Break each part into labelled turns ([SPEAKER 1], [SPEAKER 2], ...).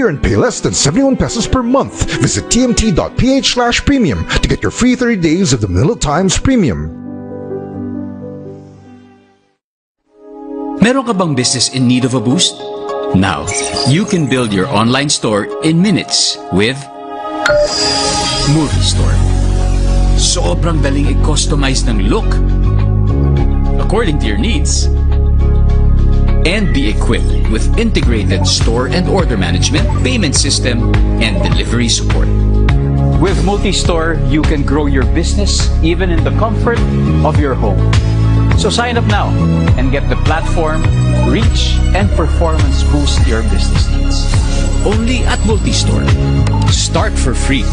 [SPEAKER 1] year and pay less than 71 pesos per month. Visit tmt.ph/premium to get your free 30 days of the Manila Times Premium.
[SPEAKER 2] Meron ka bang business in need of a boost? Now, you can build your online store in minutes with Multi-Store. Sobrang daling i-customize ng look according to your needs and be equipped with integrated store and order management, payment system, and delivery support.
[SPEAKER 3] With Multi-Store, you can grow your business even in the comfort of your home. So sign up now and get the platform, reach, and performance boost your business needs.
[SPEAKER 2] Only at Multi-Store. Start for free.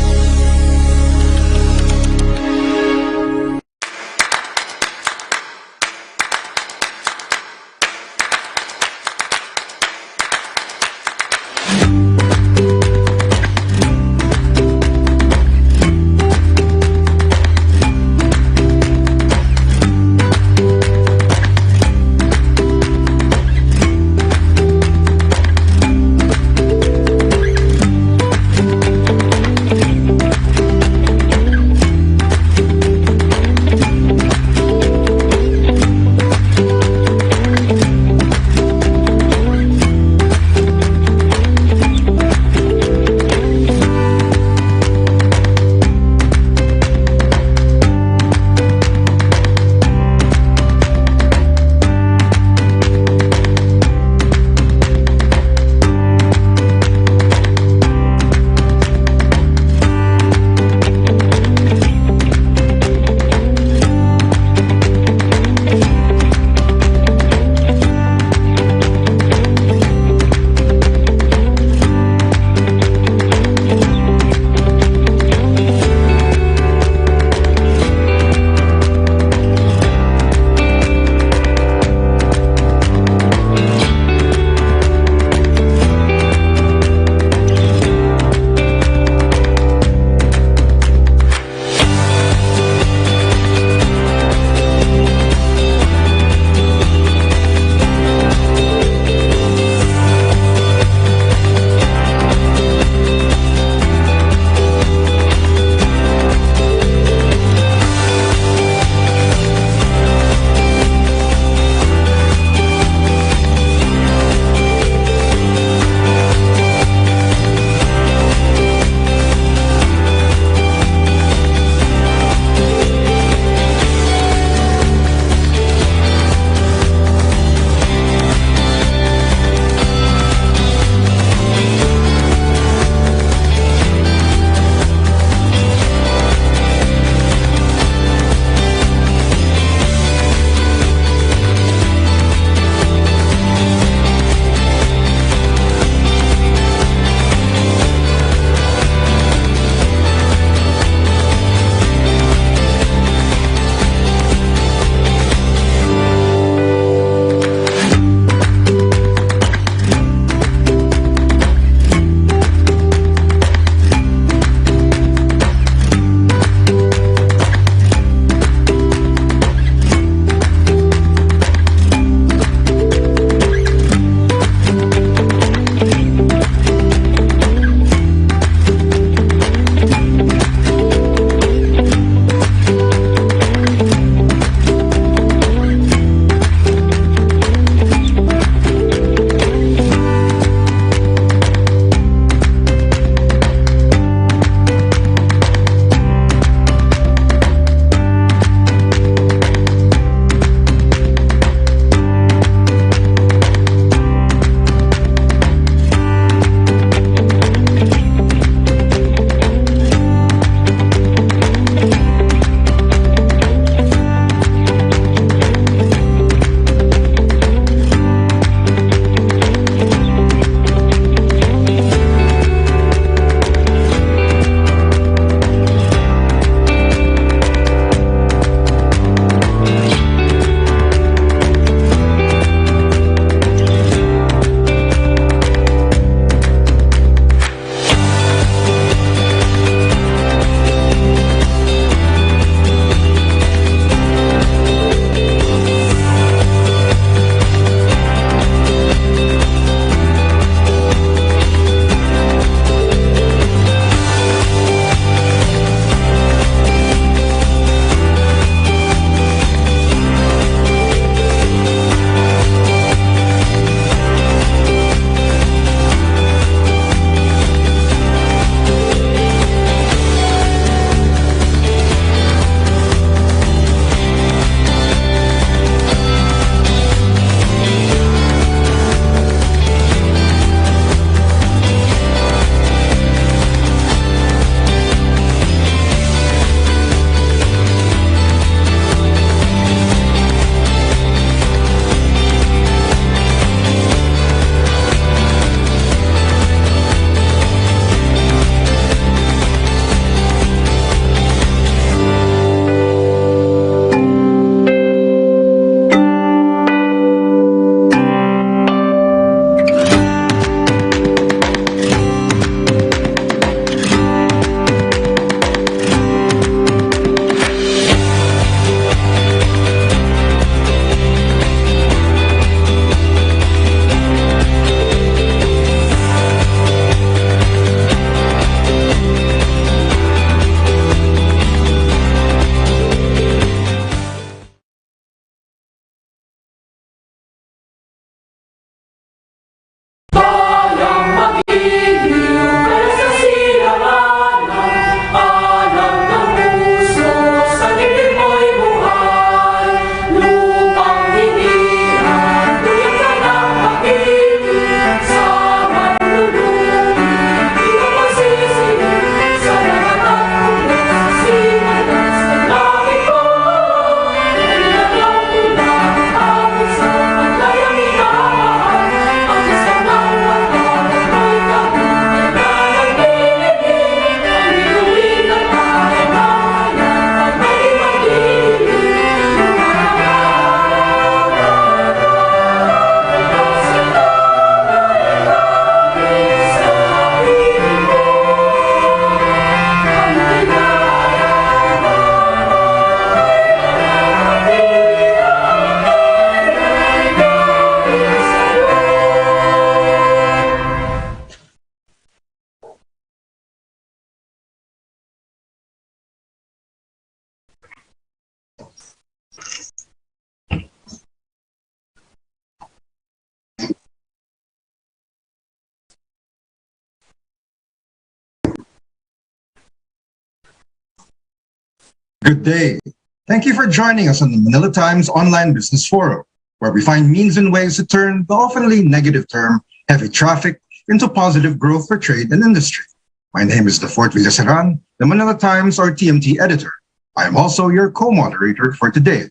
[SPEAKER 1] Good day. Thank you for joining us on the Manila Times Online Business Forum, where we find means and ways to turn the oftenly negative term heavy traffic into positive growth for trade and industry. My name is Defort Villaseran, the Manila Times or TMT editor. I am also your co-moderator for today.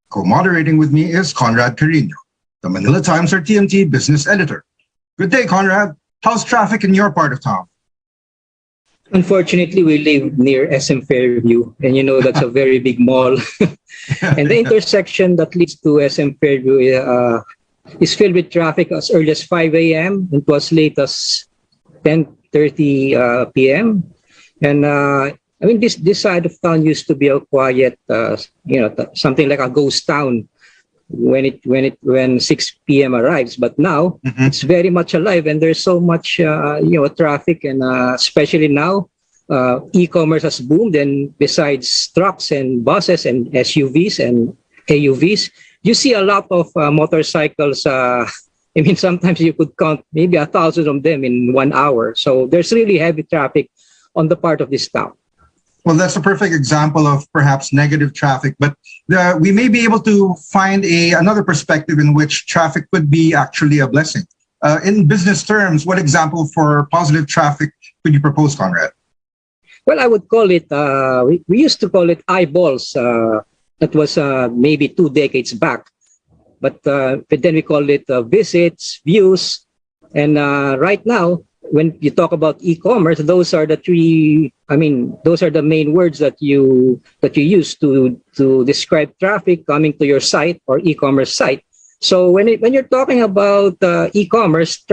[SPEAKER 1] Co-moderating with me is Conrad Carino, the Manila Times or TMT business editor. Good day, Conrad. How's traffic in your part of town?
[SPEAKER 4] Unfortunately, we live near SM Fairview, and you know that's a very big mall. And the intersection that leads to SM Fairview is filled with traffic as early as 5 a.m. and to as late as 10:30 p.m. And I mean, this side of town used to be a quiet, something like a ghost town when 6 p.m. arrives, but now it's very much alive, and there's so much traffic, and especially now e-commerce has boomed, and besides trucks and buses and SUVs and AUVs, you see a lot of motorcycles. I mean, sometimes you could count maybe 1,000 of them in 1 hour. So there's really heavy traffic on the part of this town.
[SPEAKER 1] Well, that's a perfect example of perhaps negative traffic, but we may be able to find another perspective in which traffic could be actually a blessing. In business terms, what example for positive traffic could you propose, Conrad?
[SPEAKER 4] Well, I would call it, we used to call it eyeballs. That was maybe 2 decades back. But then we call it visits, views. And right now, when you talk about e-commerce, those are the main words that you use to describe traffic coming to your site or e-commerce site. So when you're talking about e-commerce,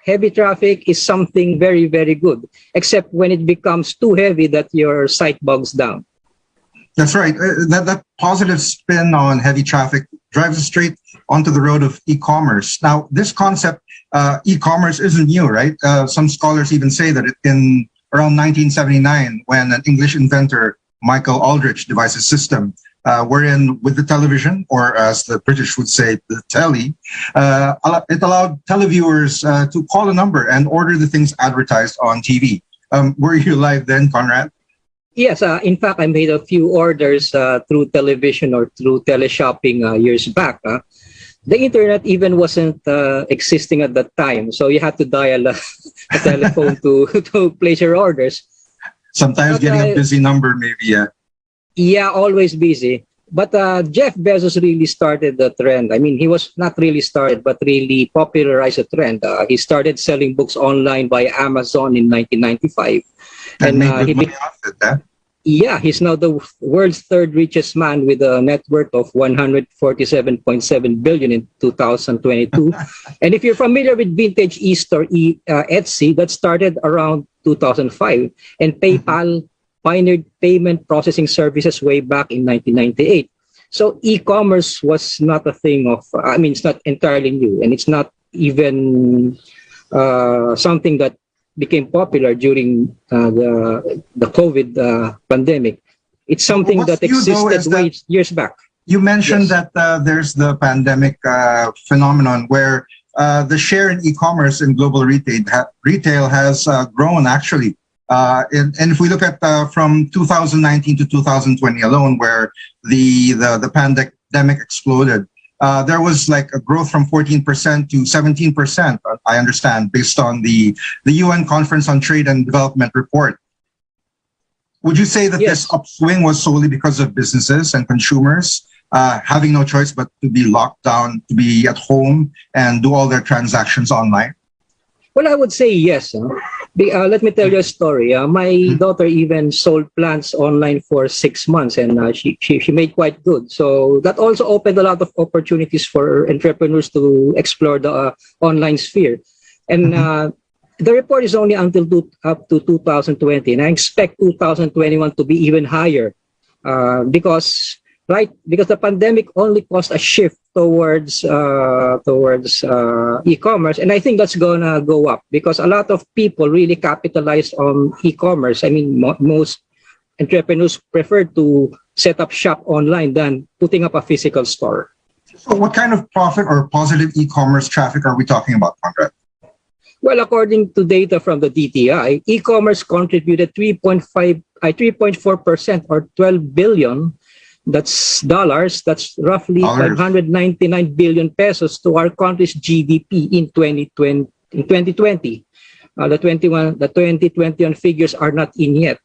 [SPEAKER 4] heavy traffic is something very, very good, except when it becomes too heavy that your site bogs down.
[SPEAKER 1] That's right. That positive spin on heavy traffic drives us straight onto the road of e-commerce. Now, this concept, e-commerce isn't new, right? Some scholars even say that in around 1979, when an English inventor, Michael Aldrich, devised a system wherein with the television, or as the British would say, the telly, it allowed televiewers to call a number and order the things advertised on TV. Were you live then, Conrad?
[SPEAKER 4] Yes, in fact, I made a few orders through television or through teleshopping years back. The internet even wasn't existing at that time, so you had to dial a telephone to place your orders.
[SPEAKER 1] Sometimes getting a busy number, maybe, yeah.
[SPEAKER 4] Yeah, always busy. But Jeff Bezos really started the trend. I mean, he was not really started, but really popularized the trend. He started selling books online by Amazon in 1995.
[SPEAKER 1] And made good money off it, eh?
[SPEAKER 4] Yeah, he's now the world's third richest man with a net worth of 147.7 billion in 2022. And if you're familiar with vintage e-store Etsy, that started around 2005, and PayPal pioneered payment processing services way back in 1998. So e-commerce was not a thing of, it's not entirely new, and it's not even something that became popular during the COVID pandemic. It's something that existed years back.
[SPEAKER 1] You mentioned that there's the pandemic phenomenon where the share in e-commerce in global retail has grown, actually. And if we look at from 2019 to 2020 alone, where the pandemic exploded, there was like a growth from 14% to 17%, I understand, based on the UN Conference on Trade and Development report. Would you say that this upswing was solely because of businesses and consumers having no choice but to be locked down, to be at home and do all their transactions online?
[SPEAKER 4] Well, I would say yes. Let me tell you a story. My daughter even sold plants online for 6 months, and she made quite good. So that also opened a lot of opportunities for entrepreneurs to explore the online sphere. And the report is only until up to 2020, and I expect 2021 to be even higher because the pandemic only caused a shift towards e-commerce, and I think that's gonna go up because a lot of people really capitalized on e-commerce. I mean, most entrepreneurs prefer to set up shop online than putting up a physical store.
[SPEAKER 1] So what kind of profit or positive e-commerce traffic are we talking about, Conrad?
[SPEAKER 4] Well, according to data from the DTI, e-commerce contributed ay 3.4% or 12 billion. That's dollars. That's roughly 599 billion pesos to our country's GDP in 2020. The 2021 figures are not in yet.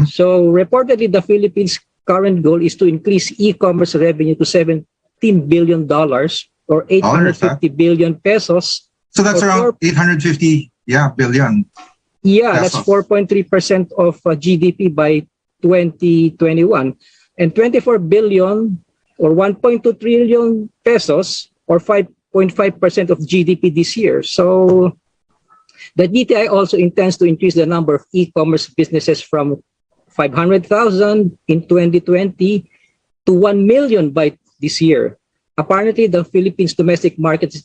[SPEAKER 4] So reportedly, the Philippines' current goal is to increase e-commerce revenue to $17 billion or 850 billion pesos.
[SPEAKER 1] So that's around 850 billion.
[SPEAKER 4] Yeah, pesos. That's 4.3% of GDP by 2021. And 24 billion or 1.2 trillion pesos or 5.5% of GDP this year. So the DTI also intends to increase the number of e-commerce businesses from 500,000 in 2020 to 1 million by this year. Apparently, the Philippines domestic market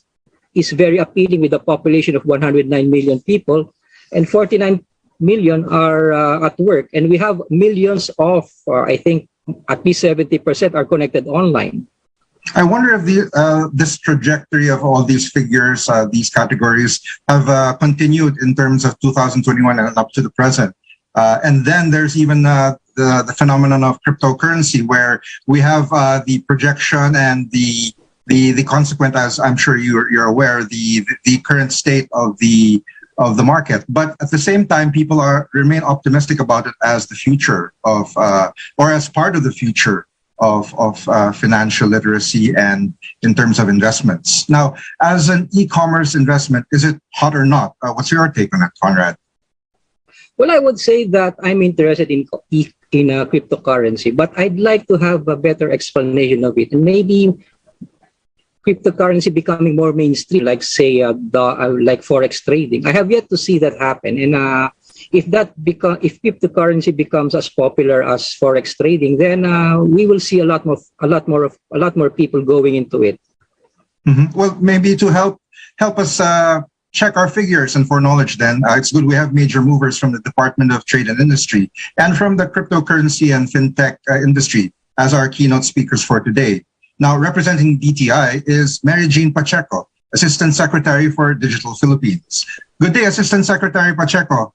[SPEAKER 4] is very appealing with a population of 109 million people, and 49 million are at work. And we have millions of, I think, at least 70% are connected online.
[SPEAKER 1] I wonder if this trajectory of all these figures, these categories, have continued in terms of 2021 and up to the present. And then there's even the phenomenon of cryptocurrency, where we have the projection and the consequent, as I'm sure you're aware, the current state of the market. But at the same time, people remain optimistic about it as the future of, or as part of the future of financial literacy and in terms of investments. Now, as an e-commerce investment, is it hot or not? What's your take on it, Conrad?
[SPEAKER 4] Well, I would say that I'm interested in cryptocurrency, but I'd like to have a better explanation of it. And maybe cryptocurrency becoming more mainstream, like say like forex trading. I have yet to see that happen. And if cryptocurrency becomes as popular as forex trading, then we will see a lot more people going into it.
[SPEAKER 1] Well, maybe to help us check our figures and for knowledge, then it's good we have major movers from the Department of Trade and Industry and from the cryptocurrency and fintech industry as our keynote speakers for today. Now, representing DTI is Mary Jean Pacheco, Assistant Secretary for Digital Philippines. Good day, Assistant Secretary Pacheco.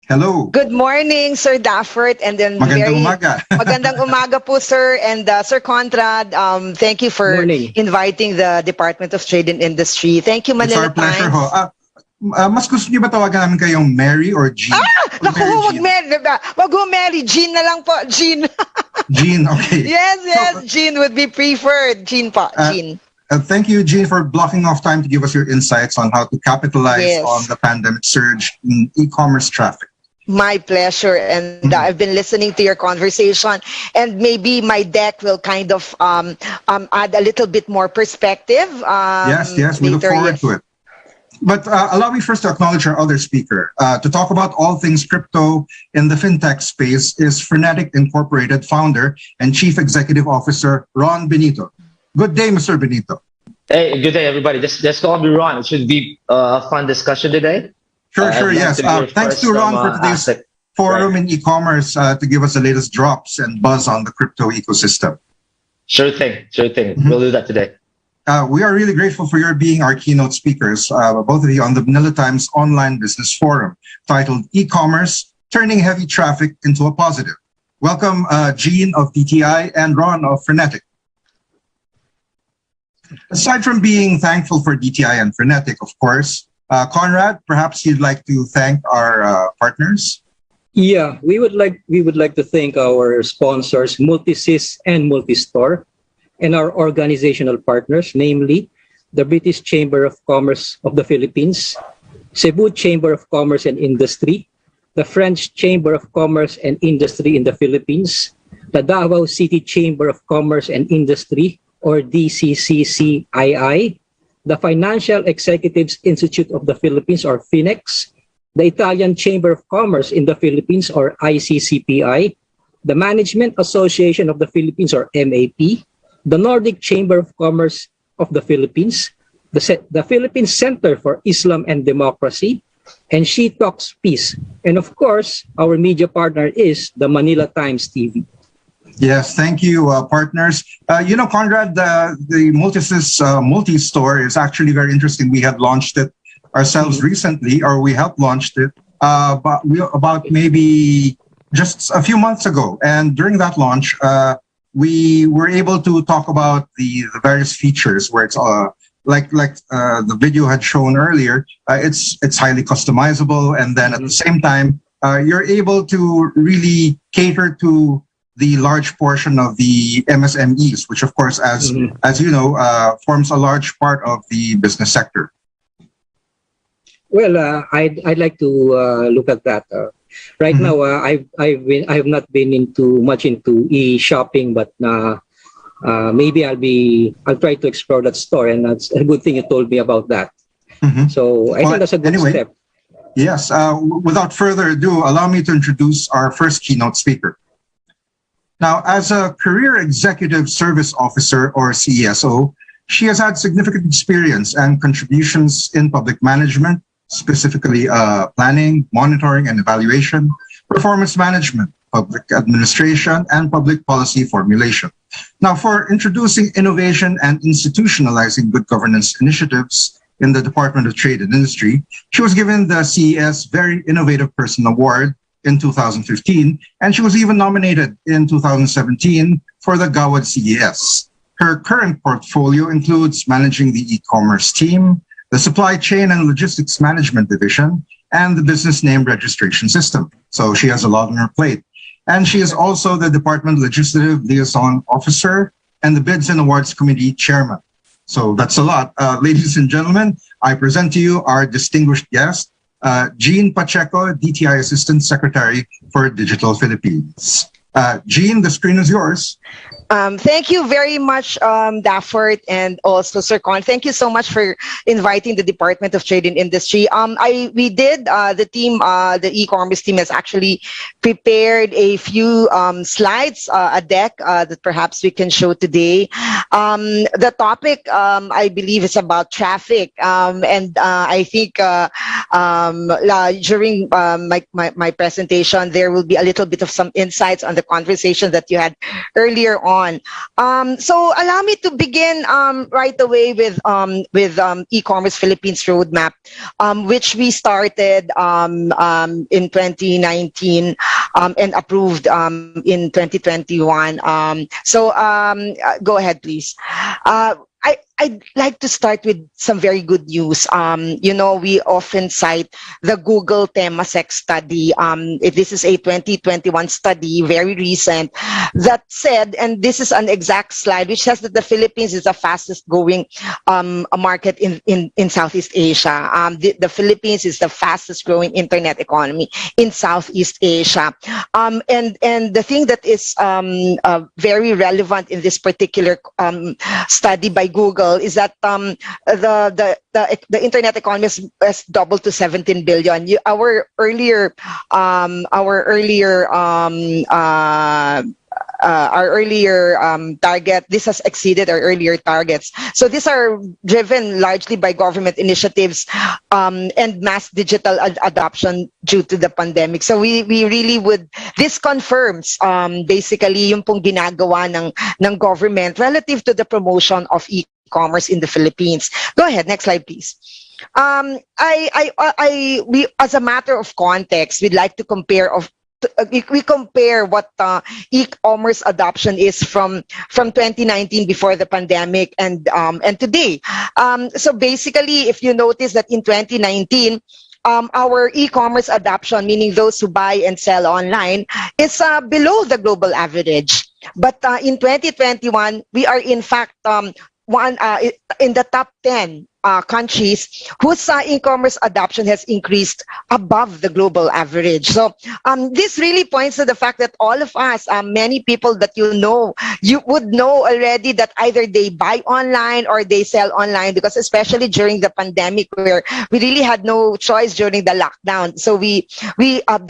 [SPEAKER 1] Hello.
[SPEAKER 5] Good morning, Sir Daffert, and then
[SPEAKER 1] magandang umaga.
[SPEAKER 5] Magandang umaga po, sir, and Sir Conrad. Thank you for inviting the Department of Trade and Industry. Thank you, Manila
[SPEAKER 1] Times. It's our pleasure,
[SPEAKER 5] Times.
[SPEAKER 1] ho. Mas gusto niyo ba tawagan namin kayong Mary or Jean?
[SPEAKER 5] Naku, wag ho Mary, Jean na lang po, Jean.
[SPEAKER 1] Jean, okay.
[SPEAKER 5] Yes, Jean would be preferred. Jean po, Jean.
[SPEAKER 1] Thank you, Jean, for blocking off time to give us your insights on how to capitalize on the pandemic surge in e-commerce traffic.
[SPEAKER 5] My pleasure, and I've been listening to your conversation, and maybe my deck will kind of add a little bit more perspective.
[SPEAKER 1] Yes, we look forward to it. But allow me first to acknowledge our other speaker. To talk about all things crypto in the fintech space is Frenetic Incorporated founder and Chief Executive Officer Ron Benito. Good day, Mr. Benito.
[SPEAKER 6] Hey, good day, everybody. Just call me Ron. It should be a fun discussion today.
[SPEAKER 1] Sure, yes. Thanks to Ron for today's forum in e-commerce to give us the latest drops and buzz on the crypto ecosystem.
[SPEAKER 6] Sure thing. We'll do that today.
[SPEAKER 1] We are really grateful for your being our keynote speakers, both of you, on the Manila Times Online Business Forum, titled E-Commerce, Turning Heavy Traffic into a Positive. Welcome, Jean of DTI and Ron of Frenetic. Aside from being thankful for DTI and Frenetic, of course, Conrad, perhaps you'd like to thank our partners?
[SPEAKER 4] Yeah, we would like to thank our sponsors, Multisys and Multistore, and our organizational partners, namely the British Chamber of Commerce of the Philippines, Cebu Chamber of Commerce and Industry, the French Chamber of Commerce and Industry in the Philippines, the Davao City Chamber of Commerce and Industry, or DCCCII, the Financial Executives Institute of the Philippines, or FINEX, the Italian Chamber of Commerce in the Philippines, or ICCPI, the Management Association of the Philippines, or MAP, the Nordic Chamber of Commerce of the Philippines, the Philippine Center for Islam and Democracy, and She Talks Peace. And of course, our media partner is the Manila Times TV.
[SPEAKER 1] Yes, thank you, partners. Conrad, the Multisys multi-store is actually very interesting. We had launched it ourselves recently, or we helped launch it about maybe just a few months ago. And during that launch, we were able to talk about the various features where it's like the video had shown earlier. It's highly customizable, and then at the same time, you're able to really cater to the large portion of the MSMEs, which of course, as you know, forms a large part of the business sector.
[SPEAKER 4] Well, I'd like to look at that. Right now, I've not been much into e-shopping, but maybe I'll try to explore that store, and that's a good thing you told me about that. So I think that's a good step.
[SPEAKER 1] Yes. Without further ado, allow me to introduce our first keynote speaker. Now, as a Career Executive Service Officer, or CESO, she has had significant experience and contributions in public management, specifically planning, monitoring and evaluation, performance management, public administration, and public policy formulation. Now, for introducing innovation and institutionalizing good governance initiatives in the Department of Trade and Industry, she was given the CES Very Innovative Person Award in 2015, and she was even nominated in 2017 for the Gawad CES. Her current portfolio includes managing the e-commerce team, the supply chain and logistics management division, and the business name registration system. So she has a lot on her plate. And she is also the Department Legislative Liaison Officer and the Bids and Awards Committee Chairman. So that's a lot. Ladies and gentlemen, I present to you our distinguished guest, Jean Pacheco, DTI Assistant Secretary for Digital Philippines. Jean, the screen is yours.
[SPEAKER 5] Thank you very much, Dafford, and also Sir Con. Thank you so much for inviting the Department of Trade and Industry. The team, the e-commerce team has actually prepared a few slides, a deck that perhaps we can show today. The topic, I believe, is about traffic, and I think during my presentation, there will be a little bit of some insights on the conversation that you had earlier on. So allow me to begin right away with e-commerce Philippines roadmap, which we started in 2019 and approved in 2021. Go ahead, please. I'd like to start with some very good news. We often cite the Google Temasek study. This is a 2021 study, very recent, that said, and this is an exact slide, which says that the Philippines is the fastest growing market in Southeast Asia. The Philippines is the fastest growing internet economy in Southeast Asia. And the thing that is very relevant in this particular study by Google is that the internet economy has doubled to 17 billion. Our earlier target, this has exceeded our earlier targets. So these are driven largely by government initiatives and mass digital adoption due to the pandemic. So we really would, this confirms basically yung pong ginagawa ng government relative to the promotion of e-commerce in the Philippines. Go ahead, next slide, please. We, as a matter of context, we'd like to compare we compare what e-commerce adoption is from 2019 before the pandemic and today. So basically, if you notice that in 2019, our e-commerce adoption, meaning those who buy and sell online, is below the global average. But in 2021, we are in fact in the top 10 countries whose e-commerce adoption has increased above the global average. So this really points to the fact that all of us, many people that you would know already that either they buy online or they sell online, because especially during the pandemic where we really had no choice during the lockdown. So the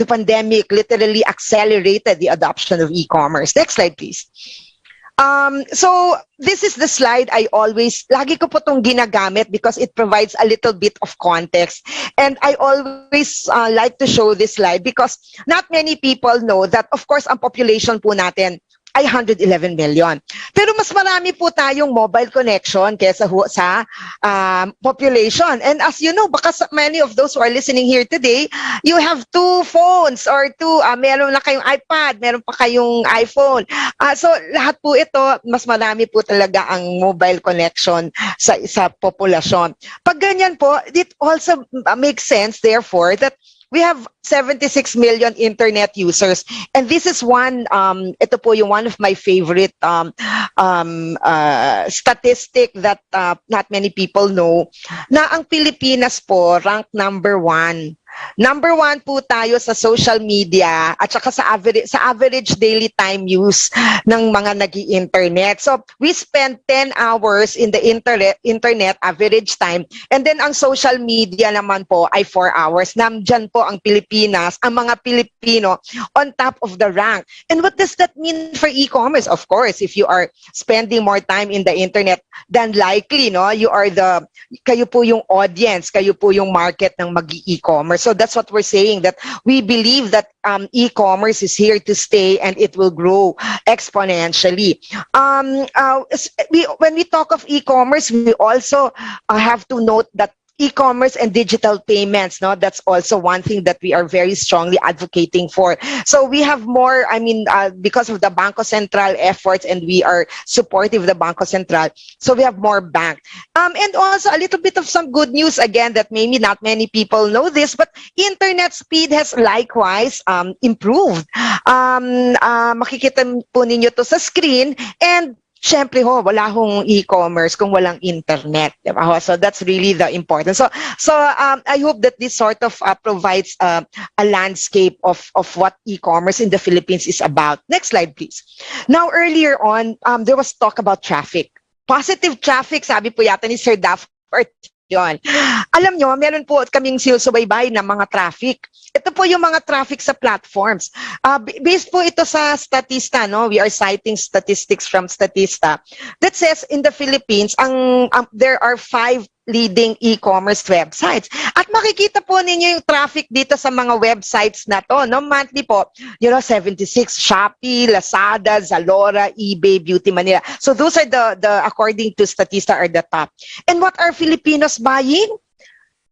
[SPEAKER 5] pandemic literally accelerated the adoption of e-commerce. Next slide, please. So this is the slide I lagi ko po itong ginagamit because it provides a little bit of context. And I always like to show this slide because not many people know that, of course, ang population po natin ay 111 million. Pero mas marami po tayong mobile connection kesa sa population. And as you know, baka many of those who are listening here today, you have two phones or meron na kayong iPad, meron pa kayong iPhone. So lahat po ito, mas marami po talaga ang mobile connection sa populasyon. Pag ganyan po, it also makes sense therefore that we have 76 million internet users, and this is ito po yung one of my favorite statistic that not many people know, na ang Pilipinas po rank number 1. Number 1 po tayo sa social media at saka sa average daily time use ng mga nag-i-internet. So, we spend 10 hours in the internet average time, and then ang social media naman po ay 4 hours. Nandyan po ang Pilipinas, ang mga Pilipino on top of the rank. And what does that mean for e-commerce? Of course, if you are spending more time in the internet, then likely, no, kayo po yung audience, kayo po yung market ng mag-e-commerce. So that's what we're saying, that we believe that e-commerce is here to stay and it will grow exponentially. When we talk of e-commerce, we also have to note that e-commerce and digital payments, no, that's also one thing that we are very strongly advocating for. So we have more, because of the Bangko Sentral efforts, and we are supportive of the Bangko Sentral, so we have more bank. And also a little bit of some good news again, that maybe not many people know this, but internet speed has likewise improved. Makikita po ninyo to sa screen, and syempre wala hong e-commerce kung walang internet, diba? So that's really the importance. So I hope that this sort of provides a landscape of what e-commerce in the Philippines is about. Next slide, please. Now, earlier on, there was talk about traffic. Positive traffic, sabi po yata ni Sir Daff, yon. Alam nyo, meron po kaming sinusubaybay ng mga traffic. Ito po yung mga traffic sa platforms. Based po ito sa Statista, no? We are citing statistics from Statista that says in the Philippines, there are 5 leading e-commerce websites. At makikita po ninyo yung traffic dito sa mga websites na to, no? Monthly po, 76, Shopee, Lazada, Zalora, eBay, Beauty Manila. So those are the according to Statista, are the top. And what are Filipinos buying?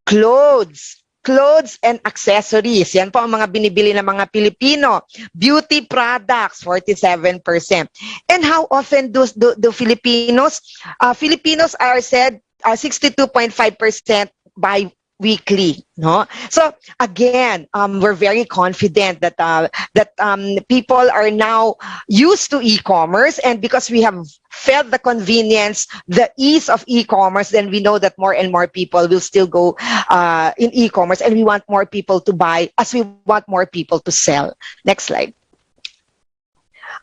[SPEAKER 5] Clothes and accessories. Yan po ang mga binibili ng mga Pilipino. Beauty products, 47%. And how often do Filipinos are said 62.5% buy weekly, no? So again, we're very confident that people are now used to e-commerce, and because we have felt the convenience, the ease of e-commerce, then we know that more and more people will still go in e-commerce, and we want more people to buy as we want more people to sell. Next slide.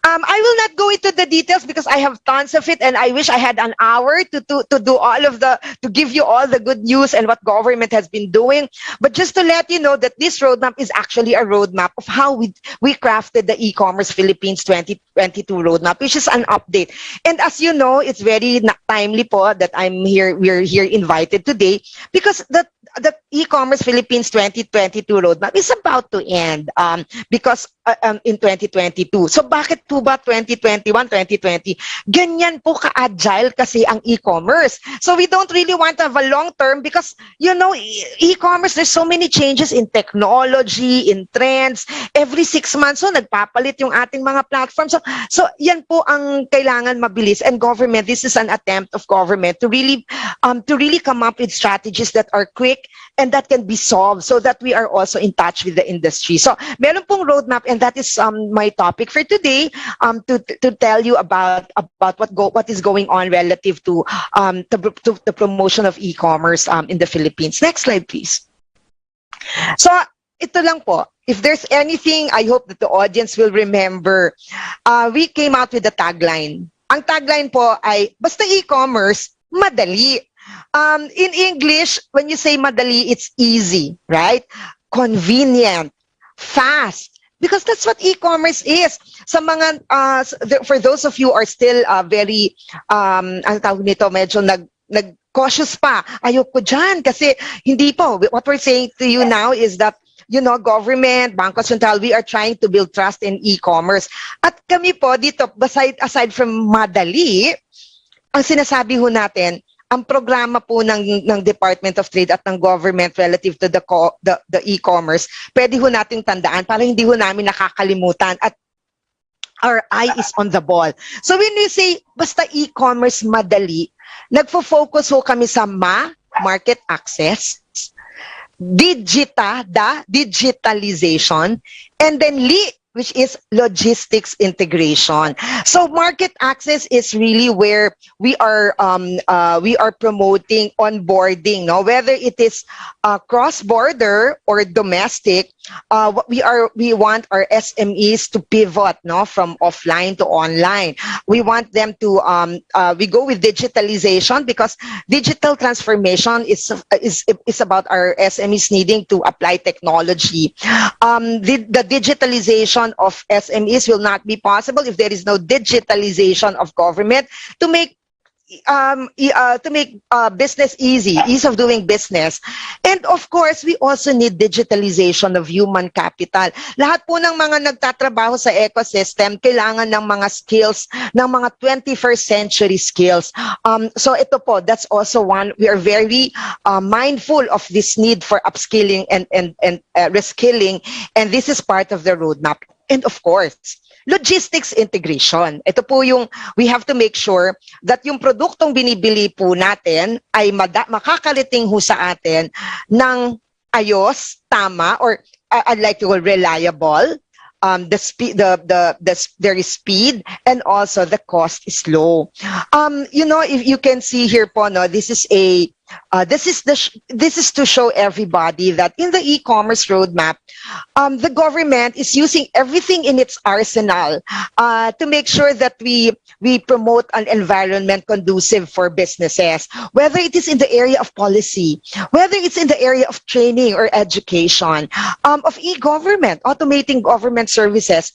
[SPEAKER 5] I will not go into the details because I have tons of it, and I wish I had an hour to do all of to give you all the good news and what government has been doing. But just to let you know that this roadmap is actually a roadmap of how we crafted the e-commerce Philippines 2022 roadmap, which is an update. And as you know, it's very timely po that we're here invited today, because the e-commerce Philippines 2022 roadmap is about to end because in 2022. So bakit po ba 2021, 2020? Ganyan po ka-agile kasi ang e-commerce. So we don't really want to have a long term because, e-commerce, there's so many changes in technology, in trends. Every 6 months, so nagpapalit yung ating mga platforms. So yan po ang kailangan mabilis. And government, this is an attempt of government to really come up with strategies that are quick and that can be solved so that we are also in touch with the industry. So meron pong roadmap, and that is my topic for today, to tell you about what is going on relative to the promotion of e-commerce in the Philippines. Next slide, please. So ito lang po. If there's anything, I hope that the audience will remember, we came out with a tagline. Ang tagline po ay, basta e-commerce, madali. In English, when you say madali, it's easy, right? Convenient, fast. Because that's what e-commerce is. Sa mga, for those of you who are still very, ang tawag nito, medyo nag-cautious pa. Ayoko dyan kasi hindi po. What we're saying to you now is that government, Bangko Sentral, we are trying to build trust in e-commerce. At kami po dito, aside from madali, ang sinasabi ho natin, ang programa po ng Department of Trade at ng government relative to the e-commerce, pwede ho nating tandaan para hindi ho namin nakakalimutan at our eye is on the ball. So when we say basta e-commerce madali, nagfo-focus ho kami sa market access, digitalization, and then which is logistics integration. So market access is really where we are promoting onboarding, no? Whether it is cross-border or domestic, we want our SMEs to pivot, no, from offline to online. We want them to we go with digitalization because digital transformation is about our SMEs needing to apply technology. The digitalization of SMEs will not be possible if there is no digitalization of government to make business ease of doing business. And of course, we also need digitalization of human capital. Lahat po ng mga nagtatrabaho sa ecosystem, kailangan ng mga skills, ng mga 21st century skills. So ito po, that's also one, we are very mindful of this need for upskilling and reskilling, and this is part of the roadmap. And of course, logistics integration. Ito po yung, we have to make sure that yung produktong binibili po natin ay makakarating ho sa atin ng ayos, tama, or I'd like to call reliable. There is speed, and also the cost is low. If you can see here po, no, this is to show everybody that in the e-commerce roadmap, the government is using everything in its arsenal to make sure that we promote an environment conducive for businesses, whether it is in the area of policy, whether it's in the area of training or education, of e-government, automating government services,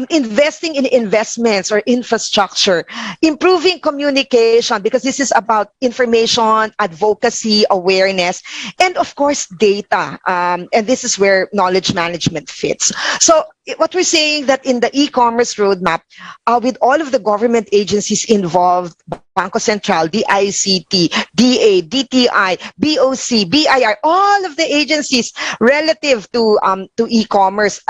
[SPEAKER 5] investing in investments or infrastructure, improving communication, because this is about information, advocacy, awareness, and of course data, and this is where knowledge management fits. So what we're saying that in the e-commerce roadmap, with all of the government agencies involved, Bangko Sentral, DICT, DA, DTI, BOC, BIR, all of the agencies relative to e-commerce,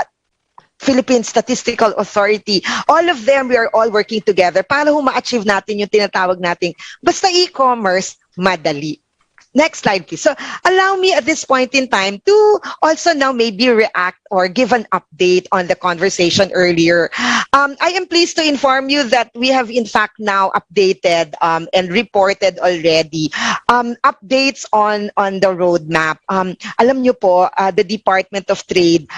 [SPEAKER 5] Philippine Statistical Authority, all of them, we are all working together para ma-achieve natin yung tinatawag nating basta e-commerce madali. Next slide, please. So allow me at this point in time to also now maybe react or give an update on the conversation earlier. I am pleased to inform you that we have in fact now updated and reported already updates on the roadmap. Alam nyo po, the Department of Trade,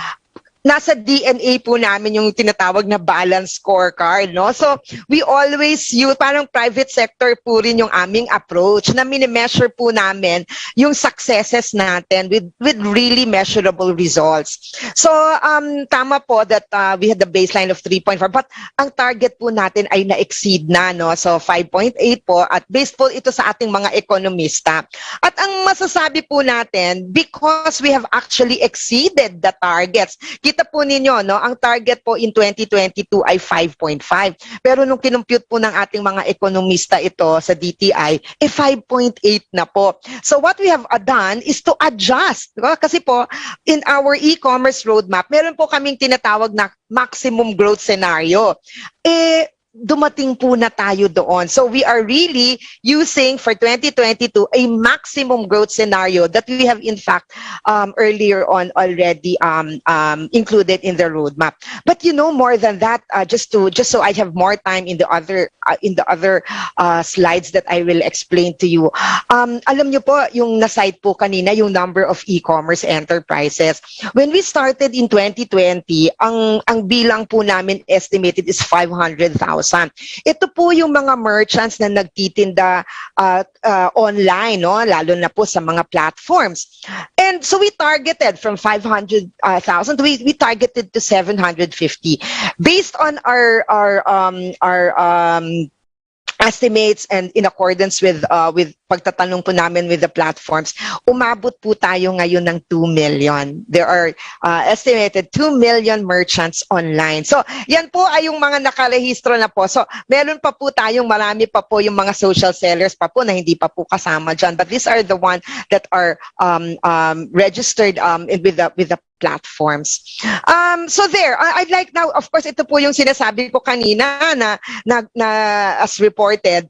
[SPEAKER 5] nasa DNA po namin yung tinatawag na balance scorecard, no? So, we always use, parang private sector po rin yung aming approach na mini-measure po namin yung successes natin with really measurable results. So, tama po that we had the baseline of 3.4, but ang target po natin ay na-exceed na, no? So, 5.8 po, at based po ito sa ating mga ekonomista. At ang masasabi po natin, because we have actually exceeded the targets, kita po ninyo, no, ang target po in 2022 ay 5.5. Pero nung kinumpute po ng ating mga ekonomista ito sa DTI, 5.8 na po. So what we have done is to adjust. Diba? Kasi po, in our e-commerce roadmap, meron po kaming tinatawag na maximum growth scenario. Dumating po na tayo doon. So we are really using for 2022 a maximum growth scenario that we have in fact earlier on already included in the roadmap. But you know, more than that, just so I have more time in the other slides that I will explain to you. Alam nyo po, yung na-cite po kanina, yung number of e-commerce enterprises. When we started in 2020, ang bilang po namin estimated is 500,000. Ito po yung mga merchants na nagtitinda online, no? Lalo na po sa mga platforms. And so we targeted from 500,000, we targeted to 750. Based on our estimates and in accordance with pagtatanong po namin with the platforms, umabot po tayo ngayon ng 2 million. There are estimated 2 million merchants online. So, yan po ay yung mga nakarehistro na po. So, meron pa po tayong marami pa po yung mga social sellers pa po na hindi pa po kasama dyan. But these are the ones that are registered with the platforms. So there, I'd like now, of course, ito po yung sinasabi ko kanina na as reported,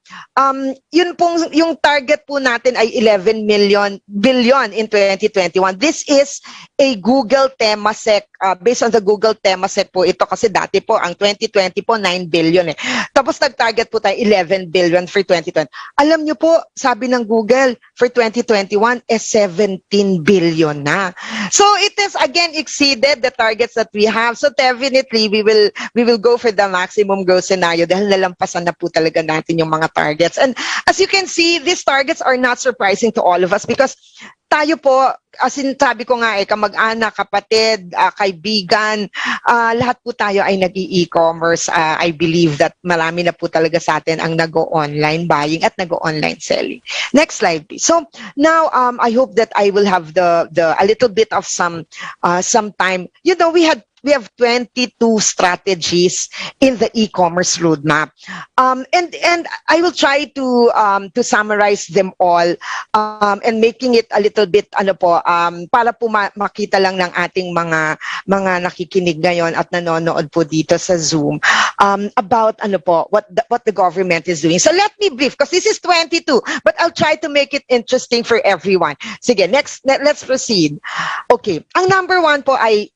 [SPEAKER 5] yun pong, yung target po natin ay 11 billion in 2021. This is a Google Temasek, based on the Google Temasek po ito kasi dati po, ang 2020 po, 9 billion eh. Tapos nag-target po tayo 11 billion for 2020. Alam nyo po, sabi ng Google, for 2021, 17 billion na. So it is, again, exceeded the targets that we have. So definitely we will go for the maximum growth scenario dahil nalampasan na po talaga natin yung mga targets. And as you can see, these targets are not surprising to all of us because tayo po, as in sabi ko nga kamag-anak, kapatid, kaibigan, lahat po tayo ay nag-e-commerce. I believe that marami na po talaga sa atin ang nag-o-online buying at nag-o-online selling. Next slide, please. So now, I hope that I will have a little bit of some time. You know, we have 22 strategies in the e-commerce roadmap. And I will try to summarize them all and making it a little bit para po makita lang ng ating mga nakikinig ngayon at nanonood po dito sa Zoom about what the government is doing. So let me brief because this is 22, but I'll try to make it interesting for everyone. Sige, let's proceed. Okay, ang number 1 po ay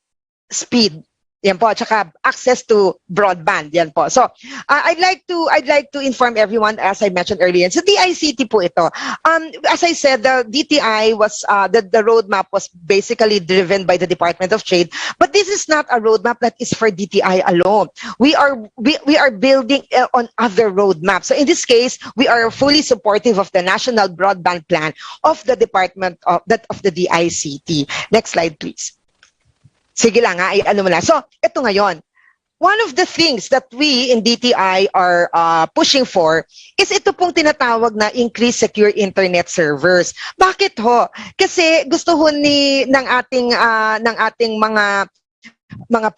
[SPEAKER 5] speed. Yan po, tsaka access to broadband. Yan po. So, I'd like to inform everyone, as I mentioned earlier. So, DICT po ito. As I said, the DTI was, the roadmap was basically driven by the Department of Trade. But this is not a roadmap that is for DTI alone. We are building on other roadmaps. So, in this case, we are fully supportive of the National Broadband Plan of the Department of the DICT. Next slide, please. Sige lang, ano mo na. So, ito ngayon. One of the things that we in DTI are pushing for is ito pong tinatawag na increased secure internet servers. Bakit ho? Kasi gusto ho ng ating mga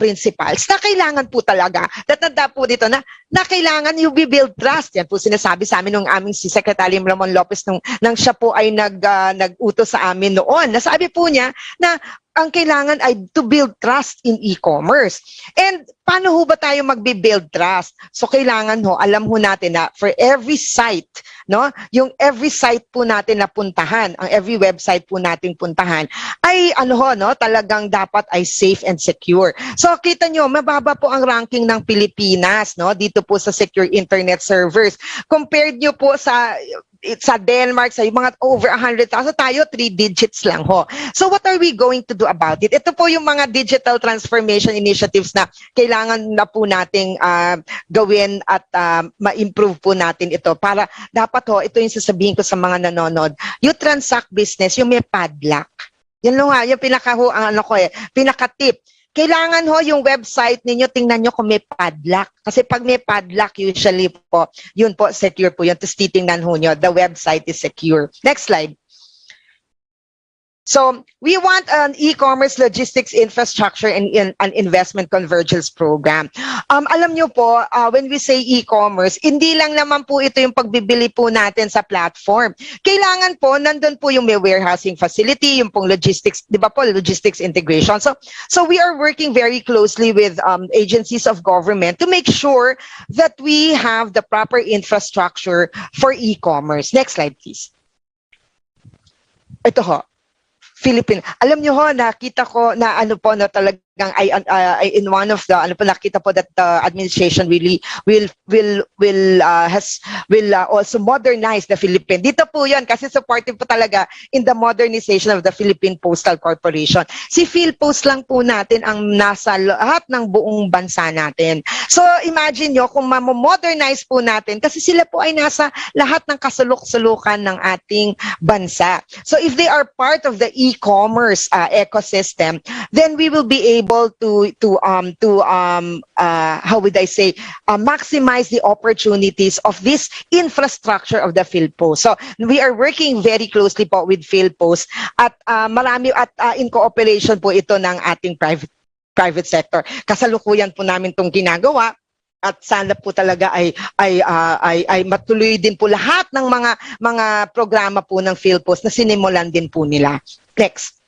[SPEAKER 5] principals na kailangan po talaga, tatanda po dito na kailangan you build trust. Yan po sinasabi sa amin ng aming si Secretary Ramon Lopez nang siya po ay nag-utos sa amin noon. Nasabi po niya na ang kailangan ay to build trust in e-commerce. And paano ho ba tayo magbi-build trust? So kailangan ho, alam ho natin na for every site, no, yung every site po natin na puntahan, ang every website po nating puntahan, ay talagang dapat ay safe and secure. So kita nyo, mababa po ang ranking ng Pilipinas, no, dito po sa secure internet servers. Compared nyo po sa Denmark, sa mga over 100,000, tayo 3 digits lang ho. So what are we going to do about it? Ito po yung mga digital transformation initiatives na kailangan na po nating gawin at ma-improve po natin ito para dapat ho, ito yung sasabihin ko sa mga nanonood, you transact business, yung may padlock. Yan lang ha, yung pinaka-tip. Kailangan ho yung website ninyo, tingnan nyo kung may padlock. Kasi pag may padlock, usually po, yun po, secure po yun. Tapos titingnan ho nyo, the website is secure. Next slide. So, we want an e-commerce logistics infrastructure and an investment convergence program. Alam nyo po, when we say e-commerce, hindi lang naman po ito yung pagbibili po natin sa platform. Kailangan po, nandun po yung may warehousing facility, yung pong logistics, di ba po, logistics integration. So we are working very closely with agencies of government to make sure that we have the proper infrastructure for e-commerce. Next slide, please. Ito ho. Philippine. Alam niyo ho, nakita ko na na talagang in one of the nakita po that the administration really will also modernize the Philippine. Dito po 'yon kasi supportive po talaga in the modernization of the Philippine Postal Corporation. Si PhilPost lang po natin ang nasa lahat ng buong bansa natin. So imagine nyo kung ma-modernize po natin kasi sila po ay nasa lahat ng kasulok-sulukan ng ating bansa. So if they are part of the e-commerce ecosystem, then we will be able able to how would I say, maximize the opportunities of this infrastructure of the PhilPost. So we are working very closely po with PhilPost at in cooperation po ito ng ating private sector. Kasalukuyan po namin itong ginagawa. At sana po talaga ay matuloy din po lahat ng mga programa po ng PhilPost na sinimulan din po nila. Next.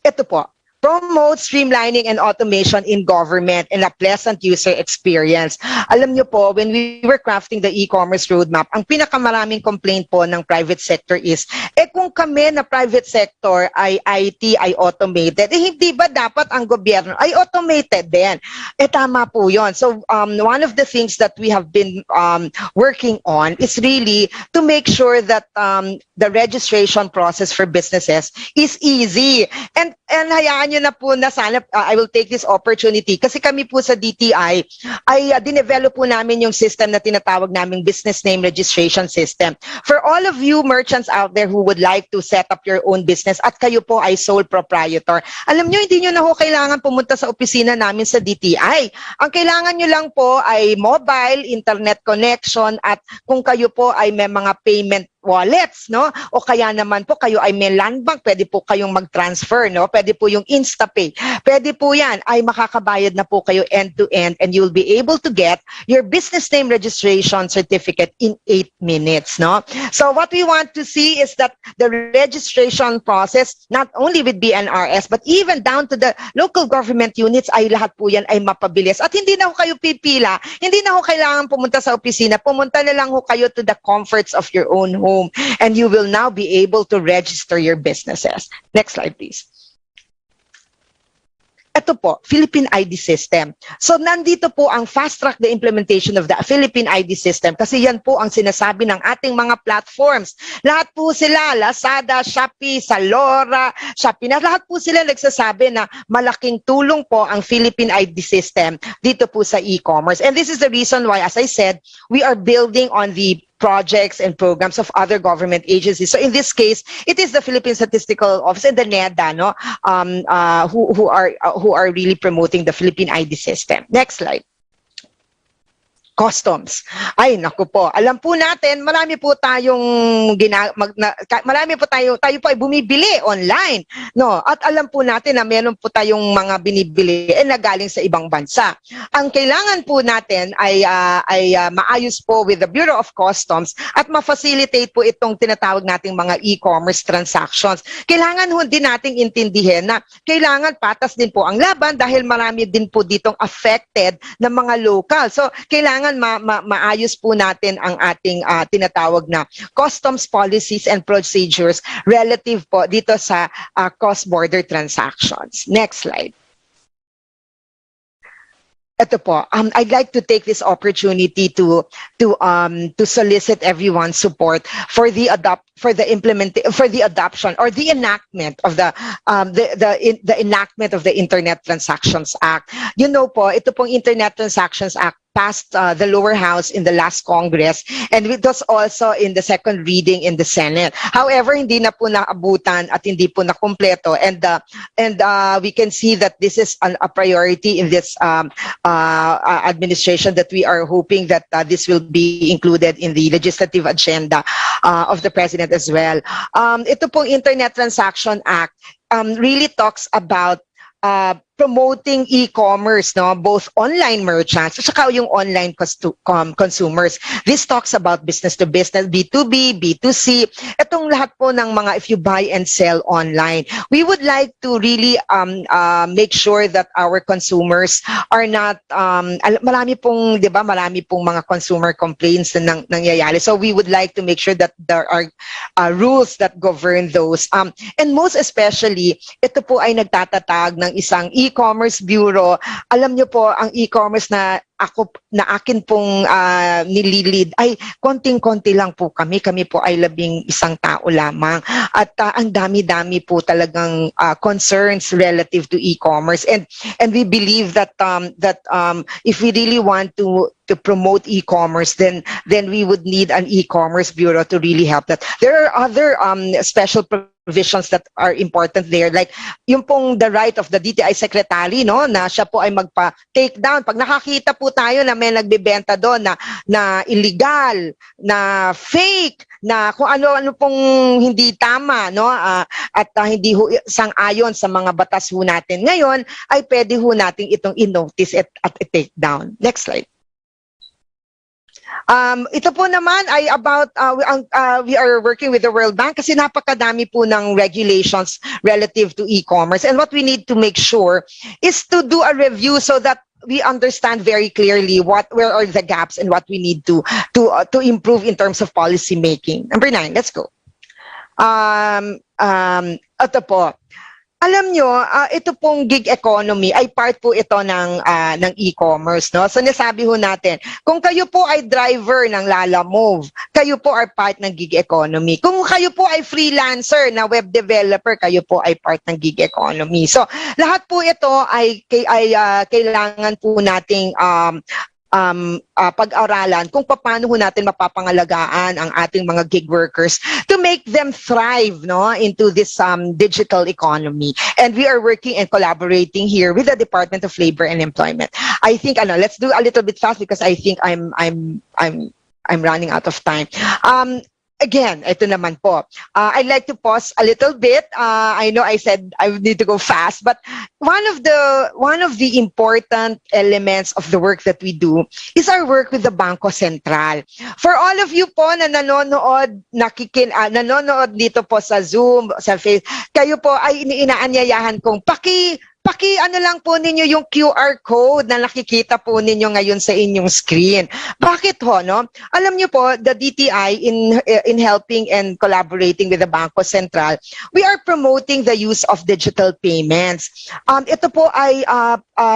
[SPEAKER 5] Ito po. Promote streamlining and automation in government and a pleasant user experience. Alam nyo po, when we were crafting the e-commerce roadmap, ang pinakamaraming complaint po ng private sector is, kung kami na private sector ay IT, ay automated, hindi ba dapat ang gobyerno ay automated din? Tama po yun. So, one of the things that we have been working on is really to make sure that the registration process for businesses is easy. And hayaan nyo na po na sana, I will take this opportunity kasi kami po sa DTI ay dinevelop po namin yung system na tinatawag naming business name registration system. For all of you merchants out there who would like to set up your own business at kayo po ay sole proprietor, alam nyo, hindi nyo na ho kailangan pumunta sa opisina namin sa DTI. Ang kailangan nyo lang po ay mobile, internet connection at kung kayo po ay may mga payment wallets, no? O kaya naman po kayo ay may land bank, pwede po kayong mag-transfer, no? Pwede po yung InstaPay. Pwede po yan, ay makakabayad na po kayo end-to-end and you'll be able to get your business name registration certificate in 8 minutes, no? So what we want to see is that the registration process, not only with BNRS, but even down to the local government units, ay lahat po yan ay mapabilis. At hindi na ho kayo pipila, hindi na ho kailangan pumunta sa opisina, pumunta na lang ho kayo to the comforts of your own home. And you will now be able to register your businesses. Next slide, please. Ito po, Philippine ID system. So nandito po ang fast track the implementation of the Philippine ID system kasi yan po ang sinasabi ng ating mga platforms. Lahat po sila, Lazada, Shopee, Zalora, Shopee, na lahat po sila nagsasabi na malaking tulong po ang Philippine ID system dito po sa e-commerce. And this is the reason why, as I said, we are building on the projects and programs of other government agencies. So in this case, it is the Philippine Statistical Office and the NEDA, no, who are really promoting the Philippine ID system. Next slide. Customs. Ay, naku po. Alam po natin, marami po tayong tayo po ay bumibili online, no? At alam po natin na meron po tayong mga binibili na galing sa ibang bansa. Ang kailangan po natin ay maayos po with the Bureau of Customs at ma-facilitate po itong tinatawag nating mga e-commerce transactions. Kailangan ho din nating intindihin na kailangan patas din po ang laban dahil marami din po ditong affected na mga local. So, kailangan maayos po natin ang ating tinatawag na customs policies and procedures relative po dito sa cross-border transactions. Next slide. Ito po, I'd like to take this opportunity to solicit everyone's support for the adoption or the enactment of the enactment of the Internet Transactions Act. You know po, ito pong Internet Transactions Act passed the lower house in the last Congress and it was also in the second reading in the Senate. However, hindi na po naabutan at hindi po nakumpleto and we can see that this is a priority in this administration that we are hoping that this will be included in the legislative agenda of the President as well. Ito pong Internet Transaction Act really talks about promoting e-commerce, no, both online merchants at saka yung online consumers. This talks about business to business, B2B, B2C. Itong lahat po ng mga if you buy and sell online. We would like to really make sure that our consumers are not marami pong, 'di ba, marami pong mga consumer complaints na nangyayari. So we would like to make sure that there are rules that govern those. And most especially, ito po ay nagtatatag ng isang e-commerce bureau. Alam nyo po, ang e-commerce na akin pong nililid ay konting-konti lang po kami. Kami po ay 11 tao lamang. At ang dami-dami po talagang concerns relative to e-commerce. And we believe that if we really want to promote e-commerce, then we would need an e-commerce bureau to really help that. There are other special provisions that are important there, like yung pong the right of the DTI secretary, no, na siya po ay magpa-take down pag nakakita po tayo na may nagbebenta doon na illegal, na fake, na kung ano-ano pong hindi tama, no, at hindi ho sang-ayon sa mga batas ho natin ngayon, ay pwede ho nating itong i-notice at i-take down. Next slide. Ito po naman ay about we are working with the World Bank kasi napakadami po ng regulations relative to e-commerce, and what we need to make sure is to do a review so that we understand very clearly where are the gaps and what we need to improve in terms of policy making. Number 9, let's go. Ito po. Alam nyo, ito pong gig economy ay part po ito ng e-commerce, no? So nasabi ho natin, kung kayo po ay driver ng Lalamove, kayo po ay part ng gig economy. Kung kayo po ay freelancer na web developer, kayo po ay part ng gig economy. So lahat po ito ay kailangan po nating pag-aralan kung paano natin mapapangalagaan ang ating mga gig workers to make them thrive, no, into this digital economy. And we are working and collaborating here with the Department of Labor and Employment. I think let's do a little bit fast because I think I'm running out of time. Again, ito naman po. I'd like to pause a little bit. I know I said I would need to go fast, but one of the important elements of the work that we do is our work with the Bangko Sentral. For all of you po na nanonood dito po sa Zoom, sa Facebook, kayo po ay inaanyayahan kong ano lang po ninyo yung QR code na nakikita po ninyo ngayon sa inyong screen. Bakit ho, no? Alam niyo po, the DTI in helping and collaborating with the Bangko Sentral, we are promoting the use of digital payments. Ito po ay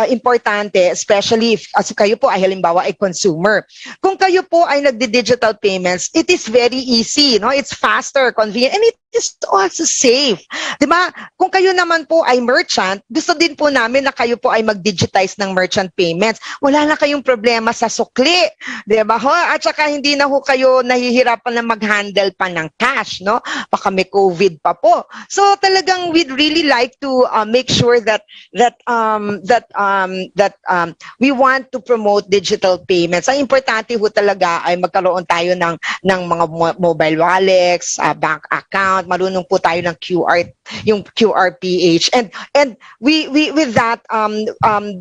[SPEAKER 5] importante, especially if kayo po ay halimbawa ay consumer. Kung kayo po ay nagdi-digital payments, it is very easy, no? It's faster, convenient, and it is also safe. Diba? Kung kayo naman po ay merchant, gusto din po namin na kayo po ay mag-digitize ng merchant payments. Wala na kayong problema sa sukli. Diba? At saka hindi na ho kayo nahihirapan na mag-handle pa ng cash, no? Baka may COVID pa po. So talagang we'd really like to make sure that we want to promote digital payments. Ang importante ho talaga ay magkaroon tayo ng mga mobile wallets, bank account, marunong po tayo ng yung QRPH, and we with that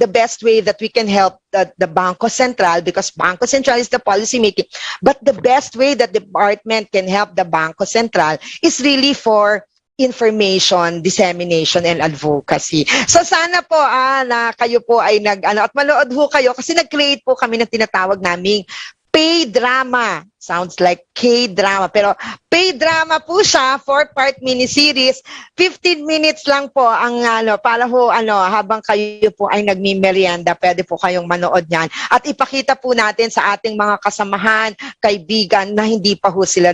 [SPEAKER 5] the best way that we can help the Bangko Sentral, because Bangko Sentral is the policy making, but the best way that the department can help the Bangko Sentral is really for information, dissemination, and advocacy. So sana po na kayo po ay at manood ho kayo kasi nag-create po kami ng tinatawag naming P-drama. Sounds like K-drama. Pero P-drama po siya, 4-part miniseries. 15 minutes lang po ang para ho habang kayo po ay nagmimerienda, pwede po kayong manood niyan. At ipakita po natin sa ating mga kasamahan, kaibigan na hindi pa ho sila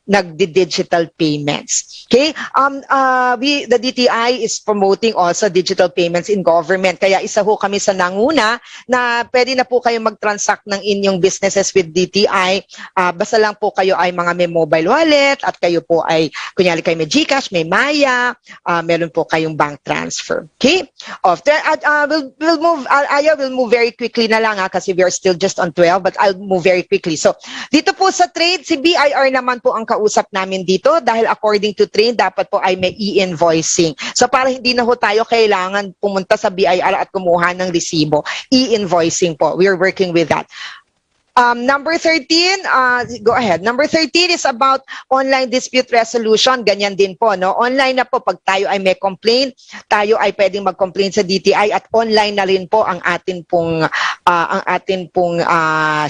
[SPEAKER 5] nagdi-digital payments. Okay? The DTI is promoting also digital payments in government. Kaya isa ho kami sa nanguna na pwede na po kayong mag-transact ng inyong businesses with DTI. Basta lang po kayo ay mga may mobile wallet at kayo po ay, kunyari kayo may GCash, may Maya, meron po kayong bank transfer. Okay? We'll move very quickly na lang kasi we are still just on 12, but I'll move very quickly. So, dito po sa trade, si BIR naman po ang kausap namin dito dahil according to trade, dapat po ay may e-invoicing. So, para hindi na ho tayo kailangan pumunta sa BIR at kumuha ng resibo, e-invoicing po. We are working with that. Number 13, go ahead. Number 13 is about online dispute resolution. Ganyan din po, no? Online na po pag tayo ay may complaint, tayo ay pwedeng mag-complain sa DTI at online na rin po ang atin pong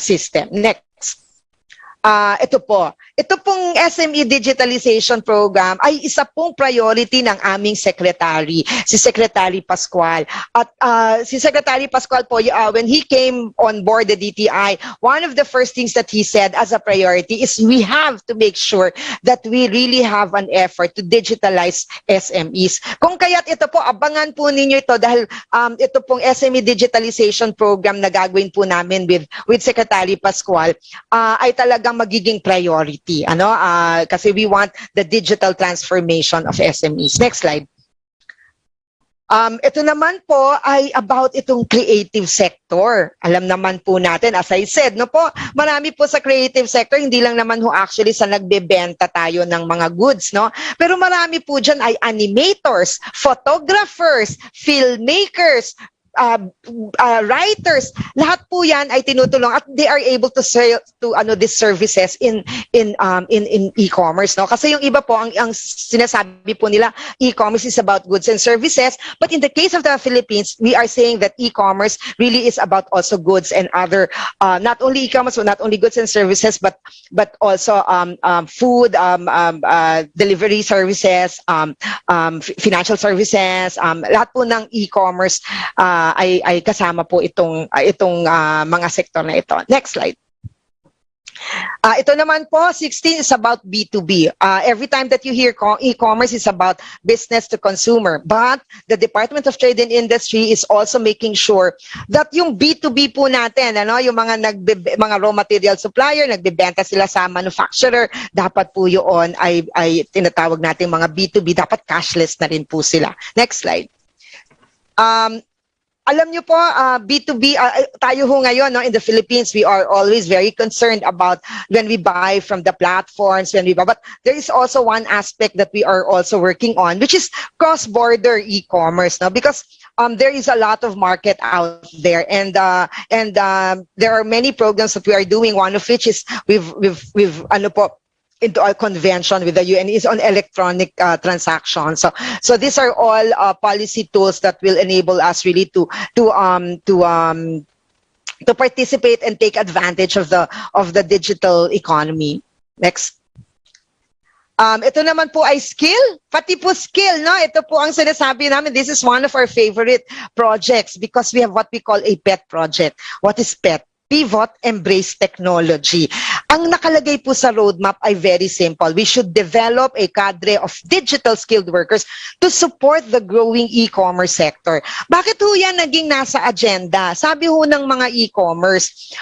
[SPEAKER 5] system. Next. Ito po. ito pong SME Digitalization Program ay isa pong priority ng aming secretary, si Secretary Pascual. At si Secretary Pascual po, when he came on board the DTI, one of the first things that he said as a priority is we have to make sure that we really have an effort to digitalize SMEs. Kung kaya't ito po, abangan po ninyo ito dahil ito pong SME Digitalization Program na gagawin po namin with Secretary Pascual ay talagang magiging priority. Kasi we want the digital transformation of SMEs. Next slide. Ito naman po ay about itong creative sector. Alam naman po natin, as I said, marami po sa creative sector, hindi lang naman actually sa nagbebenta tayo ng mga goods, Pero marami po dyan ay animators, photographers, filmmakers, writers, lahat po yan ay tinutulong at they are able to sell to these services in e-commerce, Kasi yung iba po ang sinasabi po nila, e-commerce is about goods and services, but in the case of the Philippines, we are saying that e-commerce really is about also goods and other not only e-commerce, so not only goods and services, but also food, delivery services, financial services, lahat po ng e-commerce ay kasama po itong mga sektor na ito. Next slide. Ito naman po, 16 is about B2B. Every time that you hear e-commerce is about business to consumer. But the Department of Trade and Industry is also making sure that yung B2B po natin, yung mga raw material supplier, nagbebenta sila sa manufacturer, dapat po yun ay tinatawag natin mga B2B, dapat cashless na rin po sila. Next slide. Alam nyo po, B2B, tayo ho ngayon, in the Philippines, we are always very concerned about when we buy from the platforms, but there is also one aspect that we are also working on, which is cross-border e-commerce, Because there is a lot of market out there, and there are many programs that we are doing, one of which is we've into our convention with the UN is on electronic transactions. So these are all policy tools that will enable us really to participate and take advantage of the digital economy. Next. Ito naman po ay skill, pati po skill, Ito po ang sinasabi namin. This is one of our favorite projects because we have what we call a PET project. What is PET? Pivot, Embrace Technology. Ang nakalagay po sa roadmap ay very simple. We should develop a cadre of digital skilled workers to support the growing e-commerce sector. Bakit ho yan naging nasa agenda? Sabi ho ng mga e-commerce,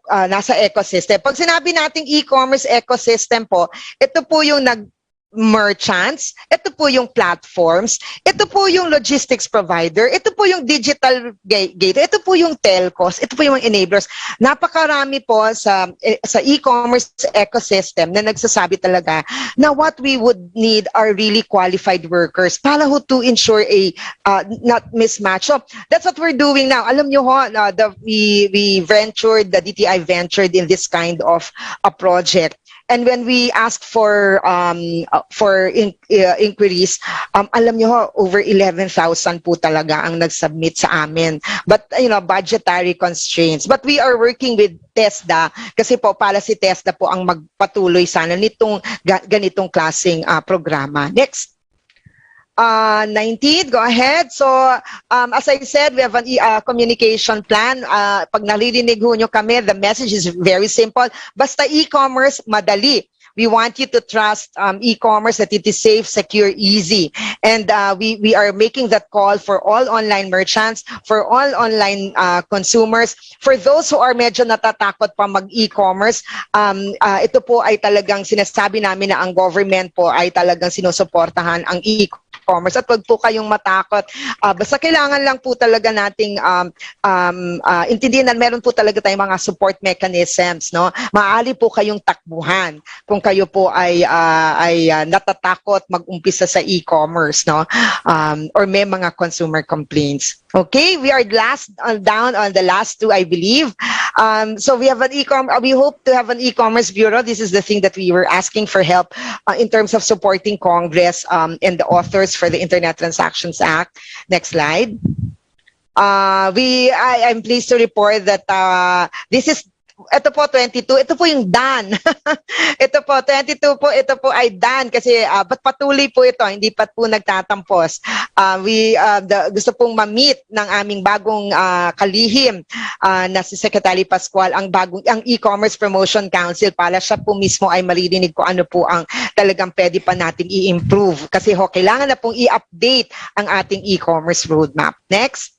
[SPEAKER 5] nasa ecosystem. Pag sinabi nating e-commerce ecosystem po, ito po yung merchants, ito po yung platforms, ito po yung logistics provider, ito po yung digital gateway, ito po yung telcos, ito po yung enablers. Napakarami po sa e-commerce ecosystem na nagsasabi talaga na what we would need are really qualified workers para ho to ensure a not mismatch. So that's what we're doing now. Alam nyo ho, we ventured, the DTI ventured in this kind of a project. And when we ask for inquiries, alam nyo ho, over 11,000 po talaga ang nag-submit sa amin. But, budgetary constraints. But we are working with TESDA kasi po para si TESDA po ang magpatuloy sana nitong ganitong klaseng programa. Next. 19, go ahead. So, as I said, we have a communication plan. Pag naririnig nyo kami, the message is very simple. Basta e-commerce, madali. We want you to trust e-commerce, that it is safe, secure, easy. And we are making that call for all online merchants, for all online consumers. For those who are medyo natatakot pa mag-e-commerce, ito po ay talagang sinasabi namin na ang government po ay talagang sinusuportahan ang e-commerce. At wag po kayong matakot. Basta kailangan lang po talaga nating intindihan na meron po talaga tayong mga support mechanisms. Maaari po kayong takbuhan kung kayo po ay natatakot mag-umpisa sa e-commerce, or may mga consumer complaints. Okay, we are down on the last two, I believe. So we have we hope to have an e-commerce bureau. This is the thing that we were asking for help in terms of supporting Congress and the authors for the Internet Transactions Act. Next slide. I'm pleased to report that this is ito po 22, ito po yung done. Ito po 22 po, ito po ay done kasi but patuloy po ito, hindi pa po nagtatampos. Gusto pong ma-meet ng aming bagong kalihim na si Secretary Pascual ang e-commerce promotion council para siya po mismo ay maririnig ko ano po ang talagang pwede pa natin i-improve kasi kailangan na pong i-update ang ating e-commerce roadmap. Next.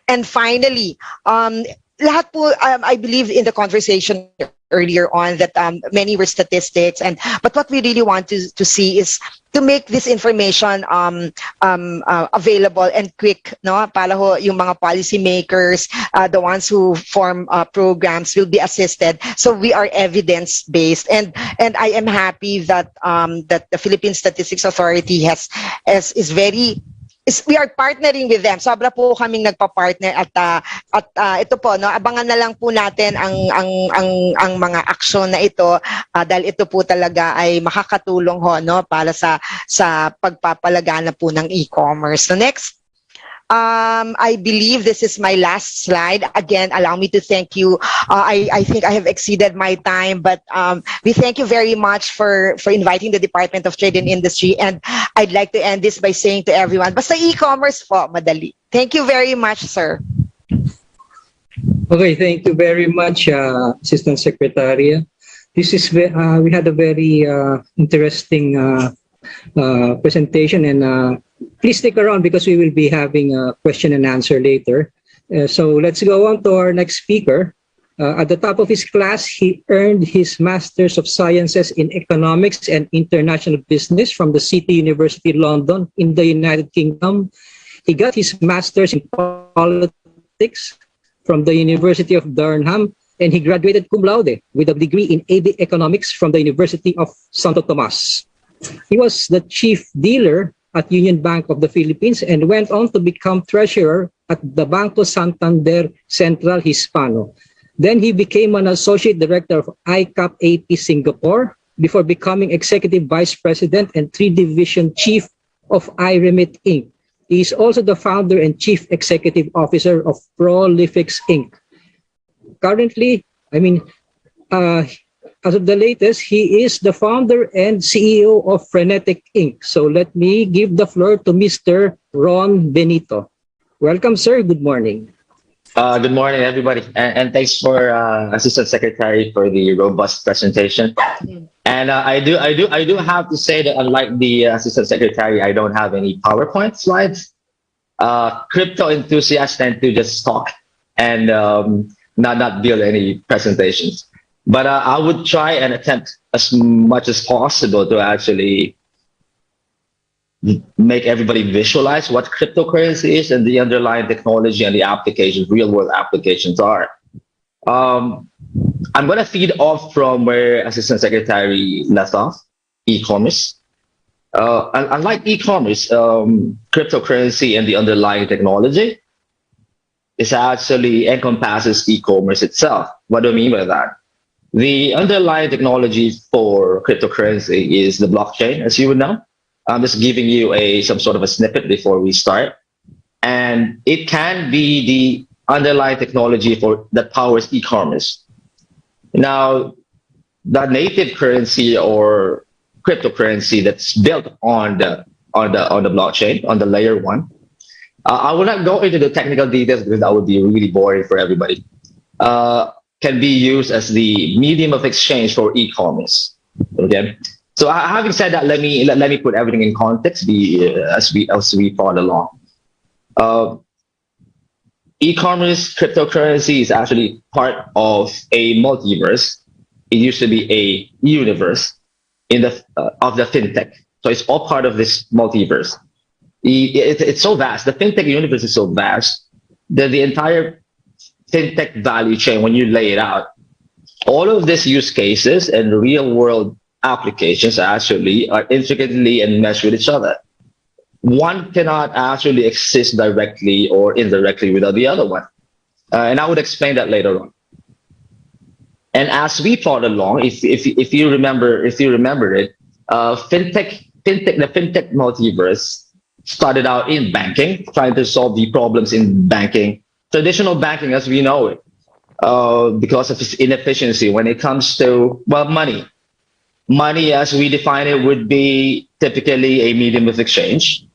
[SPEAKER 5] And finally, lahat po, I believe in the conversation earlier on that many were statistics, but what we really want to see is to make this information available and quick, no? Para ho yung mga policymakers, the ones who form programs will be assisted. So we are evidence-based, and I am happy that that the Philippine Statistics Authority we are partnering with them. Sobra po kaming nagpa-partner at ito po, no, abangan na lang po natin ang mga aksyon na ito dahil ito po talaga ay makakatulong ho, no, para sa pagpapalagana po ng e-commerce. So next. I believe this is my last slide. Again, allow me to thank you. I think I have exceeded my time, but we thank you very much for inviting the Department of Trade and Industry. And I'd like to end this by saying to everyone, basta e-commerce po, madali. Thank you very much, sir.
[SPEAKER 4] Okay, thank you very much, Assistant Secretary. This is we had a very interesting presentation, and please stick around because we will be having a question and answer later. So let's go on to our next speaker. At the top of his class, he earned his Masters of Sciences in Economics and International Business from the City University London in the United Kingdom. He got his Masters in Politics from the University of Durham, and he graduated cum laude with a degree in AB Economics from the University of Santo Tomas. He was the chief dealer at Union Bank of the Philippines and went on to become treasurer at the Banco Santander Central Hispano. Then he became an associate director of ICAP AP Singapore before becoming executive vice president and 3-division chief of iRemit Inc. He is also the founder and chief executive officer of Prolifix Inc. Currently, as of the latest, he is the founder and CEO of Frenetic Inc. So let me give the floor to Mr. Ron Benito. Welcome, sir. Good morning.
[SPEAKER 6] Good morning, everybody, and thanks for Assistant Secretary for the robust presentation. And I do have to say that unlike the Assistant Secretary, I don't have any PowerPoint slides. Crypto enthusiasts tend to just talk and not build any presentations. But I would try and attempt as much as possible to actually make everybody visualize what cryptocurrency is and the underlying technology and the applications, real-world applications are. I'm going to feed off from where Assistant Secretary left off, e-commerce. Unlike e-commerce, cryptocurrency and the underlying technology is actually encompasses e-commerce itself. What do I mean by that? The underlying technology for cryptocurrency is the blockchain, as you would know. I'm just giving you some sort of a snippet before we start. And it can be the underlying technology that powers e-commerce. Now, the native currency or cryptocurrency that's built on the blockchain, on the layer 1. I will not go into the technical details because that would be really boring for everybody. Can be used as the medium of exchange for e-commerce. Okay. So having said that, let me put everything in context as we follow along. E-commerce cryptocurrency is actually part of a multiverse. It used to be a universe of the fintech. So it's all part of this multiverse. It's so vast. The fintech universe is so vast that the entire fintech value chain, when you lay it out, all of these use cases and real world applications actually are intricately enmeshed with each other. One cannot actually exist directly or indirectly without the other one. And I would explain that later on. And as we thought along, if you remember it, the fintech multiverse started out in banking, trying to solve the problems in banking. Traditional banking as we know it because of its inefficiency when it comes to, well, money. Money, as we define it, would be typically a medium of exchange.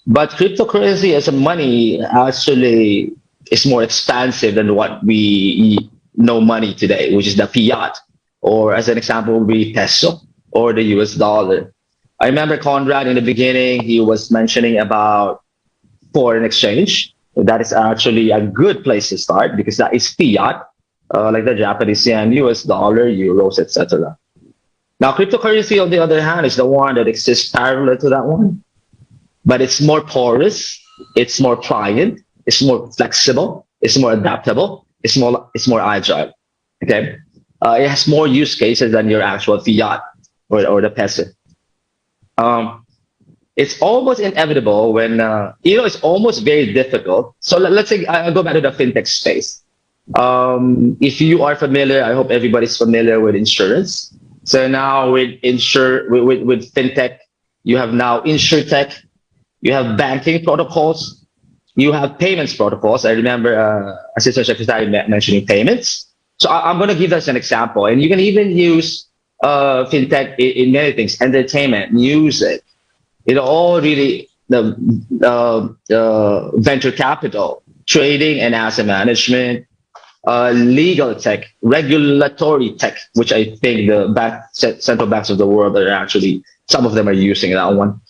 [SPEAKER 6] But cryptocurrency as a money actually is more expansive than what we know money today, which is the fiat, or as an example, would be peso or the US dollar. I remember Conrad in the beginning, he was mentioning about foreign exchange. That is actually a good place to start because that is fiat, like the Japanese yen, US dollar, euros, etc. Now, cryptocurrency, on the other hand, is the one that exists parallel to that one, but it's more porous, it's more pliant, it's more flexible, it's more adaptable, it's more agile. Okay, it has more use cases than your actual fiat or the peso. It's almost inevitable when it's almost very difficult. So let's say I'll go back to the fintech space. If you are familiar, I hope everybody's familiar with insurance. So now with fintech, you have now insurtech, you have banking protocols, you have payments protocols. I remember Assistant Secretary mentioning payments. So I'm going to give us an example, and you can even use fintech in many things: entertainment, music. It all really the venture capital, trading and asset management, legal tech, regulatory tech, which I think the central banks of the world are actually, some of them are using that one.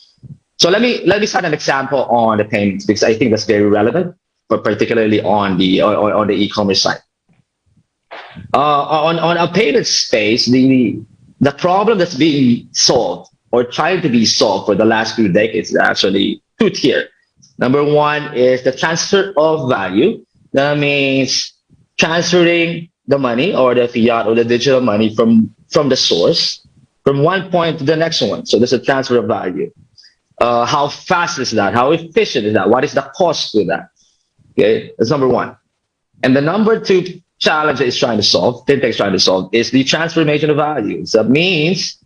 [SPEAKER 6] So let me start an example on the payments because I think that's very relevant, but particularly on the e-commerce side. On a payment space, the problem that's being solved or trying to be solved for the last few decades is actually two-tier. Number one is the transfer of value. That means transferring the money or the fiat or the digital money from the source from one point to the next one. So there's a transfer of value. How fast is that? How efficient is that? What is the cost to that? Okay, that's number one. And the number two challenge that it's trying to solve, fintech is trying to solve, is the transformation of values. That means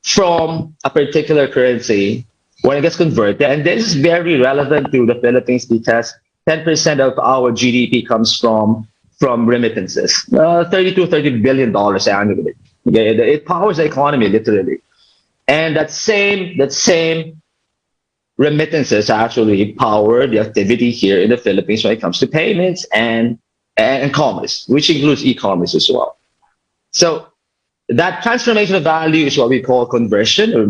[SPEAKER 6] from a particular currency, when it gets converted, and this is very relevant to the Philippines because 10% of our GDP comes from remittances, $30 billion annually. Okay, it powers the economy literally, and that same remittances actually power the activity here in the Philippines when it comes to payments and commerce, which includes e-commerce as well. So that transformation of value is what we call conversion, or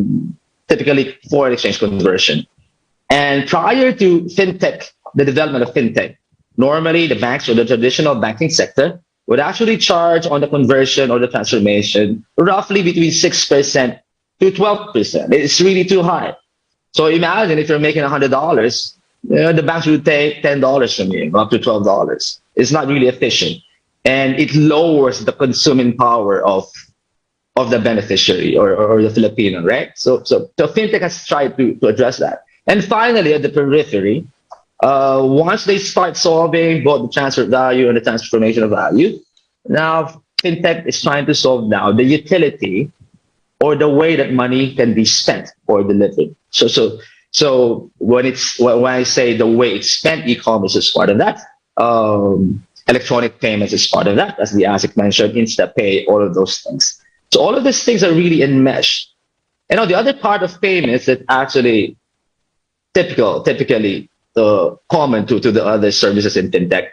[SPEAKER 6] typically foreign exchange conversion. And prior to fintech, the development of fintech, normally the banks or the traditional banking sector would actually charge on the conversion or the transformation roughly between 6% to 12%. It's really too high. So imagine if you're making $100, the banks would take $10 from you, up to $12. It's not really efficient, and it lowers the consuming power of the beneficiary or the Filipino, right? So fintech has tried to address that. And finally, at the periphery, once they start solving both the transfer value and the transformation of value, now fintech is trying to solve now the utility or the way that money can be spent or delivered. So when I say the way it's spent, e-commerce is part of that. Electronic payments is part of that, as the ASIC mentioned, InstaPay, all of those things. So all of these things are really enmeshed. And on the other part of payments that actually typically common to the other services in fintech,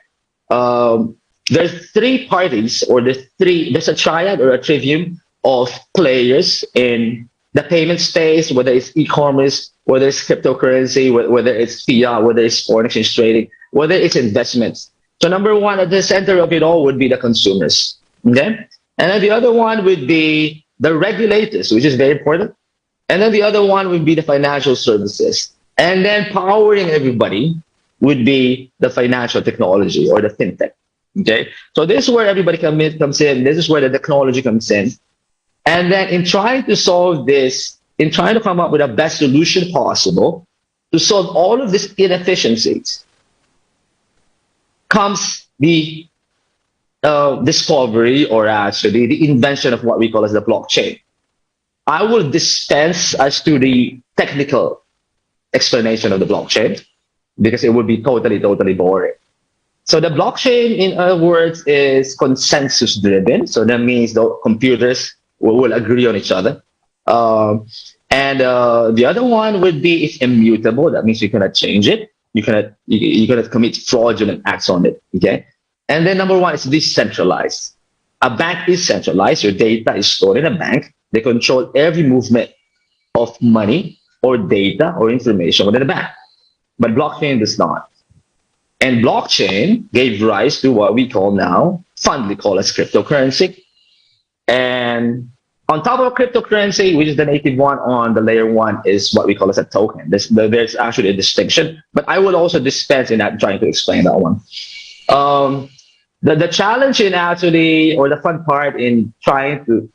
[SPEAKER 6] there's three parties, or there's a triad or a trivium of players in the payment space, whether it's e-commerce, whether it's cryptocurrency, whether it's fiat, whether it's foreign exchange trading, whether it's investments. So number one, at the center of it all would be the consumers. Okay? And then the other one would be the regulators, which is very important. And then the other one would be the financial services. And then powering everybody would be the financial technology or the fintech. Okay? So this is where everybody comes in. This is where the technology comes in. And then in trying to solve this, in trying to come up with the best solution possible to solve all of these inefficiencies, comes the discovery, or actually the invention of what we call as the blockchain. I will dispense as to the technical explanation of the blockchain because it would be totally boring. So the blockchain, in other words, is consensus driven. So that means the computers will agree on each other. And the other one would be it's immutable. That means you cannot change it. You cannot commit fraudulent acts on it. Okay. And then number one is decentralized. A bank is centralized. Your data is stored in a bank. They control every movement of money or data or information within a bank. But blockchain does not. And blockchain gave rise to what we call now, fondly called as cryptocurrency. And on top of cryptocurrency, which is the native one, on the layer one is what we call as a token. There's actually a distinction, but I will also dispense in that trying to explain that one. The challenge in actually, or the fun part in trying to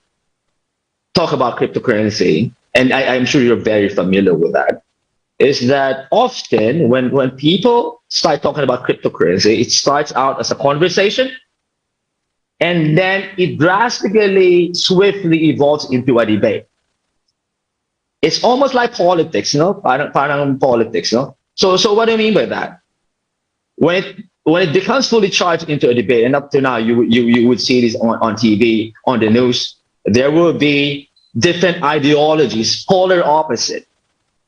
[SPEAKER 6] talk about cryptocurrency, and I'm sure you're very familiar with that, is that often when people start talking about cryptocurrency, it starts out as a conversation, and then it drastically, swiftly evolves into a debate. It's almost like politics, no? Parang politics, no? So what do I mean by that? When it becomes fully charged into a debate, and up to now you would see this on TV, on the news, there will be different ideologies, polar opposite.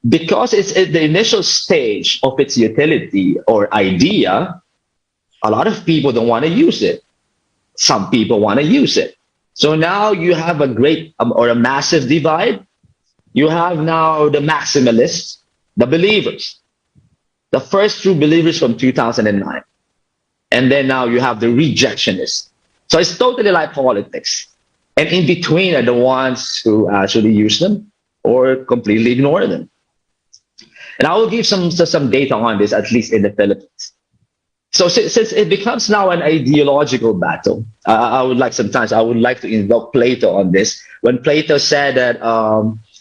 [SPEAKER 6] Because it's at the initial stage of its utility or idea, a lot of people don't want to use it. Some people want to use it. So now you have a great or a massive divide. You have now the maximalists, the believers, the first true believers from 2009. And then now you have the rejectionists. So it's totally like politics. And in between are the ones who actually use them or completely ignore them. And I will give some data on this, at least in the Philippines. So since it becomes now an ideological battle, I would like to invoke Plato on this. When Plato said that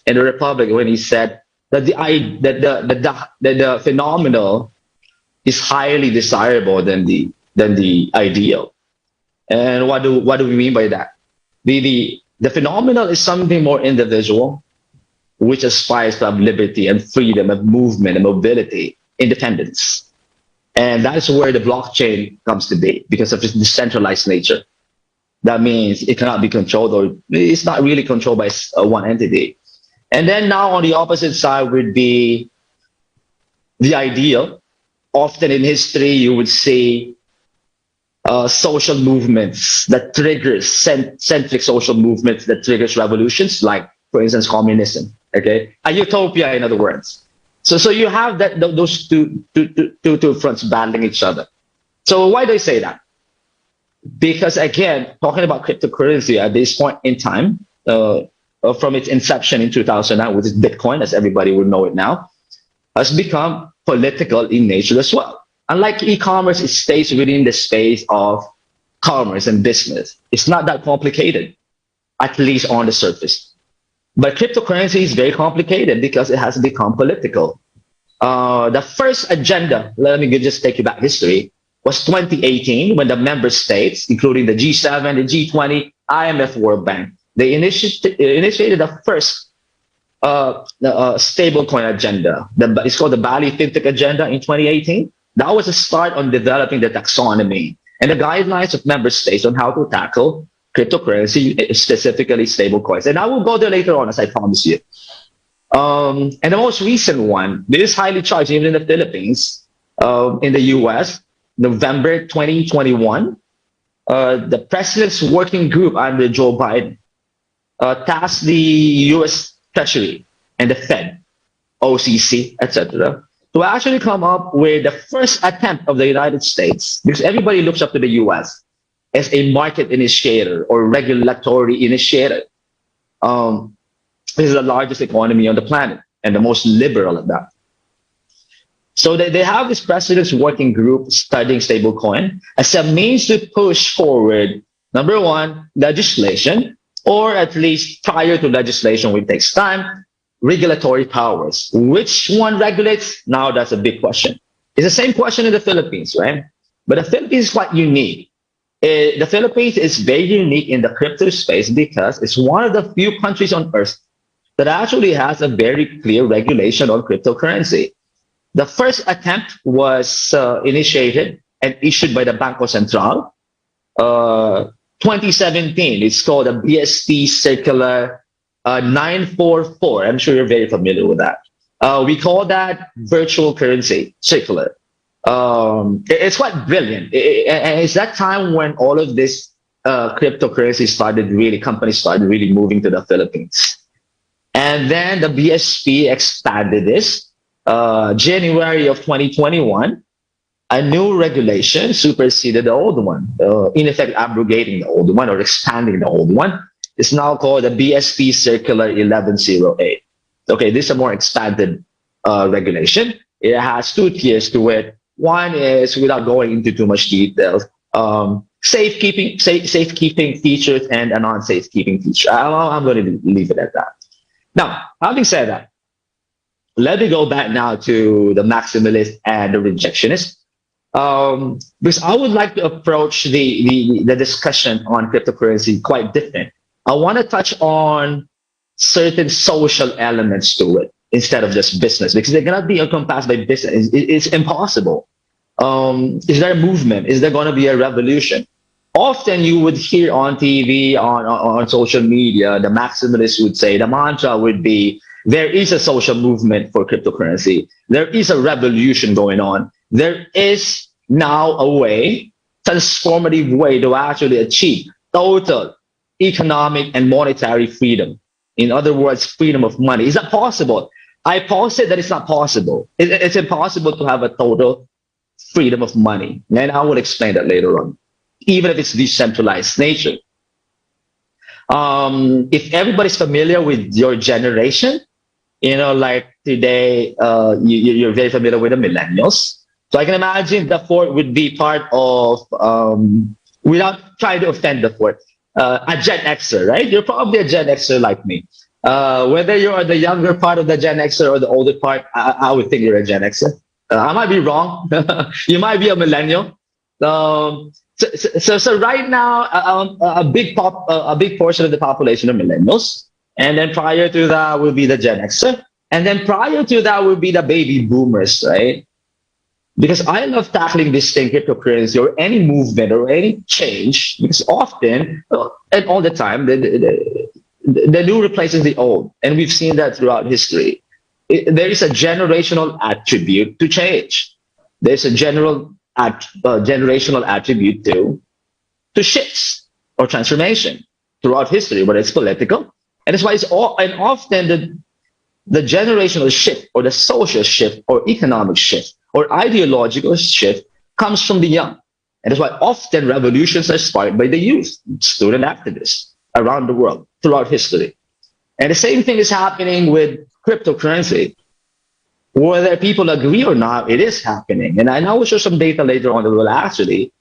[SPEAKER 6] in the Republic, when he said that the phenomenal is highly desirable than the ideal. And what do we mean by that? The phenomenal is something more individual, which aspires to have liberty and freedom of movement and mobility, independence. And that is where the blockchain comes to be because of its decentralized nature. That means it cannot be controlled, or it's not really controlled by one entity. And then now on the opposite side would be the ideal. Often in history, you would see social movements that triggers centric social movements that triggers revolutions, like, for instance, communism. Okay, a utopia, in other words. So you have those two fronts battling each other. So why do I say that? Because again, talking about cryptocurrency at this point in time, from its inception in 2009, which is Bitcoin, as everybody would know it now, has become political in nature as well. Unlike e-commerce, it stays within the space of commerce and business. It's not that complicated, at least on the surface. But cryptocurrency is very complicated because it has become political. The first agenda, let me just take you back history, was 2018 when the member states, including the G7, the G20, IMF, World Bank, they initiated the first stablecoin agenda. It's called the Bali FinTech Agenda in 2018. That was a start on developing the taxonomy and the guidelines of member states on how to tackle cryptocurrency, specifically stablecoins. And I will go there later on, as I promised you. And the most recent one, this is highly charged even in the Philippines, in the US, November 2021, the President's Working Group under Joe Biden tasked the US Treasury and the Fed, OCC, etc., to actually come up with the first attempt of the United States, because everybody looks up to the US as a market initiator or regulatory initiator. This is the largest economy on the planet and the most liberal at that. So they have this President's Working Group studying stablecoin as a means to push forward, number one, legislation, or at least prior to legislation, which takes time, regulatory powers. Which one regulates? Now that's a big question. It's the same question in the Philippines, right? But the Philippines is quite unique. The Philippines is very unique in the crypto space because it's one of the few countries on earth that actually has a very clear regulation on cryptocurrency. The first attempt was initiated and issued by the Banco Central. 2017, it's called a BST Circular 944. I'm sure you're very familiar with that. We call that virtual currency circular. It's quite brilliant. And it's that time when all of this cryptocurrency companies started really moving to the Philippines. And then the BSP expanded this. January of 2021, a new regulation superseded the old one, in effect abrogating the old one or expanding the old one. It's now called the BSP Circular 1108. Okay, this is a more expanded regulation. It has two tiers to it. One is, without going into too much detail, safekeeping features and a non-safekeeping feature. I'm going to leave it at that. Now, having said that, let me go back now to the maximalist and the rejectionist, because I would like to approach the discussion on cryptocurrency quite different. I want to touch on certain social elements to it instead of just business, because they're going to be encompassed by business. It's impossible. Is there a movement? Is there going to be a revolution? Often you would hear on TV, on social media, the maximalists would say, the mantra would be, there is a social movement for cryptocurrency. There is a revolution going on. There is now a way, transformative way to actually achieve total economic and monetary freedom. In other words, freedom of money. Is that possible? I posit that it's not possible. It's impossible to have a total freedom of money. And I will explain that later on, even if it's decentralized nature. If everybody's familiar with your generation, like today, you're very familiar with the millennials. So I can imagine the fourth would be part of, without trying to offend the fourth, a Gen Xer, right? You're probably a Gen Xer like me. Whether you're the younger part of the Gen Xer or the older part, I would think you're a Gen Xer. I might be wrong. You might be a millennial. So right now, a big portion of the population are millennials, and then prior to that will be the Gen Xer, and then prior to that will be the baby boomers, right? Because I love tackling this thing, cryptocurrency, or any movement or any change, because often and all the time, the new replaces the old, and we've seen that throughout history. There is a generational attribute to change. There's a generational attribute to shifts or transformation throughout history, whether it's political, and that's why often the generational shift or the social shift or economic shift or ideological shift comes from the young. And that's why often revolutions are sparked by the youth, student activists around the world throughout history. And the same thing is happening with cryptocurrency. Whether people agree or not, it is happening. And I will show some data later on that will actually,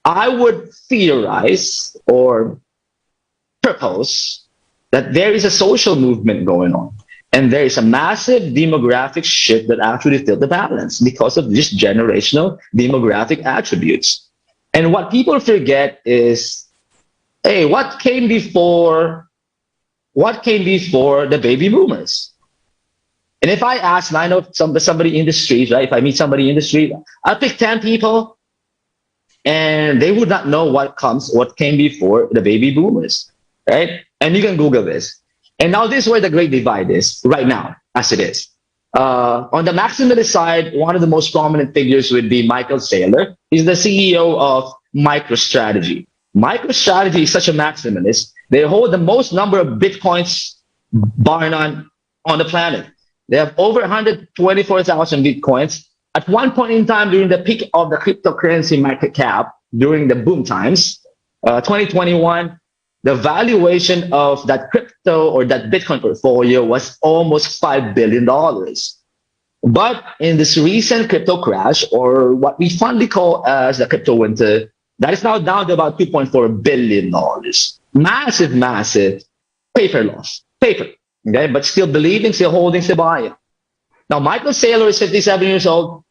[SPEAKER 6] I would theorize or propose that there is a social movement going on. And there is a massive demographic shift that actually tilts the balance because of this generational demographic attributes. And what people forget is, hey, what came before the baby boomers? And if I ask, and I know somebody in the street, right? If I meet somebody in the street, I'll pick 10 people, and they would not know what came before the baby boomers, right? And you can Google this. And now this is where the great divide is right now, as it is. On the maximalist side, one of the most prominent figures would be Michael Saylor. He's the CEO of MicroStrategy. MicroStrategy is such a maximalist. They hold the most number of Bitcoins, bar none, on the planet. They have over 124,000 Bitcoins. At one point in time, during the peak of the cryptocurrency market cap, during the boom times, 2021, the valuation of that crypto or that Bitcoin portfolio was almost $5 billion. But in this recent crypto crash, or what we fondly call as the crypto winter, that is now down to about $2.4 billion. Massive paper loss. Paper. Okay, but still believing, still holding, still buying. Now, Michael Saylor is 57 years old,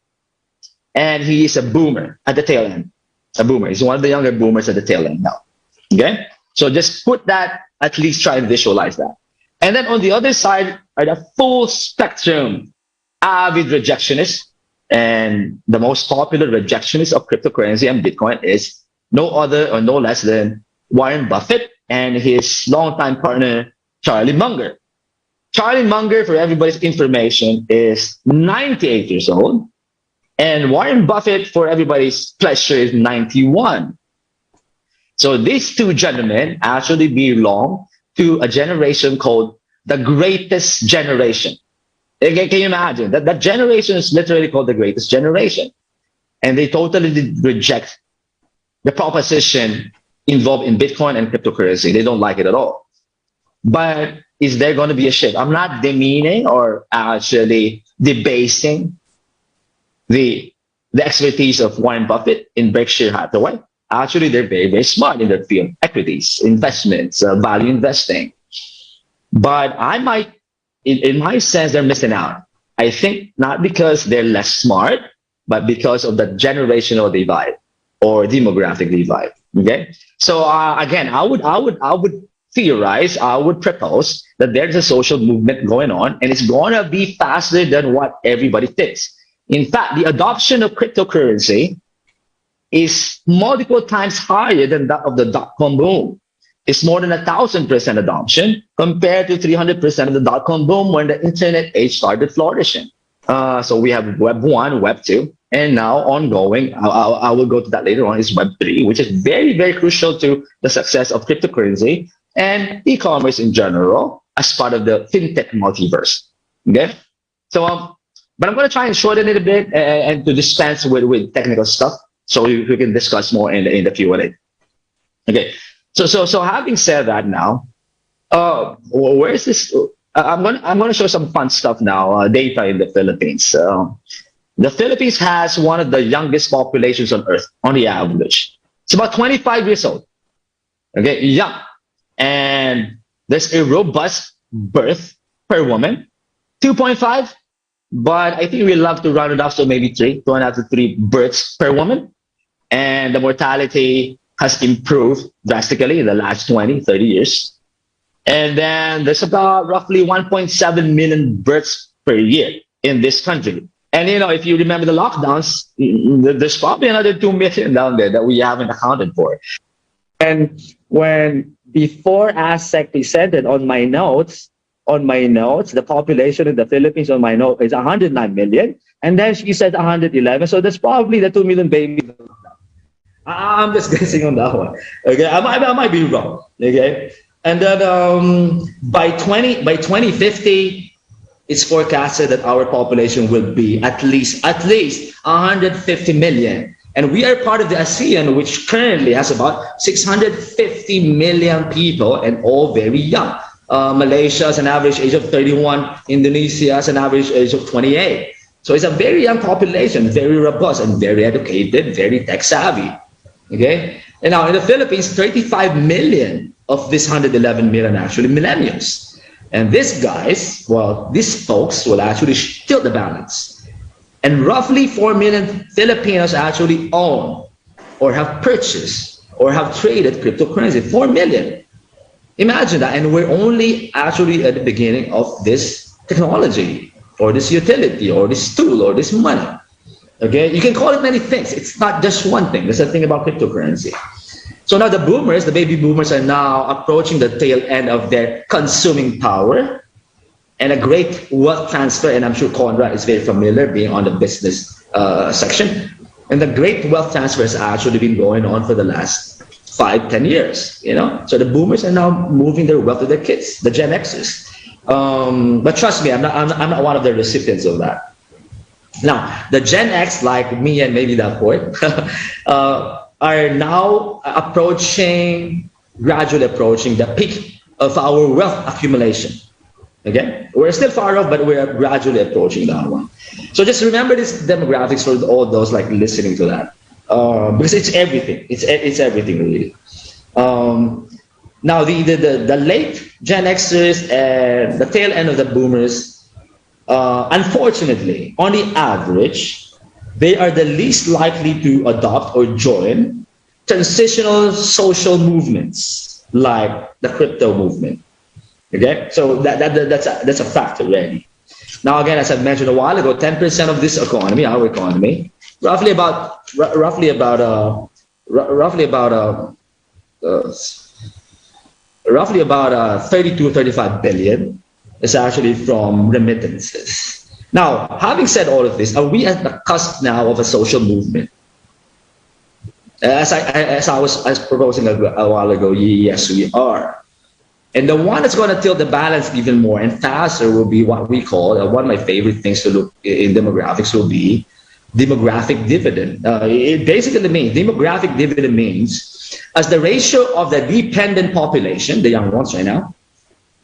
[SPEAKER 6] and he is a boomer at the tail end. A boomer. He's one of the younger boomers at the tail end now. Okay? So just put that, at least try and visualize that. And then on the other side are the full spectrum avid rejectionists. And the most popular rejectionist of cryptocurrency and Bitcoin is no other or no less than Warren Buffett and his longtime partner, Charlie Munger. Charlie Munger, for everybody's information, is 98 years old. And Warren Buffett, for everybody's pleasure, is 91. So these two gentlemen actually belong to a generation called the greatest generation. Can you imagine? That generation is literally called the greatest generation. And they totally reject the proposition involved in Bitcoin and cryptocurrency. They don't like it at all. But is there going to be a shift? I'm not demeaning or actually debasing the expertise of Warren Buffett in Berkshire Hathaway. Actually, they're very, very smart in their field: equities, investments, value investing. But I might, in my sense, they're missing out. I think not because they're less smart, but because of the generational divide or demographic divide. Okay. So again, I would theorize, I would propose that there's a social movement going on, and it's going to be faster than what everybody thinks. In fact, the adoption of cryptocurrency is multiple times higher than that of the dot-com boom. It's more than 1,000% adoption compared to 300% of the dot-com boom when the internet age started flourishing. So we have Web 1, Web 2, and now ongoing, I will go to that later on, is Web 3, which is very, very crucial to the success of cryptocurrency and e-commerce in general as part of the fintech multiverse. Okay? So, but I'm going to try and shorten it a bit and to dispense with technical stuff so we can discuss more in the Q&A. Okay. So having said that now, where is this? I'm going to show some fun stuff now, data in the Philippines. The Philippines has one of the youngest populations on earth on the average. It's about 25 years old. Okay, young. And there's a robust birth per woman, 2.5. But I think we love to round it up, so maybe 2.5 to 3 births per woman. And the mortality has improved drastically in the last 20, 30 years. And then there's about roughly 1.7 million births per year in this country. And, you know, if you remember the lockdowns, there's probably another 2 million down there that we haven't accounted for.
[SPEAKER 7] And when before ASEC presented on my notes, the population in the Philippines on my note is 109 million. And then she said 111. So that's probably the 2 million babies. I'm just guessing on that one. Okay, I might be wrong. Okay, and then by 2050, it's forecasted that our population will be at least 150 million, and we are part of the ASEAN, which currently has about 650 million people, and all very young. Malaysia has an average age of 31. Indonesia has an average age of 28. So it's a very young population, very robust and very educated, very tech savvy. Okay, and now in the Philippines, 35 million of this 111 million are actually millennials. And these guys, well, these folks will actually tilt the balance. And roughly 4 million Filipinos actually own or have purchased or have traded cryptocurrency. 4 million. Imagine that. And we're only actually at the beginning of this technology or this utility or this tool or this money. Okay, you can call it many things. It's not just one thing. That's the thing about cryptocurrency. So now the boomers, the baby boomers, are now approaching the tail end of their consuming power and a great wealth transfer. And I'm sure Conrad is very familiar, being on the business section. And the great wealth transfer has actually been going on for the last 5-10 years. You know, so the boomers are now moving their wealth to their kids, the Gen Xers. But trust me, I'm not one of the recipients of that. Now, the Gen X, like me and maybe that point, are now gradually approaching the peak of our wealth accumulation. Okay, we're still far off, but we're gradually approaching that one. So just remember these demographics for all those like listening to that, because it's everything. It's everything really. Now the late Gen Xers and the tail end of the boomers. Unfortunately, on the average, they are the least likely to adopt or join transitional social movements like the crypto movement. Okay, so that's a fact already.
[SPEAKER 6] Now, again, as I mentioned a while ago, 10% of this economy, our economy, roughly about 32, 35 billion is actually from remittances. Now, having said all of this, are we at the cusp now of a social movement? As I was proposing a while ago, yes, we are. And the one that's going to tilt the balance even more and faster will be what we call, one of my favorite things to look in demographics will be demographic dividend. It basically means, demographic dividend means as the ratio of the dependent population, the young ones right now,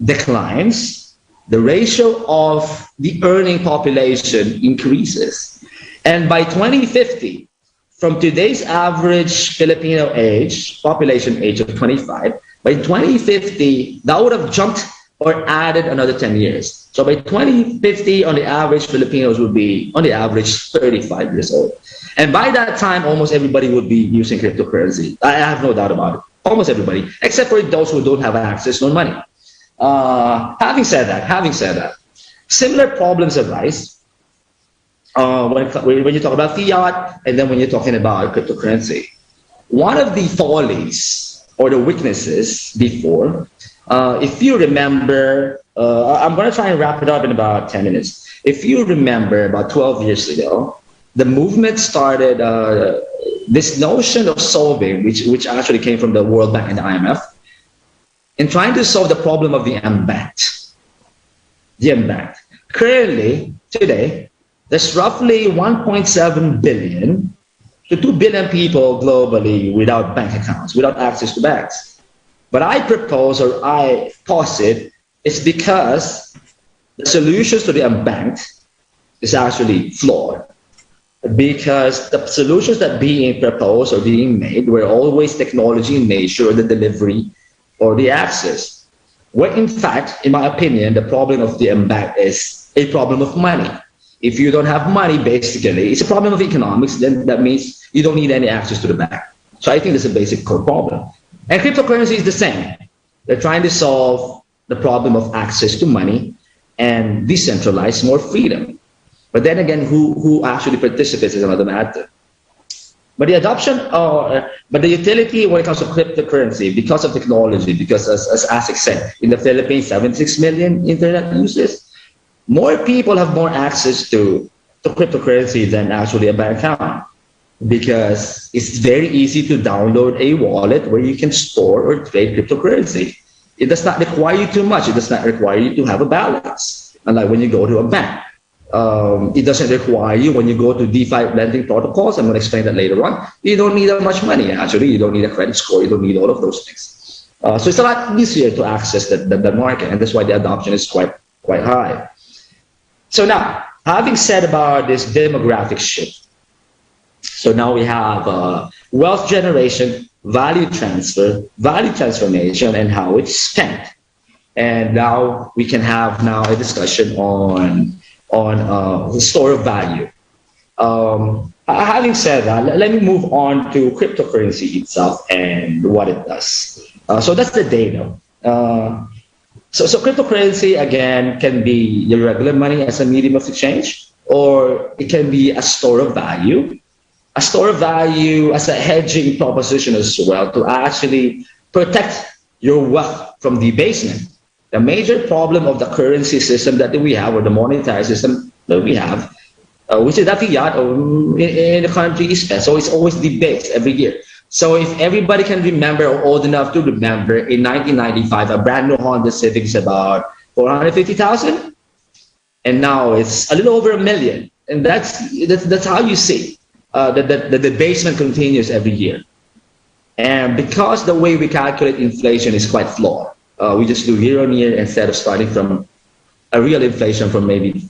[SPEAKER 6] declines, the ratio of the earning population increases. And by 2050, from today's average Filipino age, population age of 25, by 2050, that would have jumped or added another 10 years. So by 2050, on the average, Filipinos would be, on the average, 35 years old. And by that time, almost everybody would be using cryptocurrency. I have no doubt about it. Almost everybody, except for those who don't have access to money. Having said that, similar problems arise when you talk about fiat and then when you're talking about cryptocurrency. One of the follies or the weaknesses before, if you remember, I'm going to try and wrap it up in about 10 minutes. If you remember, about 12 years ago, the movement started this notion of solving, which actually came from the World Bank and the IMF, in trying to solve the problem of the unbanked. The unbanked. Currently, today, there's roughly 1.7 billion to 2 billion people globally without bank accounts, without access to banks. But I propose, or I posit, it's because the solutions to the unbanked is actually flawed. Because the solutions that being proposed or being made were always technology in nature or the delivery or the access. Where in fact, in my opinion, the problem of the unbanked is a problem of money. If you don't have money, basically, it's a problem of economics, then that means you don't need any access to the bank. So I think that's a basic core problem. And cryptocurrency is the same. They're trying to solve the problem of access to money and decentralize more freedom. But then again, who actually participates is another matter. But the adoption, but the utility when it comes to cryptocurrency, because of technology, because as Asik said, in the Philippines, 76 million internet users, more people have more access to cryptocurrency than actually a bank account, because it's very easy to download a wallet where you can store or trade cryptocurrency. It does not require you too much. It does not require you to have a balance. Unlike when you go to a bank, it doesn't require you when you go to DeFi lending protocols. I'm going to explain that later on. You don't need that much money, actually. You don't need a credit score. You don't need all of those things. So it's a lot easier to access the market, and that's why the adoption is quite high. So now, having said about this demographic shift, so now we have wealth generation, value transfer, value transformation, and how it's spent. And now we can have now a discussion on the store of value. Having said that, let me move on to cryptocurrency itself and what it does. So that's the data. So cryptocurrency, again, can be your regular money as a medium of exchange, or it can be a store of value. A store of value as a hedging proposition as well to actually protect your wealth from debasement. The major problem of the currency system that we have, or the monetary system that we have, which is that fiat in the country is peso, it's always debased every year. So if everybody can remember or old enough to remember, in 1995, a brand new Honda Civic is about 450,000, and now it's a little over 1 million. And that's how you see the debasement continues every year. And because the way we calculate inflation is quite flawed, we just do year on year instead of starting from a real inflation from maybe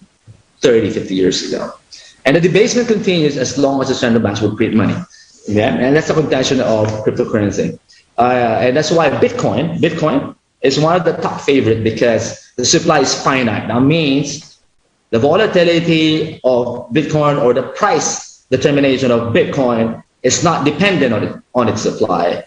[SPEAKER 6] 30, 50 years ago. And the debasement continues as long as the central banks will print money. Yeah, and that's the contention of cryptocurrency. And that's why Bitcoin is one of the top favorite, because the supply is finite. That means the volatility of Bitcoin or the price determination of Bitcoin is not dependent on its supply.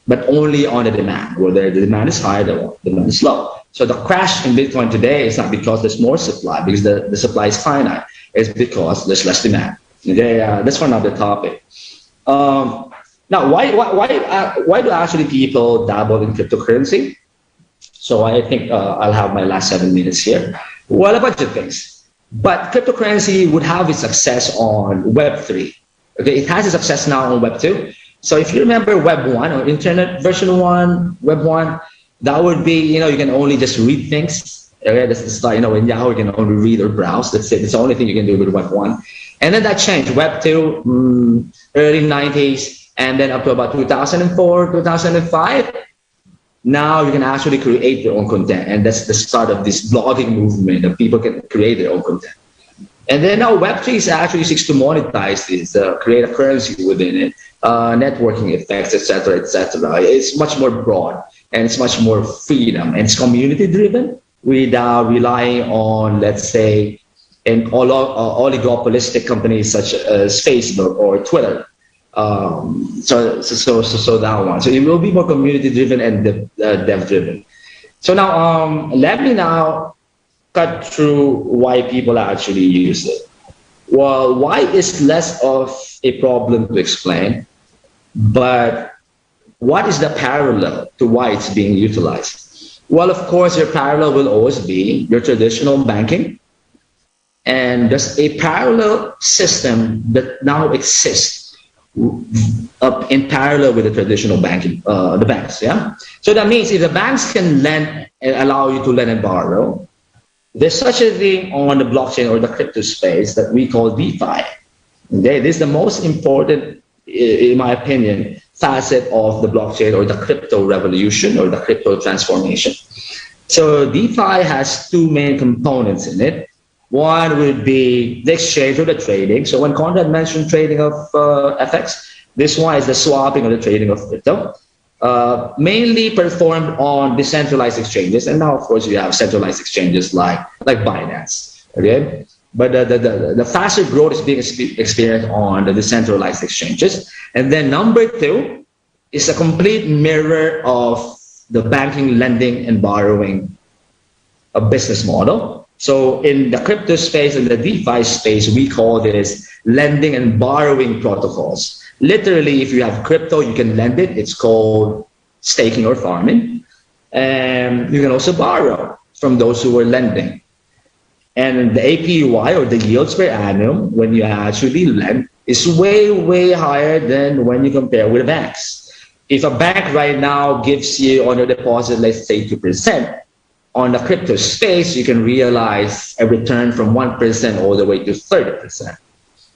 [SPEAKER 6] but only on the demand. Where the demand is high, the demand is low. So the crash in Bitcoin today is not because there's more supply, because the supply is finite. It's because there's less demand. Okay, that's for another topic. Now, why do actually people dabble in cryptocurrency? So I think I'll have my last 7 minutes here. Well, a bunch of things. But cryptocurrency would have its success on Web3. Okay, it has its success now on Web2. So if you remember Web 1 or Internet version 1, Web 1, that would be, you can only just read things. Okay, that's like, in Yahoo, you can only read or browse. That's it. It's the only thing you can do with Web 1. And then that changed. Web 2, early 90s, and then up to about 2004, 2005. Now you can actually create your own content. And that's the start of this blogging movement that people can create their own content. And then now Web3 actually seeks to monetize this, create a currency within it, networking effects, etc., etc. It's much more broad and it's much more freedom, and it's community driven without relying on, let's say, an oligopolistic companies such as Facebook or Twitter. So that one. So it will be more community driven and dev driven. So now let me now cut through why people actually use it. Well, why is less of a problem to explain, but what is the parallel to why it's being utilized? Well, of course, your parallel will always be your traditional banking. And there's a parallel system that now exists in parallel with the traditional banking, the banks, yeah? So that means if the banks can lend and allow you to lend and borrow, there's such a thing on the blockchain or the crypto space that we call DeFi. Okay? This is the most important, in my opinion, facet of the blockchain or the crypto revolution or the crypto transformation. So DeFi has two main components in it. One would be the exchange or the trading. So when Conrad mentioned trading of FX, this one is the swapping or the trading of crypto, mainly performed on decentralized exchanges. And now, of course, you have centralized exchanges like Binance. Okay, but the faster growth is being experienced on the decentralized exchanges. And then number two is a complete mirror of the banking, lending, and borrowing a business model. So in the crypto space and the DeFi space, we call this lending and borrowing protocols. Literally, if you have crypto, you can lend it. It's called staking or farming. And you can also borrow from those who are lending. And the APY or the yields per annum, when you actually lend, is way, way higher than when you compare with banks. If a bank right now gives you on your deposit, let's say 2%, on the crypto space, you can realize a return from 1% all the way to 30%,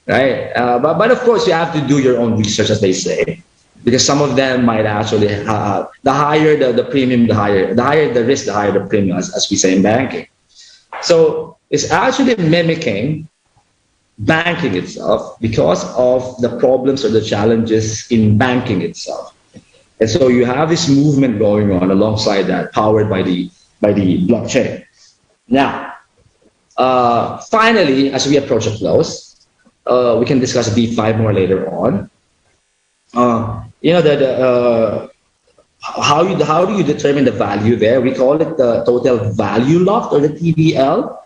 [SPEAKER 6] right? But of course, you have to do your own research, as they say, because some of them might actually have, the higher the premium, the higher the risk, the higher the premium, as we say in banking. So it's actually mimicking banking itself because of the problems or the challenges in banking itself. And so you have this movement going on alongside that, powered by the blockchain. Now, finally, as we approach a close, we can discuss DeFi more later on. How do you determine the value there? We call it the total value locked, or the TVL.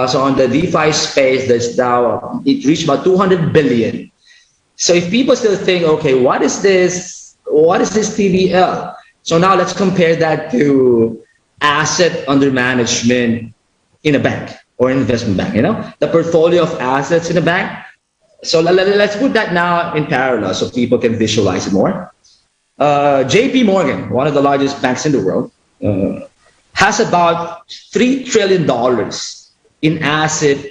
[SPEAKER 6] So on the DeFi space, there's now, it reached about 200 billion. So if people still think, okay, what is this TVL? So now let's compare that to asset under management in a bank or investment bank, the portfolio of assets in a bank. So let's put that now in parallel so people can visualize it more. JP Morgan, one of the largest banks in the world, has about $3 trillion in asset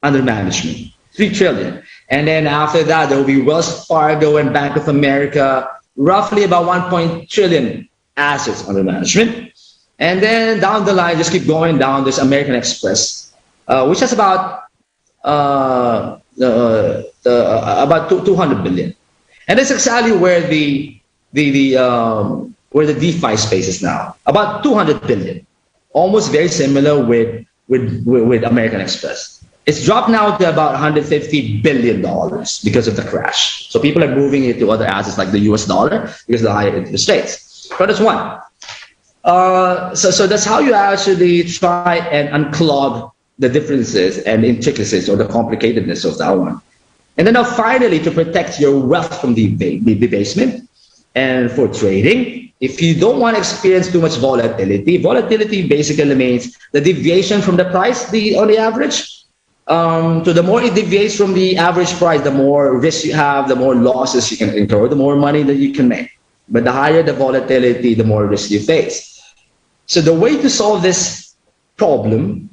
[SPEAKER 6] under management, 3 trillion. And then after that, there will be Wells Fargo and Bank of America, roughly about 1 trillion assets under management. And then down the line, just keep going down, there's American Express, which has about 200 billion. And that's exactly where the DeFi space is now, about 200 billion, almost very similar with American Express. It's dropped now to about $150 billion because of the crash. So people are moving it to other assets like the US dollar because of the higher interest rates. So that's one. So that's how you actually try and unclog the differences and intricacies or the complicatedness of that one. And then now finally, to protect your wealth from the debasement and for trading, if you don't want to experience too much volatility basically means the deviation from the price on the average. So the more it deviates from the average price, the more risk you have, the more losses you can incur, the more money that you can make. But the higher the volatility, the more risk you face. So the way to solve this problem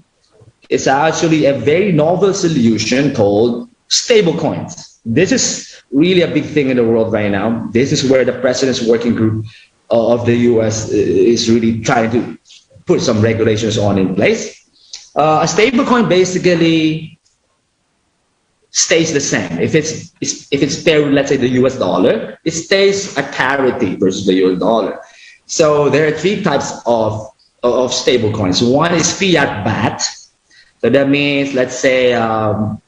[SPEAKER 6] is actually a very novel solution called stablecoins. This is really a big thing in the world right now. This is where the President's Working Group of the US is really trying to put some regulations in place. A stablecoin basically stays the same. If it's paired with, let's say, the US dollar, it stays at parity versus the US dollar. So there are three types of stablecoins. One is fiat BAT. So that means, let's say,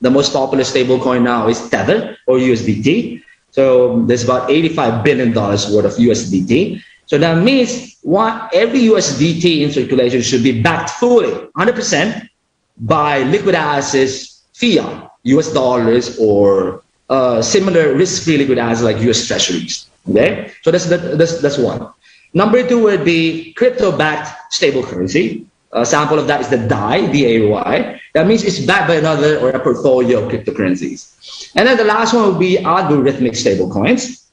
[SPEAKER 6] the most popular stablecoin now is Tether or USDT. So there's about $85 billion worth of USDT. So that means every USDT in circulation should be backed fully, 100%, by liquid assets, fiat, US dollars, or similar risk-free liquid assets like US treasuries. Okay, so that's one. Number two would be crypto-backed stable currency. A sample of that is the DAI, D-A-Y. That means it's backed by another or a portfolio of cryptocurrencies. And then the last one would be algorithmic stablecoins.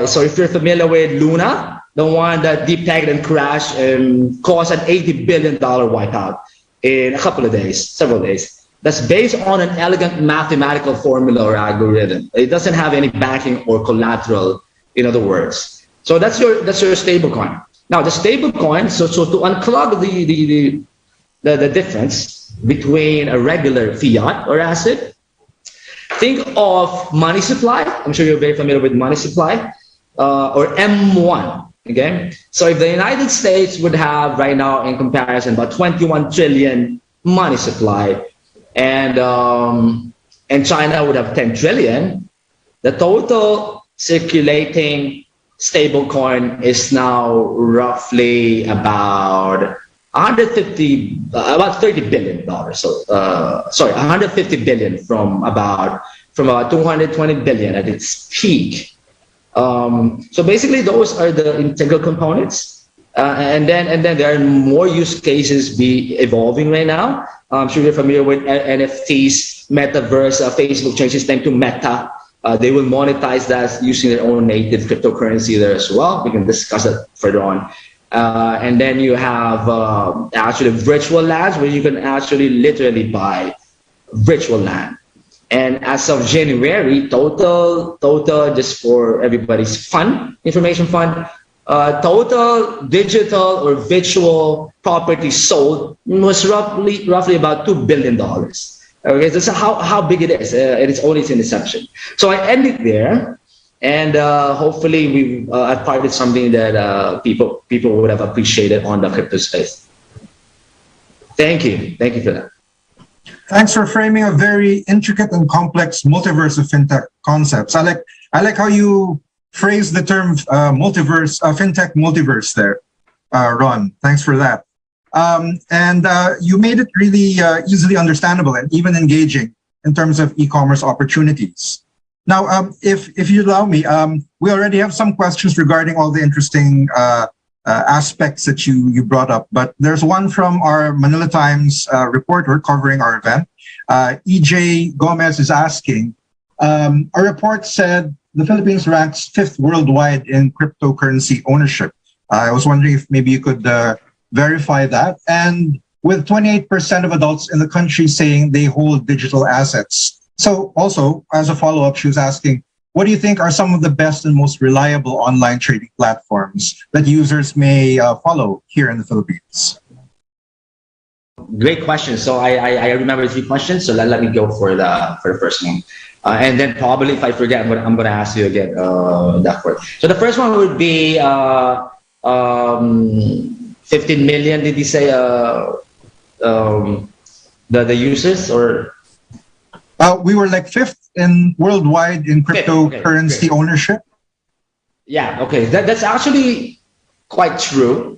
[SPEAKER 6] So if you're familiar with Luna, the one that deep tagged and crashed and caused an $80 billion wipeout in a couple of days, several days. That's based on an elegant mathematical formula or algorithm. It doesn't have any backing or collateral, in other words. So that's your stablecoin. Now the stablecoin, so to unclog the difference between a regular fiat or asset, think of money supply. I'm sure you're very familiar with money supply, or M1. Okay, so if the United States would have right now, in comparison, about 21 trillion money supply, and China would have 10 trillion, the total circulating stablecoin is now roughly about about $30 billion. So sorry, 150 billion from about 220 billion at its peak. So basically, those are the integral components, and then there are more use cases evolving right now. I'm sure you're familiar with NFTs, Metaverse. Facebook changed its name to Meta. They will monetize that using their own native cryptocurrency there as well. We can discuss that further on. And then you have actually virtual lands where you can actually literally buy virtual land. And as of January, total, just for everybody's fun, information fund, total digital or virtual property sold was roughly about $2 billion. Okay, that's how big it is, and it's only its inception. So I end it there, and hopefully we I've provided something that people would have appreciated on the crypto space. Thank you for that.
[SPEAKER 1] Thanks for framing a very intricate and complex multiverse of fintech concepts. I like how you phrase the term multiverse, fintech multiverse there, Ron. Thanks for that. And you made it really easily understandable and even engaging in terms of e-commerce opportunities. Now, if you allow me, we already have some questions regarding all the interesting aspects that you brought up, but there's one from our Manila Times reporter covering our event. EJ Gomez is asking, a report said the Philippines ranks 5th worldwide in cryptocurrency ownership. I was wondering if maybe you could verify that. And with 28% of adults in the country saying they hold digital assets. So also, as a follow-up, she was asking, what do you think are some of the best and most reliable online trading platforms that users may follow here in the Philippines?
[SPEAKER 6] Great question. So I remember 3 questions. So let me go for the first one, and then probably if I forget, I'm going to ask you again that word. So the first one would be 15 million. Did you say the users or
[SPEAKER 1] We were like fifth in worldwide in cryptocurrency ownership.
[SPEAKER 6] Yeah, okay. That's actually quite true.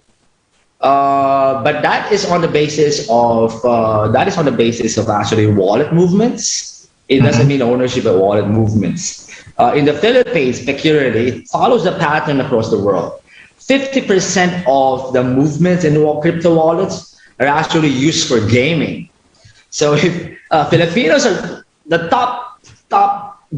[SPEAKER 6] But that is on the basis of actually wallet movements. It doesn't mean ownership of wallet movements. In the Philippines, peculiarly, it follows the pattern across the world. 50% of the movements in crypto wallets are actually used for gaming. So if Filipinos are the top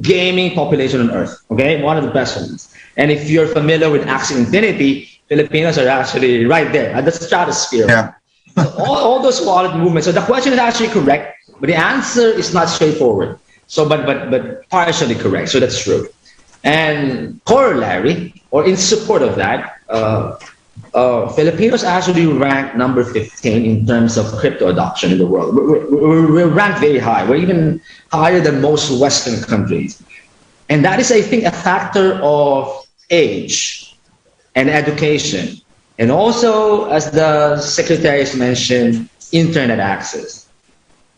[SPEAKER 6] gaming population on earth, okay, one of the best ones. And if you're familiar with Axie Infinity, Filipinos are actually right there at the stratosphere.
[SPEAKER 1] Yeah.
[SPEAKER 6] So all those wallet movements. So the question is actually correct, but the answer is not straightforward. So, but partially correct. So that's true. And corollary, or in support of that, Filipinos actually rank number 15 in terms of crypto adoption in the world. We're ranked very high. We're even higher than most Western countries. And that is, I think, a factor of age and education. And also, as the secretaries mentioned, internet access.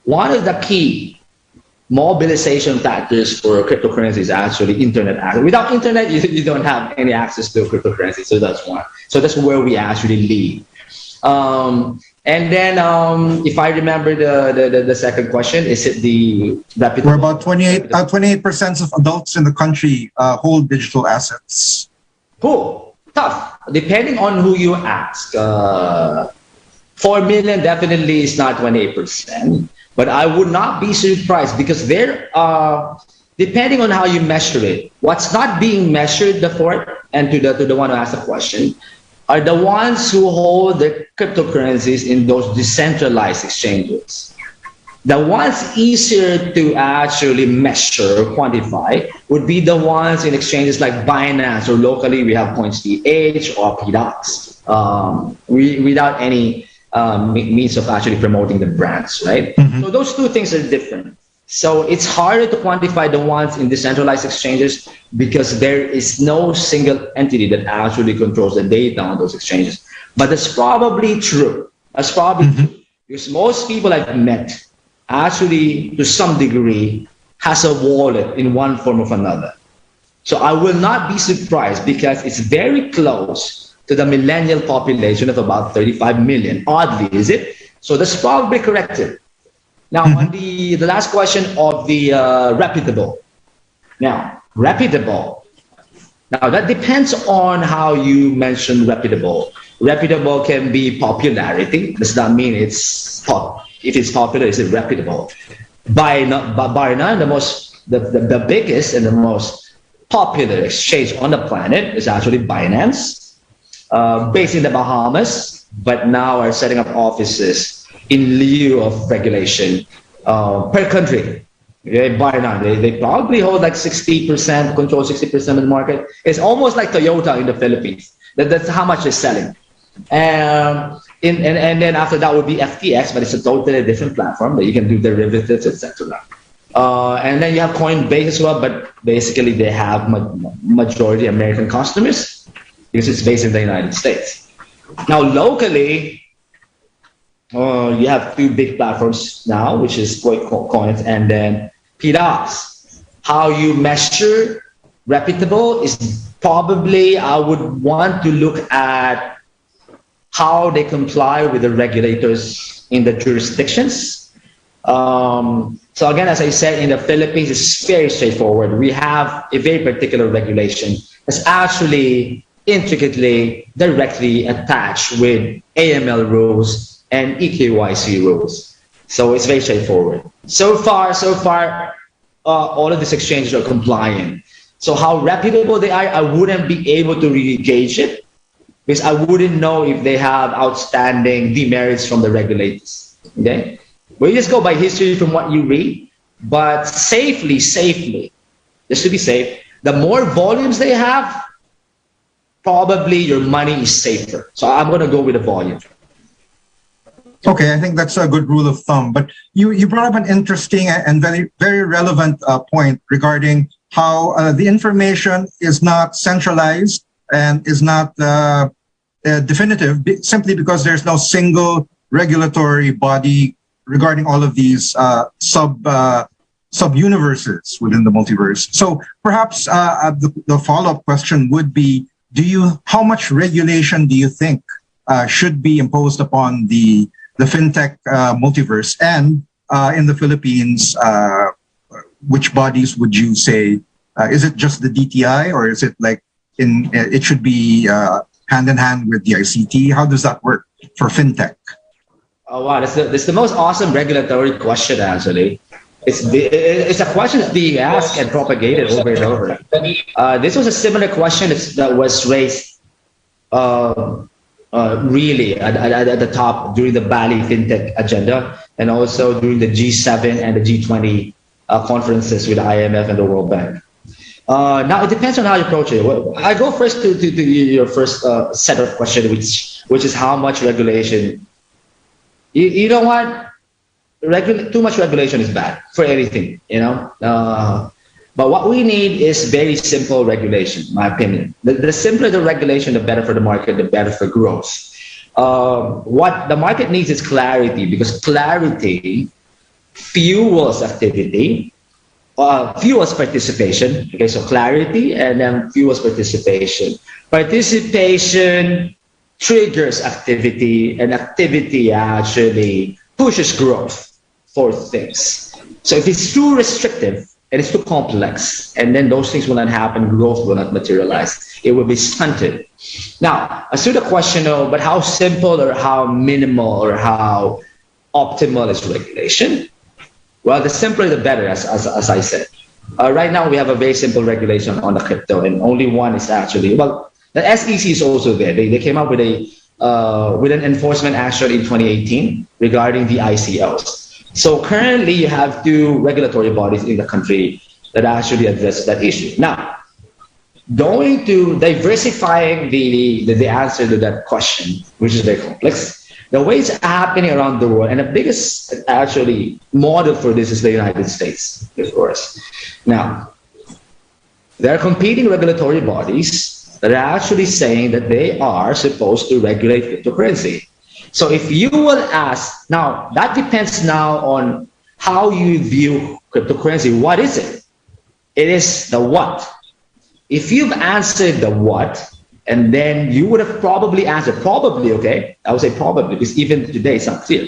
[SPEAKER 6] One of the key mobilization factors for cryptocurrency is actually internet access. Without internet, you don't have any access to cryptocurrency. So that's one. So that's where we actually lead. And then, if I remember the second question, is it the reputable?
[SPEAKER 1] We're about 28% of adults in the country hold digital assets.
[SPEAKER 6] Cool. Tough. Depending on who you ask. 4 million definitely is not 28%. But I would not be surprised because there are, depending on how you measure it, what's not being measured, the fourth, and to the one who asked the question, are the ones who hold the cryptocurrencies in those decentralized exchanges. The ones easier to actually measure or quantify would be the ones in exchanges like Binance, or locally we have Coins.th or PDOX, without any means of actually promoting the brands, right? So those two things are different. So it's harder to quantify the ones in decentralized exchanges because there is no single entity that actually controls the data on those exchanges. But that's probably true. That's probably true because most people I've met actually, to some degree, has a wallet in one form or another. So I will not be surprised because it's very close to the millennial population of about 35 million. Oddly, is it? So that's probably corrected. Now, on the last question of the reputable. Now, reputable. Now, that depends on how you mention reputable. Reputable can be popularity. Does that mean it's if it's popular, is it reputable? By none, the biggest and the most popular exchange on the planet is actually Binance, based in the Bahamas, but now are setting up offices in lieu of regulation per country. Okay, Binance, they probably hold like 60%, control 60% of the market. It's almost like Toyota in the Philippines. That's how much they're selling. And then after that would be FTX, but it's a totally different platform that you can do derivatives, etc. And then you have Coinbase as well, but basically they have majority American customers because it's based in the United States. Now locally, you have two big platforms now, which is Coins and then PDOX. How you measure reputable is probably, I would want to look at how they comply with the regulators in the jurisdictions. So again, as I said, in the Philippines, it's very straightforward. We have a very particular regulation that's actually intricately, directly attached with AML rules and EKYC rules. So it's very straightforward. So far, all of these exchanges are compliant. So how reputable they are, I wouldn't be able to really gauge it because I wouldn't know if they have outstanding demerits from the regulators. Okay, we just go by history from what you read, but safely, just to be safe, the more volumes they have, probably your money is safer. So I'm going to go with the volume.
[SPEAKER 1] Okay, I think that's a good rule of thumb. But you brought up an interesting and very, very relevant point regarding how the information is not centralized and is not definitive simply because there's no single regulatory body regarding all of these sub-universes within the multiverse. So perhaps the follow-up question would be, how much regulation do you think should be imposed upon the fintech multiverse? And in the Philippines, which bodies would you say? Is it just the DTI, or is it like it should be hand in hand with the ICT? How does that work for fintech?
[SPEAKER 6] Oh wow, that's the most awesome regulatory question. Actually, it's a question that's being asked and propagated over and over. This was a similar question that was raised really at the top during the Bali FinTech agenda, and also during the G7 and the G20 conferences with the IMF and the World Bank. Now it depends on how you approach it. I go first to your first set of questions, which is how much regulation. You know what? Too much regulation is bad for anything, you know. But what we need is very simple regulation, in my opinion. The simpler the regulation, the better for the market, the better for growth. What the market needs is clarity, because clarity fuels activity, fuels participation. Okay, so clarity and then fuels participation. Participation triggers activity, and activity actually pushes growth for things. So if it's too restrictive and it's too complex, and then those things will not happen, growth will not materialize. It will be stunted. Now, as to the question of, but how simple or how minimal or how optimal is regulation? Well, the simpler the better, as I said. Right now, we have a very simple regulation on the crypto, and only one is actually, well, the SEC is also there. They came up with an enforcement action in 2018 regarding the ICOs. So currently, you have two regulatory bodies in the country that actually address that issue. Now, going to diversifying the answer to that question, which is very complex, the way it's happening around the world, and the biggest actually model for this is the United States, of course. Now, there are competing regulatory bodies that are actually saying that they are supposed to regulate cryptocurrency. So if you will ask, now that depends now on how you view cryptocurrency. What is it? It is the what. If you've answered the what, and then you would have probably answered, probably, okay? I would say probably, because even today it's not clear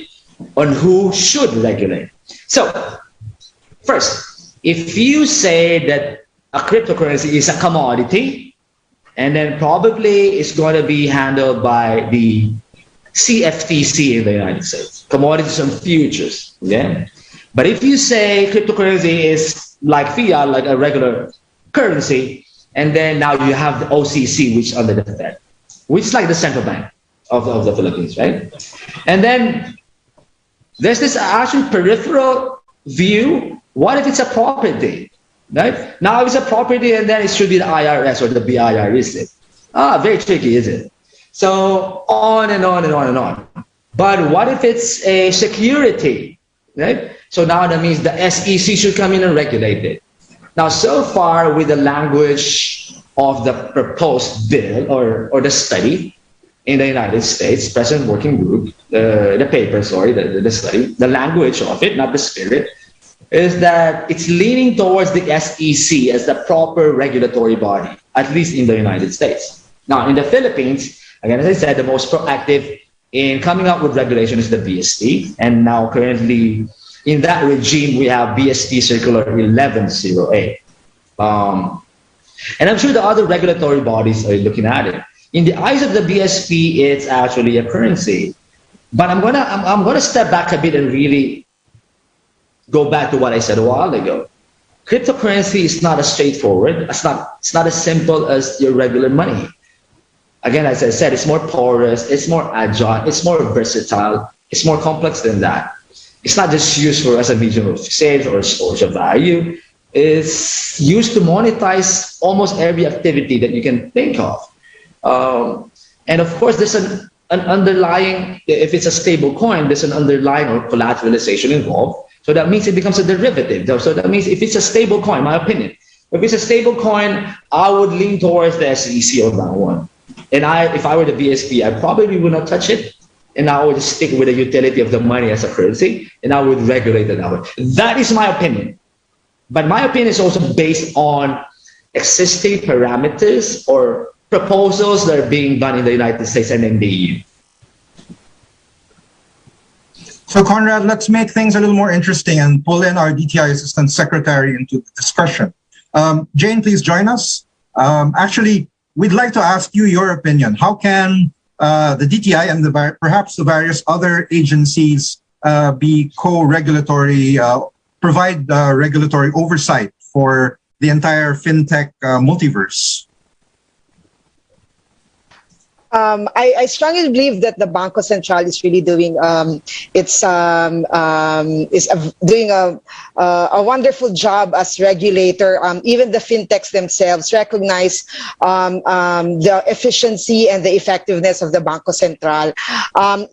[SPEAKER 6] on who should regulate. So first, if you say that a cryptocurrency is a commodity, and then probably it's going to be handled by the CFTC in the United States, commodities and futures, okay? But if you say cryptocurrency is like fiat, like a regular currency, and then now you have the OCC, which is under the Fed, which is like the central bank of the Philippines, right? And then there's this actually peripheral view. What if it's a property, right? Now if it's a property, and then it should be the IRS or the BIR, is it? Very tricky, is it? So on and on and on and on. But what if it's a security, right? So now that means the SEC should come in and regulate it. Now, so far with the language of the proposed bill or the study in the United States, President Working Group, the paper, sorry, the study, the language of it, not the spirit, is that it's leaning towards the SEC as the proper regulatory body, at least in the United States. Now, in the Philippines, again, as I said, the most proactive in coming up with regulation is the BST. And now currently in that regime, we have BST Circular 1108. And I'm sure the other regulatory bodies are looking at it. In the eyes of the BSP, it's actually a currency. But I'm gonna step back a bit and really go back to what I said a while ago. Cryptocurrency is not as straightforward. It's not as simple as your regular money. Again, as I said, it's more porous, it's more agile, it's more versatile, it's more complex than that. It's not just used for as a medium of sales or storage of value. It's used to monetize almost every activity that you can think of. And of course, there's an underlying, if it's a stable coin, there's an underlying or collateralization involved. So that means it becomes a derivative. So that means if it's a stable coin, my opinion, if it's a stable coin, I would lean towards the SEC on that one. And if I were the BSP, I probably would not touch it. And I would stick with the utility of the money as a currency, and I would regulate it that way. That is my opinion.
[SPEAKER 7] But my opinion is also based on existing parameters or proposals that are being done in the United States and in the EU.
[SPEAKER 1] So Conrad, let's make things a little more interesting and pull in our DTI Assistant Secretary into the discussion. Jane, please join us. Actually, we'd like to ask you your opinion. How can the DTI and perhaps the various other agencies be co-regulatory, provide regulatory oversight for the entire fintech multiverse?
[SPEAKER 5] I strongly believe that the Bangko Sentral is really doing doing a wonderful job as regulator. Even the fintechs themselves recognize the efficiency and the effectiveness of the Bangko Sentral.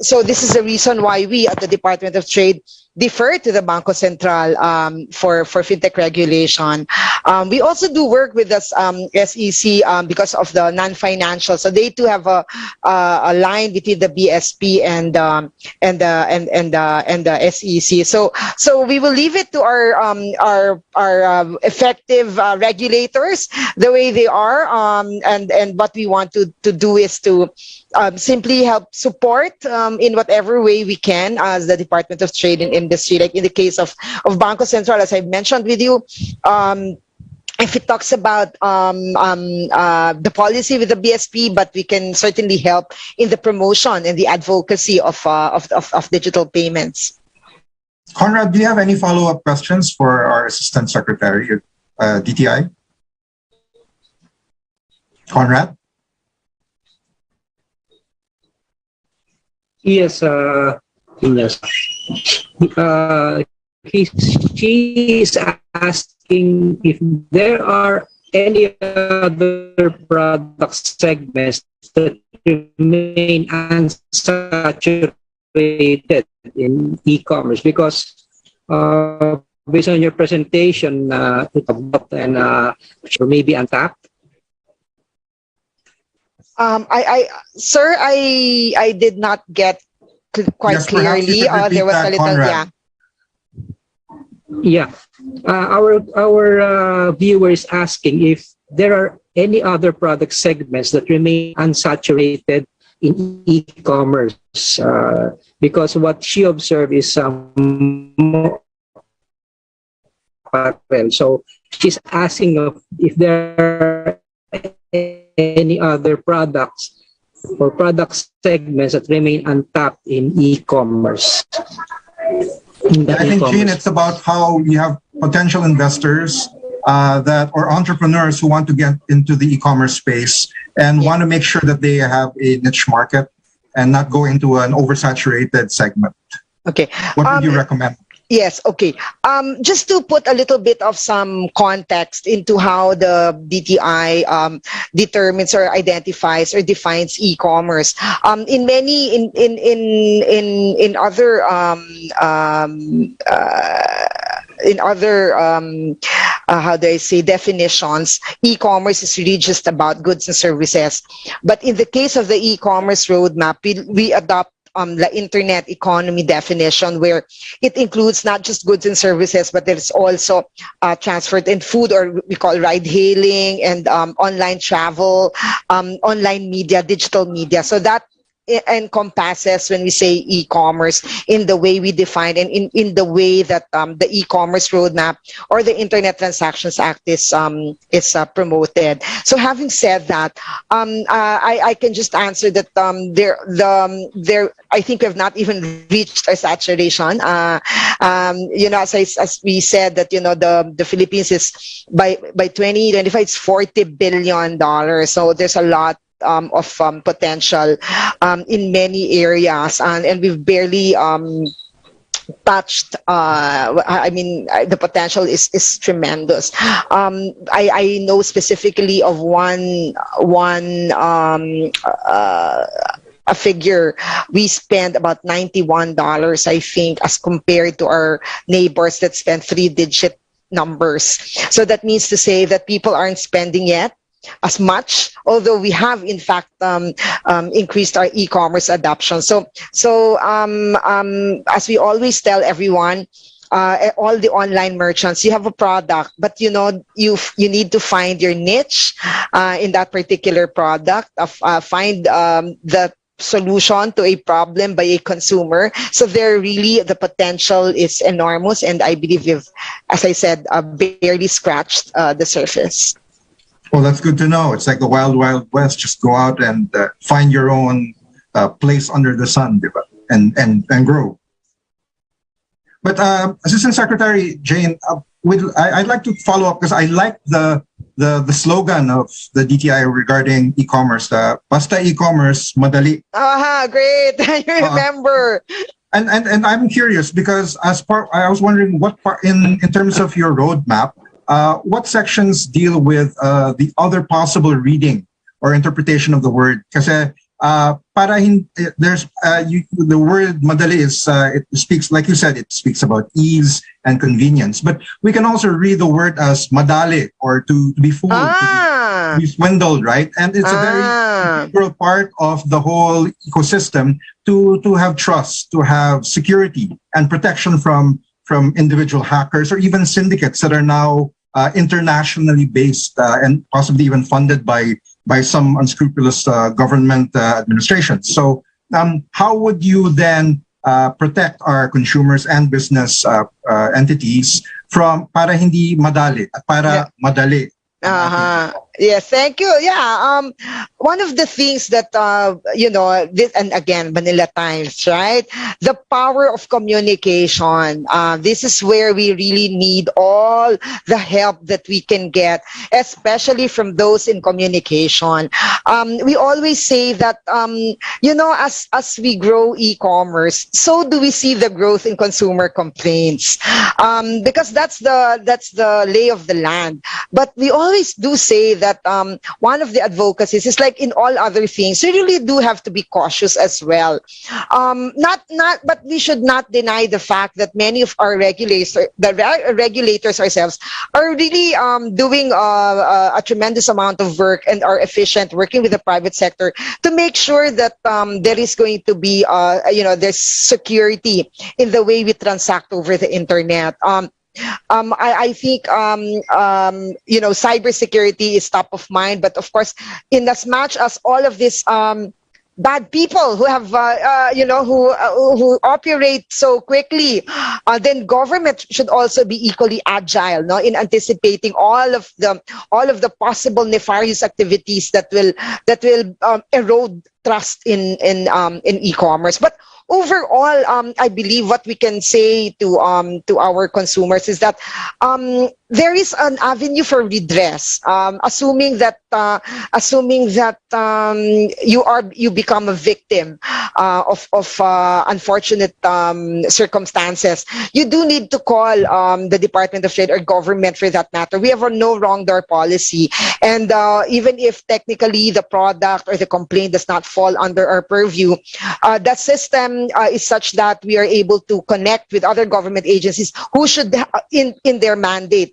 [SPEAKER 5] So this is the reason why we at the Department of Trade defer to the Bangko Sentral for fintech regulation. We also do work with the SEC because of the non-financial. So they too have a line between the BSP and the SEC. So we will leave it to our effective regulators the way they are. And what we want to do is to simply help support in whatever way we can as the Department of Trade and Industry. Like in the case of Bangko Sentral, as I've mentioned with you, if it talks about the policy with the BSP, but we can certainly help in the promotion and the advocacy of digital payments.
[SPEAKER 1] Conrad, do you have any follow-up questions for our Assistant Secretary, DTI? Conrad?
[SPEAKER 4] Yes, yes. She is asking if there are any other product segments that remain unsaturated in e-commerce, because based on your presentation, and or maybe untapped.
[SPEAKER 5] Sir, I did not get quite clearly. There was a little,
[SPEAKER 1] Conrad.
[SPEAKER 4] Yeah. Our viewer is asking if there are any other product segments that remain unsaturated in e-commerce, because what she observed is more apparel. So she's asking if there are any other products or product segments that remain untapped in e-commerce.
[SPEAKER 1] I think, Gene, it's about how we have potential investors or entrepreneurs who want to get into the e-commerce space and want to make sure that they have a niche market and not go into an oversaturated segment.
[SPEAKER 5] Okay.
[SPEAKER 1] What would you recommend?
[SPEAKER 5] Yes, okay. Just to put a little bit of some context into how the DTI determines or identifies or defines e-commerce. In other how do I say, definitions, e-commerce is really just about goods and services. But in the case of the e-commerce roadmap, we adopt the internet economy definition, where it includes not just goods and services, but there's also transport and food, or we call ride hailing, and online travel, online media, digital media. So that encompasses when we say e-commerce in the way we define and in the way that the e-commerce roadmap or the Internet Transactions Act is promoted. So having said that, I can just answer that I think we have not even reached a saturation. As we said that the Philippines is by 2025 it's $40 billion. So there's a lot of potential in many areas, and we've barely touched. The potential is tremendous. I know specifically of a figure. We spend about $91, I think, as compared to our neighbors that spend 3-digit numbers. So that means to say that people aren't spending yet as much, although we have in fact increased our e-commerce adoption. So as we always tell everyone, all the online merchants, you have a product, but you know you need to find your niche in that particular product, find the solution to a problem by a consumer. So there really the potential is enormous, and I believe we've, as I said, barely scratched the surface.
[SPEAKER 1] Well, that's good to know. It's like the wild, wild west. Just go out and find your own place under the sun, diba? And grow. But Assistant Secretary Jane, I'd like to follow up because I like the slogan of the DTI regarding e-commerce. Basta e-commerce, madali.
[SPEAKER 5] Great. I remember.
[SPEAKER 1] And I'm curious because I was wondering what part in terms of your roadmap, what sections deal with the other possible reading or interpretation of the word? Kasi there's the word madali is it speaks, like you said, it speaks about ease and convenience, but we can also read the word as madali, or to be fooled, to be swindled, right? And it's a very integral part of the whole ecosystem to have trust, to have security and protection from individual hackers or even syndicates that are now internationally based and possibly even funded by some unscrupulous government administrations. So how would you then protect our consumers and business entities from para hindi madali, para madali?
[SPEAKER 5] Yes, thank you. Yeah, one of the things that this, and again, Manila Times, right? The power of communication. This is where we really need all the help that we can get, especially from those in communication. We always say that as we grow e-commerce, so do we see the growth in consumer complaints, because that's the lay of the land. But we always do say that one of the advocacies is, like in all other things, we really do have to be cautious as well. But we should not deny the fact that many of our regulators ourselves are really doing a tremendous amount of work and are efficient working with the private sector to make sure that there is going to be there's security in the way we transact over the internet. I think cybersecurity is top of mind, but of course, in as much as all of this bad people who have who operate so quickly, then government should also be equally agile, no, in anticipating all of the possible nefarious activities that will erode trust in e-commerce. But overall, I believe what we can say to our consumers is that there is an avenue for redress, assuming that you become a victim of unfortunate circumstances. You do need to call the Department of Trade or government for that matter. We have a no wrong door policy, and even if technically the product or the complaint does not fall under our purview, that system is such that we are able to connect with other government agencies who should, in their mandate,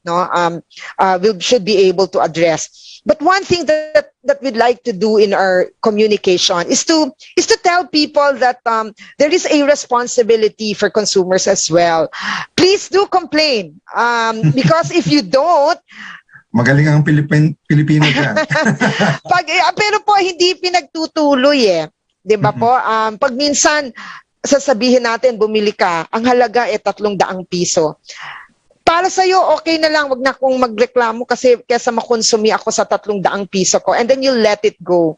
[SPEAKER 5] should be able to address. But one thing that we'd like to do in our communication is to tell people that there is a responsibility for consumers as well. Please do complain, because if you don't,
[SPEAKER 1] magaling ang Pilipino dyan.
[SPEAKER 5] Pero po, hindi pinagtutuloy eh. Di ba po? Pag minsan, sasabihin natin, bumili ka, ang halaga ay 300 piso. Para sa'yo, okay na lang, wag na akong magreklamo kasi kesa makonsumi ako sa 300 piso ko, and then you let it go.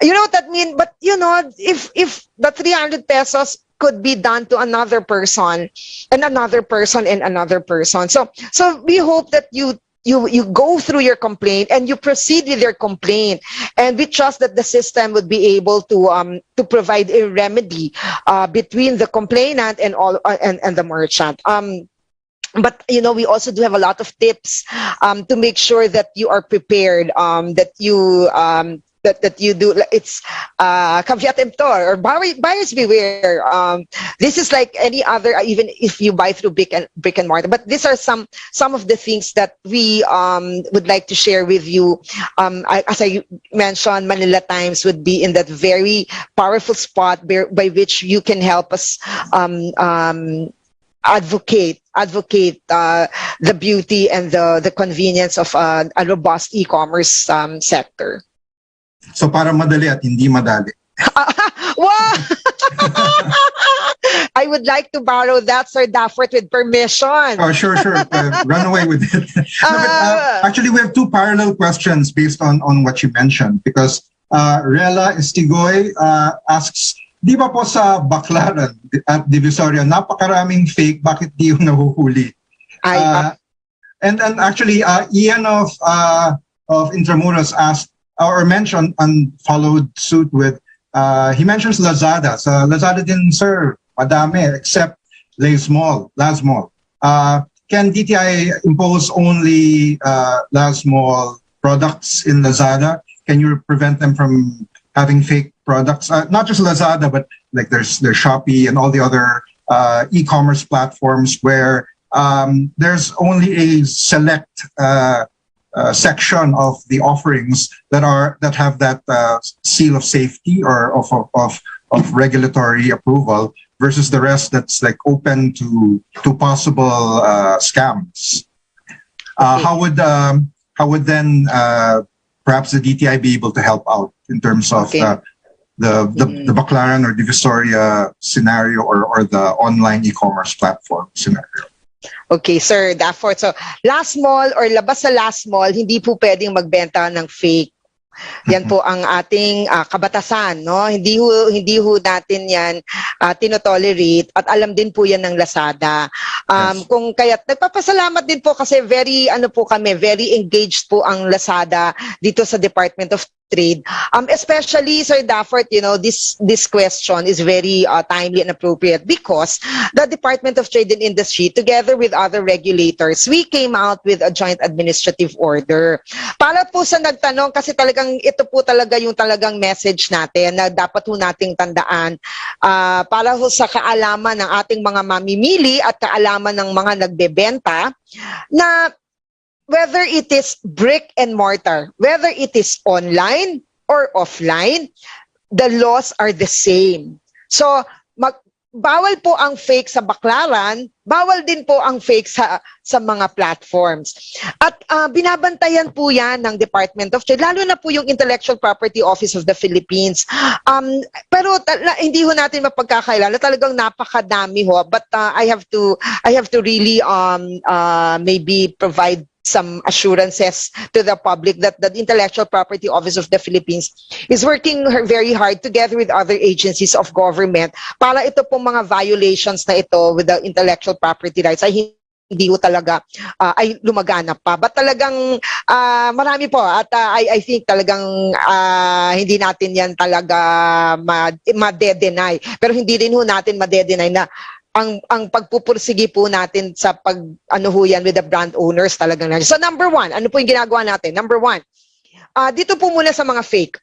[SPEAKER 5] You know what that means? But if the 300 pesos could be done to another person and another person and another person. So we hope that you go through your complaint and you proceed with your complaint, and we trust that the system would be able to provide a remedy between the complainant and the merchant. But we also do have a lot of tips to make sure that you are prepared, that you do. It's caveat emptor, or buyers beware. This is like any other, even if you buy through brick and mortar. But these are some of the things that we would like to share with you. As I mentioned, Manila Times would be in that very powerful spot by which you can help us advocate the beauty and the convenience of a robust e-commerce sector.
[SPEAKER 1] So para madali at hindi madali.
[SPEAKER 5] Wow! I would like to borrow that, Sir Dafford, with permission.
[SPEAKER 1] Oh, sure. Run away with it. No, but, actually, we have two parallel questions based on what you mentioned. Because Rela Estigoy asks, di ba po sa Baclaran at Divisoria, napakaraming fake, bakit di yung nahuhuli? And actually, Ian of Intramuros asked, or mentioned and followed suit with, he mentions Lazada. Sa Lazada din, sir, madami, except Laz Mall. Can DTI impose only Laz Mall products in Lazada? Can you prevent them from having fake products? Not just Lazada, but like there's Shopee and all the other e-commerce platforms where there's only a select section of the offerings that have that seal of safety or of regulatory approval, versus the rest that's like open to possible scams. How would then perhaps the DTI be able to help out in terms of the Baclaran or Divisoria scenario or the online e-commerce platform scenario?
[SPEAKER 5] Okay, Sir Dafford. So, Laz Mall or labas sa Laz Mall, hindi po pwedeng magbenta ng fake. Yan po ang ating kabatasan, no? Hindi ho natin yan tinotolerate, at alam din po yan ng Lazada.
[SPEAKER 1] Yes.
[SPEAKER 5] Kung kaya nagpapasalamat din po kasi very engaged po ang Lazada dito sa Department of Trade. Especially, Sir Dafford, this question is very timely and appropriate because the Department of Trade and Industry, together with other regulators, we came out with a joint administrative order. Para po sa nagtanong, kasi talagang ito po talaga yung talagang message natin na dapat po nating tandaan para po sa kaalaman ng ating mga mamimili at kaalaman ng mga nagbebenta na whether it is brick and mortar, whether it is online or offline, the laws are the same. So, bawal po ang fake sa Baclaran, bawal din po ang fake sa mga platforms. At binabantayan po yan ng Department of Trade, lalo na po yung Intellectual Property Office of the Philippines. Pero hindi ho natin mapagkakaila na talagang napakadami ho, but I have to really maybe provide some assurances to the public that the Intellectual Property Office of the Philippines is working very hard together with other agencies of government para ito pong mga violations na ito with the intellectual property rights ay hindi ko talaga ay lumaganap pa. But talagang marami po at I think talagang hindi natin yan talaga ma-de-deny. Pero hindi rin ho natin ma-de-deny na ang pagpupursige po natin sa yan with the brand owners talagang. So number one, ano po yung ginagawa natin? Number one, dito po muna sa mga fake.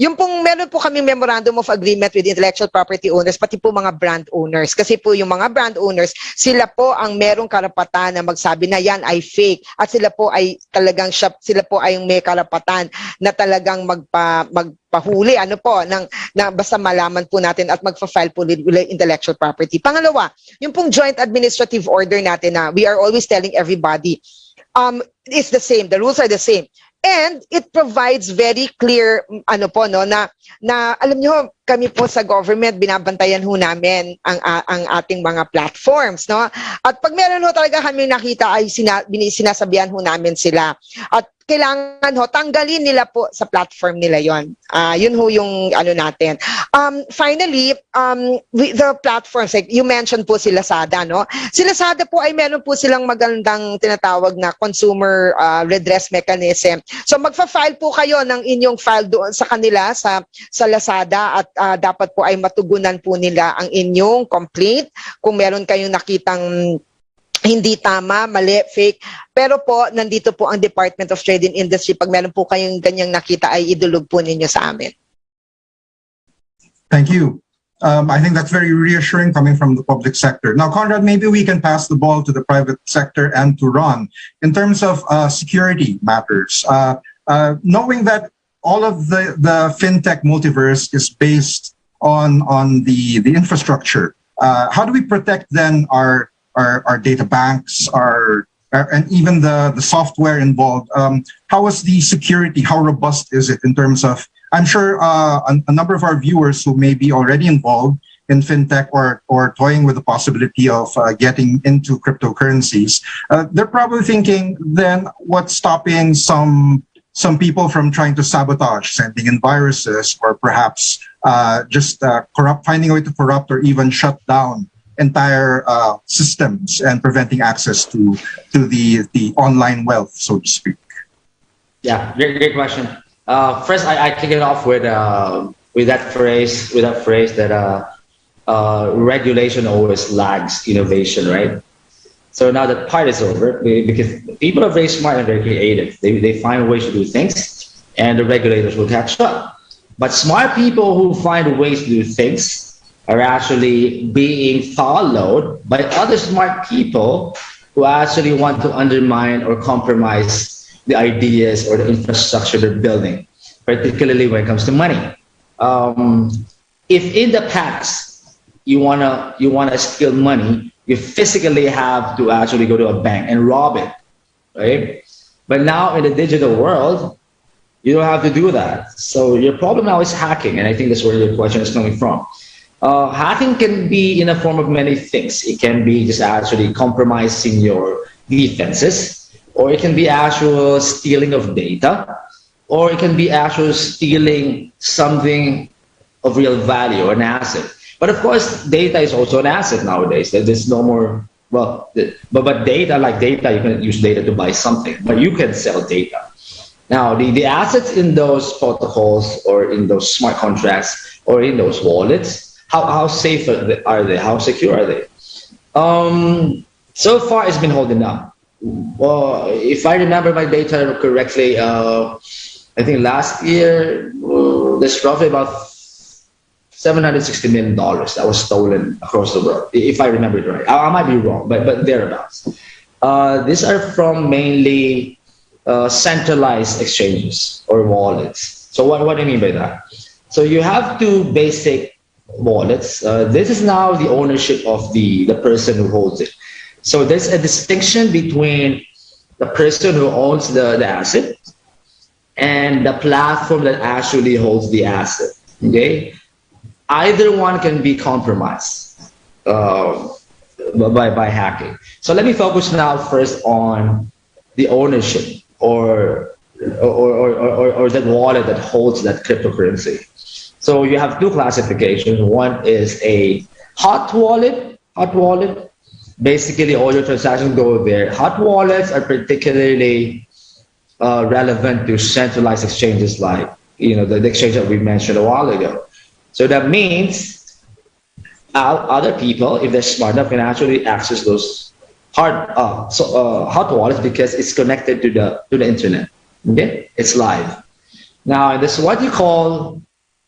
[SPEAKER 5] Yung pong meron po kami memorandum of agreement with intellectual property owners, pati po mga brand owners. Kasi po yung mga brand owners, sila po ang merong karapatan na magsabi na yan ay fake. At sila po ay talagang sila po ay may karapatan na talagang magpahuli na basta malaman po natin at magfa-file po with intellectual property. Pangalawa, yung pong joint administrative order natin na we are always telling everybody it's the same, the rules are the same. And it provides very clear na alam niyo, kami po sa government binabantayan ho namin ang ating mga platforms, no? At pag meron ho talaga kami nakita ay sinasabihan ho namin sila. At kailangan ho tanggalin nila po sa platform nila yon. Yun ho yung natin. Finally, the platforms, like you mentioned po si Lazada, no? Si Lazada po ay meron po silang magandang tinatawag na consumer redress mechanism. So magfa-file po kayo ng inyong file doon sa kanila sa Lazada at dapat po ay matugunan po nila ang inyong complaint kung meron kayong nakitang hindi tama, mali, fake. Pero po, nandito po ang Department of Trade and Industry. Pag meron po kayong ganyang nakita, ay idulog po ninyo sa amin.
[SPEAKER 1] Thank you. I think that's very reassuring coming from the public sector. Now, Conrad, maybe we can pass the ball to the private sector and to Ron. In terms of security matters, knowing that all of the fintech multiverse is based on the infrastructure how do we protect then our data banks, and even the software involved? How is the security? How robust is it in terms of? I'm sure a number of our viewers who may be already involved in fintech or toying with the possibility of getting into cryptocurrencies, they're probably thinking, then what's stopping some people from trying to sabotage, sending in viruses, or perhaps just finding a way to corrupt or even shut down entire systems and preventing access to the online wealth, so to speak?
[SPEAKER 6] Yeah, great question. First, I kick it off with that phrase that regulation always lags innovation, right? So now that part is over, because people are very smart and very creative. They find ways to do things, and the regulators will catch up. But smart people who find ways to do things are actually being followed by other smart people who actually want to undermine or compromise the ideas or the infrastructure they're building, particularly when it comes to money. If in the past you wanna steal money, you physically have to actually go to a bank and rob it, right? But now in the digital world, you don't have to do that. So your problem now is hacking, and I think that's where your question is coming from. Hacking can be in a form of many things. It can be just actually compromising your defenses, or it can be actual stealing of data, or it can be actual stealing something of real value or an asset. But of course, data is also an asset nowadays. There's no more, but data, like data, you can use data to buy something, but you can sell data. Now, the assets in those protocols or in those smart contracts or in those wallets, how safe are they? How secure are they? So far, it's been holding up. Well, if I remember my data correctly, I think last year, there's roughly about $760 million that was stolen across the world, if I remember it right. I might be wrong, but thereabouts. These are from mainly centralized exchanges or wallets. So what do I mean by that? So you have two basic wallets. This is now the ownership of the person who holds it. So there's a distinction between the person who owns the asset and the platform that actually holds the asset. Okay, either one can be compromised by hacking. So let me focus now first on the ownership or that wallet that holds that cryptocurrency. So you have two classifications. One is a hot wallet. Basically, all your transactions go there. Hot wallets are particularly relevant to centralized exchanges like, the exchange that we mentioned a while ago. So that means other people, if they're smart enough, can actually access those hot wallets because it's connected to the internet. Okay, it's live. Now, this is what you call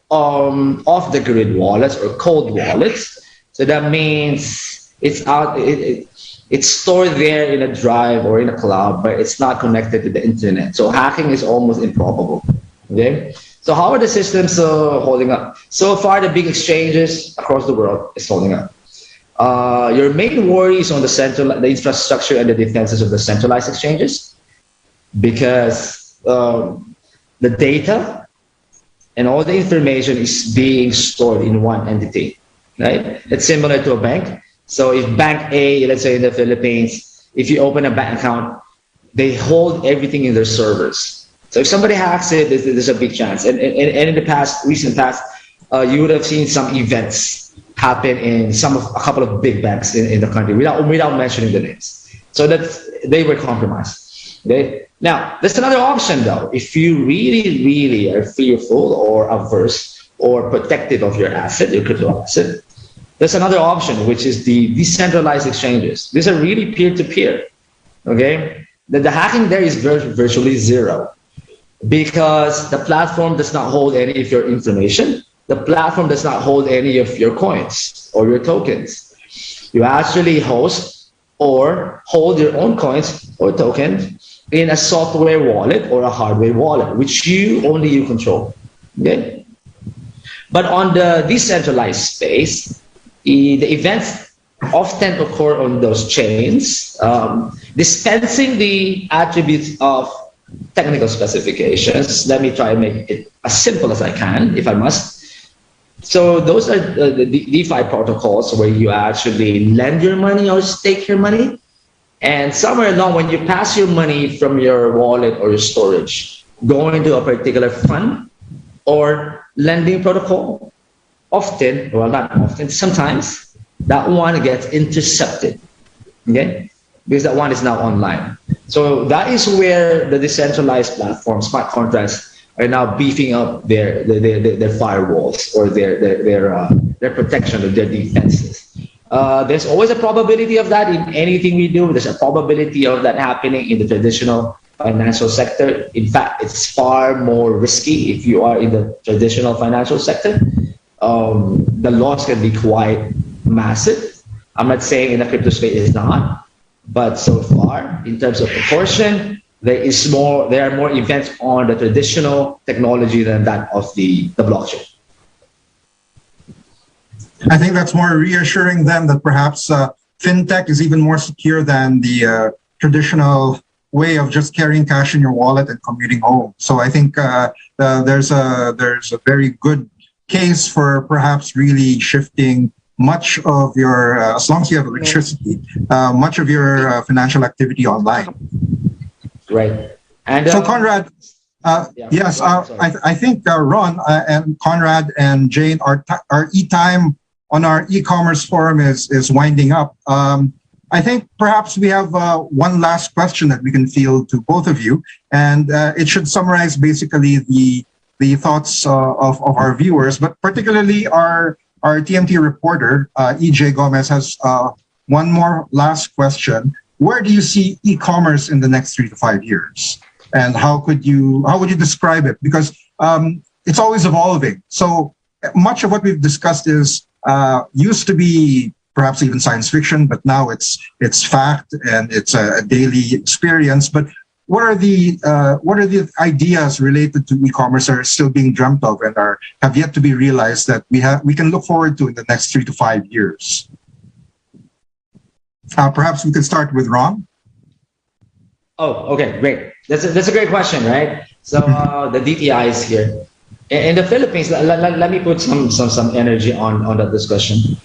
[SPEAKER 6] off the grid wallets or cold wallets. So that means it's out. It's stored there in a drive or in a cloud, but it's not connected to the internet. So hacking is almost improbable. Okay. So how are the systems holding up? So far, the big exchanges across the world is holding up. Your main worry is on the infrastructure and the defenses of the centralized exchanges, because the data and all the information is being stored in one entity, right? It's similar to a bank. So if Bank A, let's say in the Philippines, if you open a bank account, they hold everything in their servers. So if somebody hacks it, there's a big chance. And in the recent past, you would have seen some events happen in a couple of big banks in the country without mentioning the names. So that they were compromised. Okay? Now, there's another option though. If you really, really are fearful or averse or protective of your asset, your crypto asset, there's another option, which is the decentralized exchanges. These are really peer-to-peer. Okay? The hacking there is virtually zero, because the platform does not hold any of your information. The platform does not hold any of your coins or your tokens. You actually host or hold your own coins or tokens in a software wallet or a hardware wallet, which only you control. Okay? But on the decentralized space, The events often occur on those chains, dispensing the attributes of technical specifications. Let me try and make it as simple as I can, if I must. So those are the DeFi protocols where you actually lend your money or stake your money. And somewhere along, when you pass your money from your wallet or your storage, going to a particular fund or lending protocol, often, well, not often, sometimes that one gets intercepted, okay? Because that one is now online. So that is where the decentralized platforms, smart contracts, are now beefing up their firewalls or their protection of their defenses. There's always a probability of that in anything we do. There's a probability of that happening in the traditional financial sector. In fact, it's far more risky if you are in the traditional financial sector. The loss can be quite massive. I'm not saying in the crypto space it's not, but so far, in terms of proportion, there are more events on the traditional technology than that of the blockchain.
[SPEAKER 1] I think that's more reassuring then that perhaps fintech is even more secure than the traditional way of just carrying cash in your wallet and commuting home. So I think there's a very good case for perhaps really shifting much of your, as long as you have electricity, much of your financial activity online.
[SPEAKER 6] Right. And
[SPEAKER 1] so Conrad, yes, I think Ron and Conrad and Jane, our e-time on our e-commerce forum is winding up. I think perhaps we have one last question that we can field to both of you, and it should summarize basically the thoughts of our viewers, but particularly our TMT reporter, EJ Gomez, has one more last question. Where do you see e-commerce in the next 3 to 5 years? And how would you describe it? Because it's always evolving. So much of what we've discussed is used to be perhaps even science fiction, but now it's fact and it's a daily experience. But what are the ideas related to e-commerce that are still being dreamt of and have yet to be realized that we can look forward to in the next 3 to 5 years? Perhaps we can start with Ron.
[SPEAKER 6] Oh, okay, great. That's a great question, right? So the DTI is here. In the Philippines, let me put some energy on that discussion.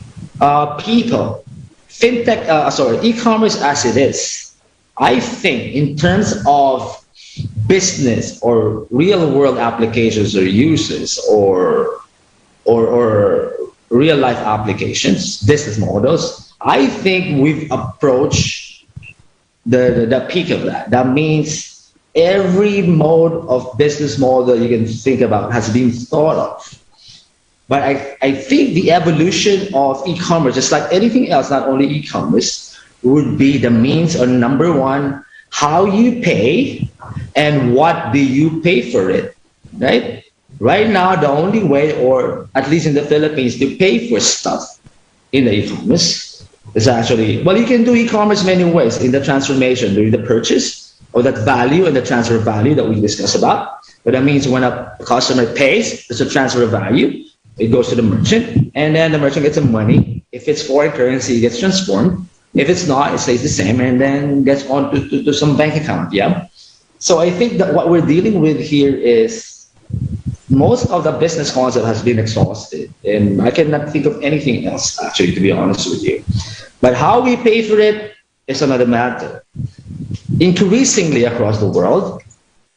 [SPEAKER 6] E-commerce as it is, I think in terms of business or real world applications or uses or real life applications, business models, I think we've approached the peak of that. That means every mode of business model you can think about has been thought of. But I think the evolution of e-commerce, just like anything else, not only e-commerce, would be the means of number one, how you pay and what do you pay for it, right? Right now, the only way, or at least in the Philippines, to pay for stuff in the e-commerce is actually, well, you can do e-commerce many ways in the transformation, during the purchase or that value and the transfer value that we discussed about. But that means when a customer pays, there's a transfer of value. It goes to the merchant, and then the merchant gets some money. If it's foreign currency, it gets transformed. If it's not, it stays the same and then gets on to some bank account, yeah? So I think that what we're dealing with here is most of the business concept has been exhausted, and I cannot think of anything else, actually, to be honest with you. But how we pay for it is another matter. Increasingly across the world,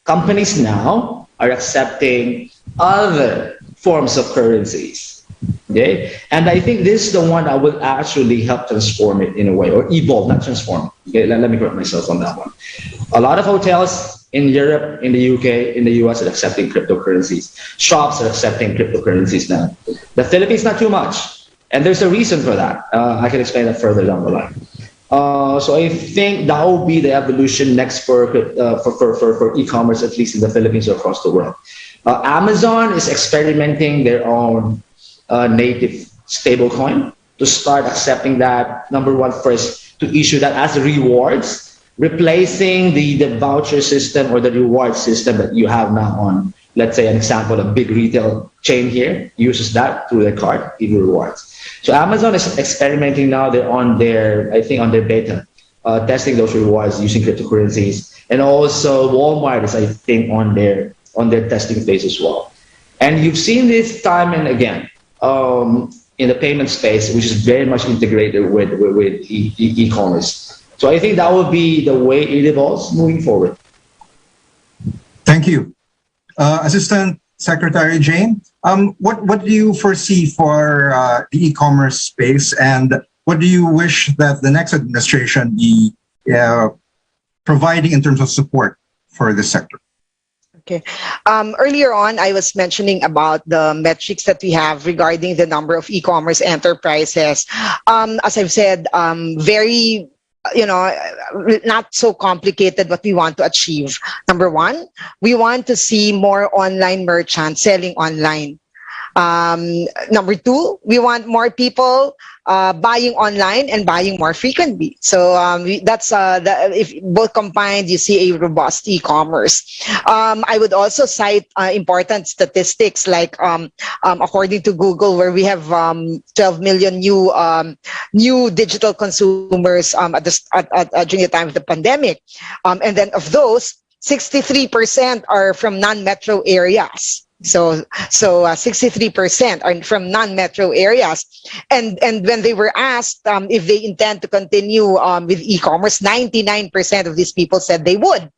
[SPEAKER 6] companies now are accepting other forms of currencies, okay? And I think this is the one that will actually help transform it in a way, or evolve, not transform. Okay, let me correct myself on that one. A lot of hotels in Europe, in the UK, in the US are accepting cryptocurrencies. Shops are accepting cryptocurrencies now. The Philippines, not too much. And there's a reason for that. I can explain that further down the line. So I think that will be the evolution next for e-commerce, at least in the Philippines or across the world. Amazon is experimenting their own native stablecoin to start accepting that, number one, first, to issue that as rewards, replacing the voucher system or the reward system that you have now on, let's say, an example, a big retail chain here uses that through their card, give you rewards.
[SPEAKER 7] So Amazon is experimenting now. They're on their, I think, on their beta, testing those rewards using cryptocurrencies, and also Walmart is, I think, on their testing phase as well. And you've seen this time and again in the payment space, which is very much integrated with e-commerce. So I think that would be the way it evolves moving forward.
[SPEAKER 1] Thank you. Assistant Secretary Jane, what do you foresee for the e-commerce space, and what do you wish that the next administration be providing in terms of support for this sector?
[SPEAKER 5] Okay. Earlier on, I was mentioning about the metrics that we have regarding the number of e-commerce enterprises. As I've said, very, not so complicated what we want to achieve. Number one, we want to see more online merchants selling online. Number two, we want more people buying online and buying more frequently. So that's if both combined, you see a robust e-commerce. I would also cite important statistics like according to Google, where we have 12 million new digital consumers during the time of the pandemic, and then of those, 63% are from non-metro areas. So 63% are from non-metro areas, and when they were asked if they intend to continue with e-commerce, 99% of these people said they would.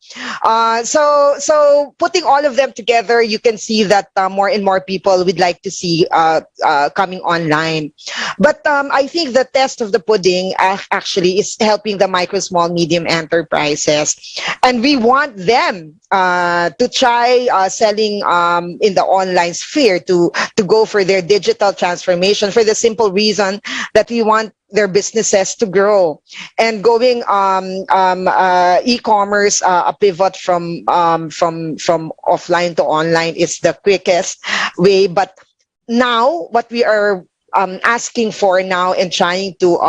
[SPEAKER 5] So putting all of them together, you can see that more and more people would like to see coming online. But I think the test of the pudding actually is helping the micro, small, medium enterprises, and we want them to try selling in the online sphere, to go for their digital transformation, for the simple reason that we want their businesses to grow. And going e-commerce, a pivot from offline to online is the quickest way. But now what we are asking for now and trying to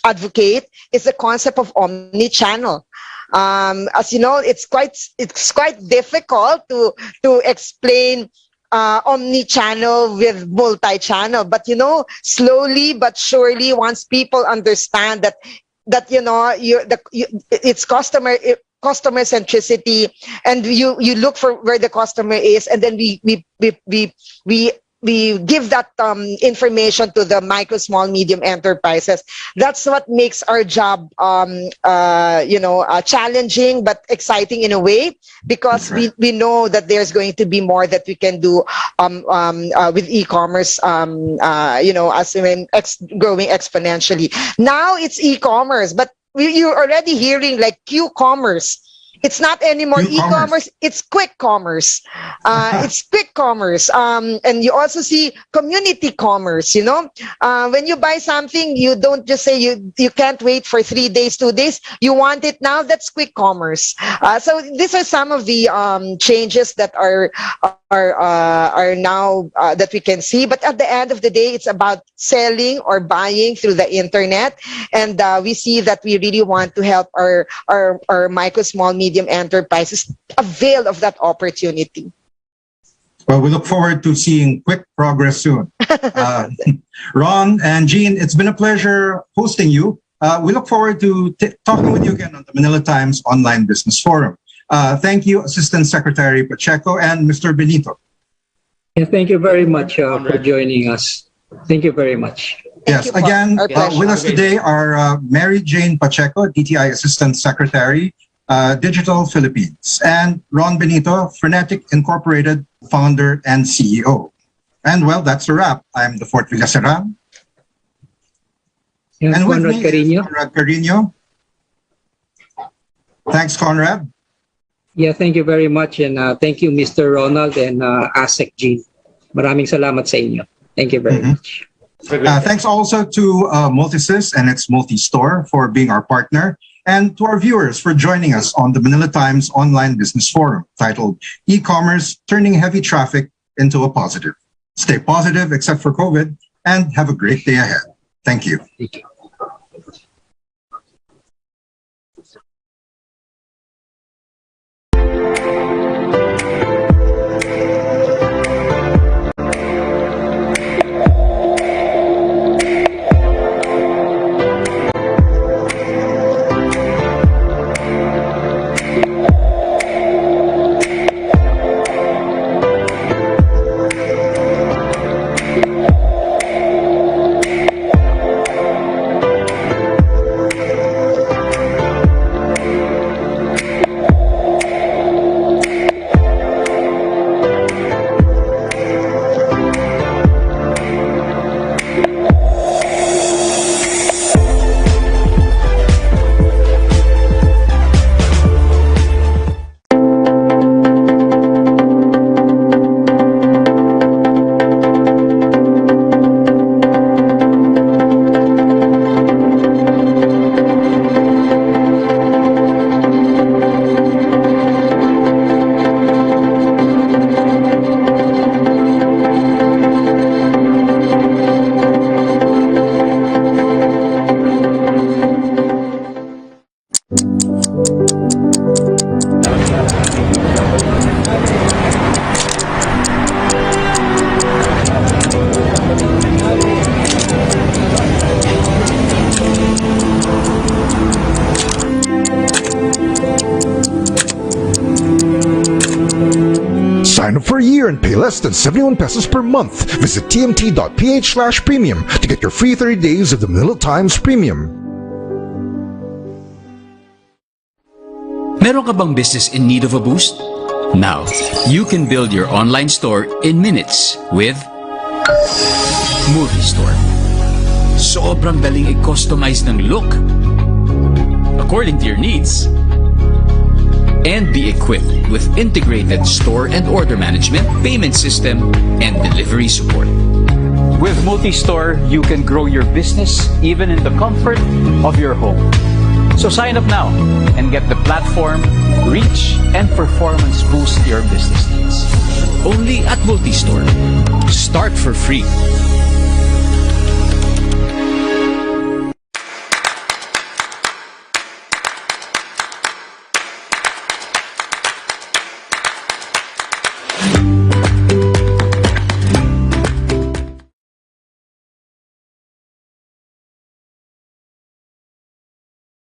[SPEAKER 5] advocate is the concept of omni-channel. As you know, it's quite difficult to explain omni-channel with multi-channel, but slowly but surely, once people understand that it's customer centricity, and you look for where the customer is, and then we give that information to the micro, small, medium enterprises. That's what makes our job, challenging but exciting in a way, because we know that there's going to be more that we can do with e-commerce, as growing exponentially. Now it's e-commerce, but you're already hearing like Q-commerce. It's not anymore e-commerce, it's quick commerce. It's quick commerce. And you also see community commerce, when you buy something, you don't just say you can't wait for 3 days, 2 days. You want it now, that's quick commerce. So these are some of the changes that are now that we can see. But at the end of the day, it's about selling or buying through the internet. And we see that we really want to help our micro, small, medium enterprises avail of that opportunity.
[SPEAKER 1] Well, we look forward to seeing quick progress soon. Ron and Jean, it's been a pleasure hosting you. We look forward to talking with you again on the Manila Times Online Business Forum. Thank you, Assistant Secretary Pacheco and Mr. Benito.
[SPEAKER 4] Yeah, thank you very much for joining us. Thank you very much.
[SPEAKER 1] Yes, again, with us today are Mary Jane Pacheco, DTI Assistant Secretary, Digital Philippines, and Ron Benito, Frenetic Incorporated founder and CEO. And well, that's a wrap. I'm the Fort Villaseran.
[SPEAKER 4] Yeah,
[SPEAKER 1] and with
[SPEAKER 4] Conrad
[SPEAKER 1] me
[SPEAKER 4] Carino.
[SPEAKER 1] is Conrad Carino. Thanks, Conrad.
[SPEAKER 4] Yeah, thank you very much. And thank you, Mr. Ronald and ASEC Jean. Maraming salamat sa inyo. Thank you very much.
[SPEAKER 1] Thanks also to Multisys and its Multi-Store for being our partner, and to our viewers for joining us on the Manila Times Online Business Forum titled E-Commerce Turning Heavy Traffic into a Positive. Stay positive except for COVID, and have a great day ahead. Thank you.
[SPEAKER 4] Thank you.
[SPEAKER 8] and pay less than 71 pesos per month. Visit tmt.ph/premium to get your free 30 days of the Manila Times Premium.
[SPEAKER 2] Meron ka bang business in need of a boost? Now, you can build your online store in minutes with Multi-Store. Sobrang daling i-customize ng look according to your needs and be equipped with integrated store and order management, payment system, and delivery support.
[SPEAKER 3] With Multi-Store, you can grow your business even in the comfort of your home. So sign up now and get the platform, reach, and performance boost your business needs.
[SPEAKER 2] Only at Multi-Store. Start for free.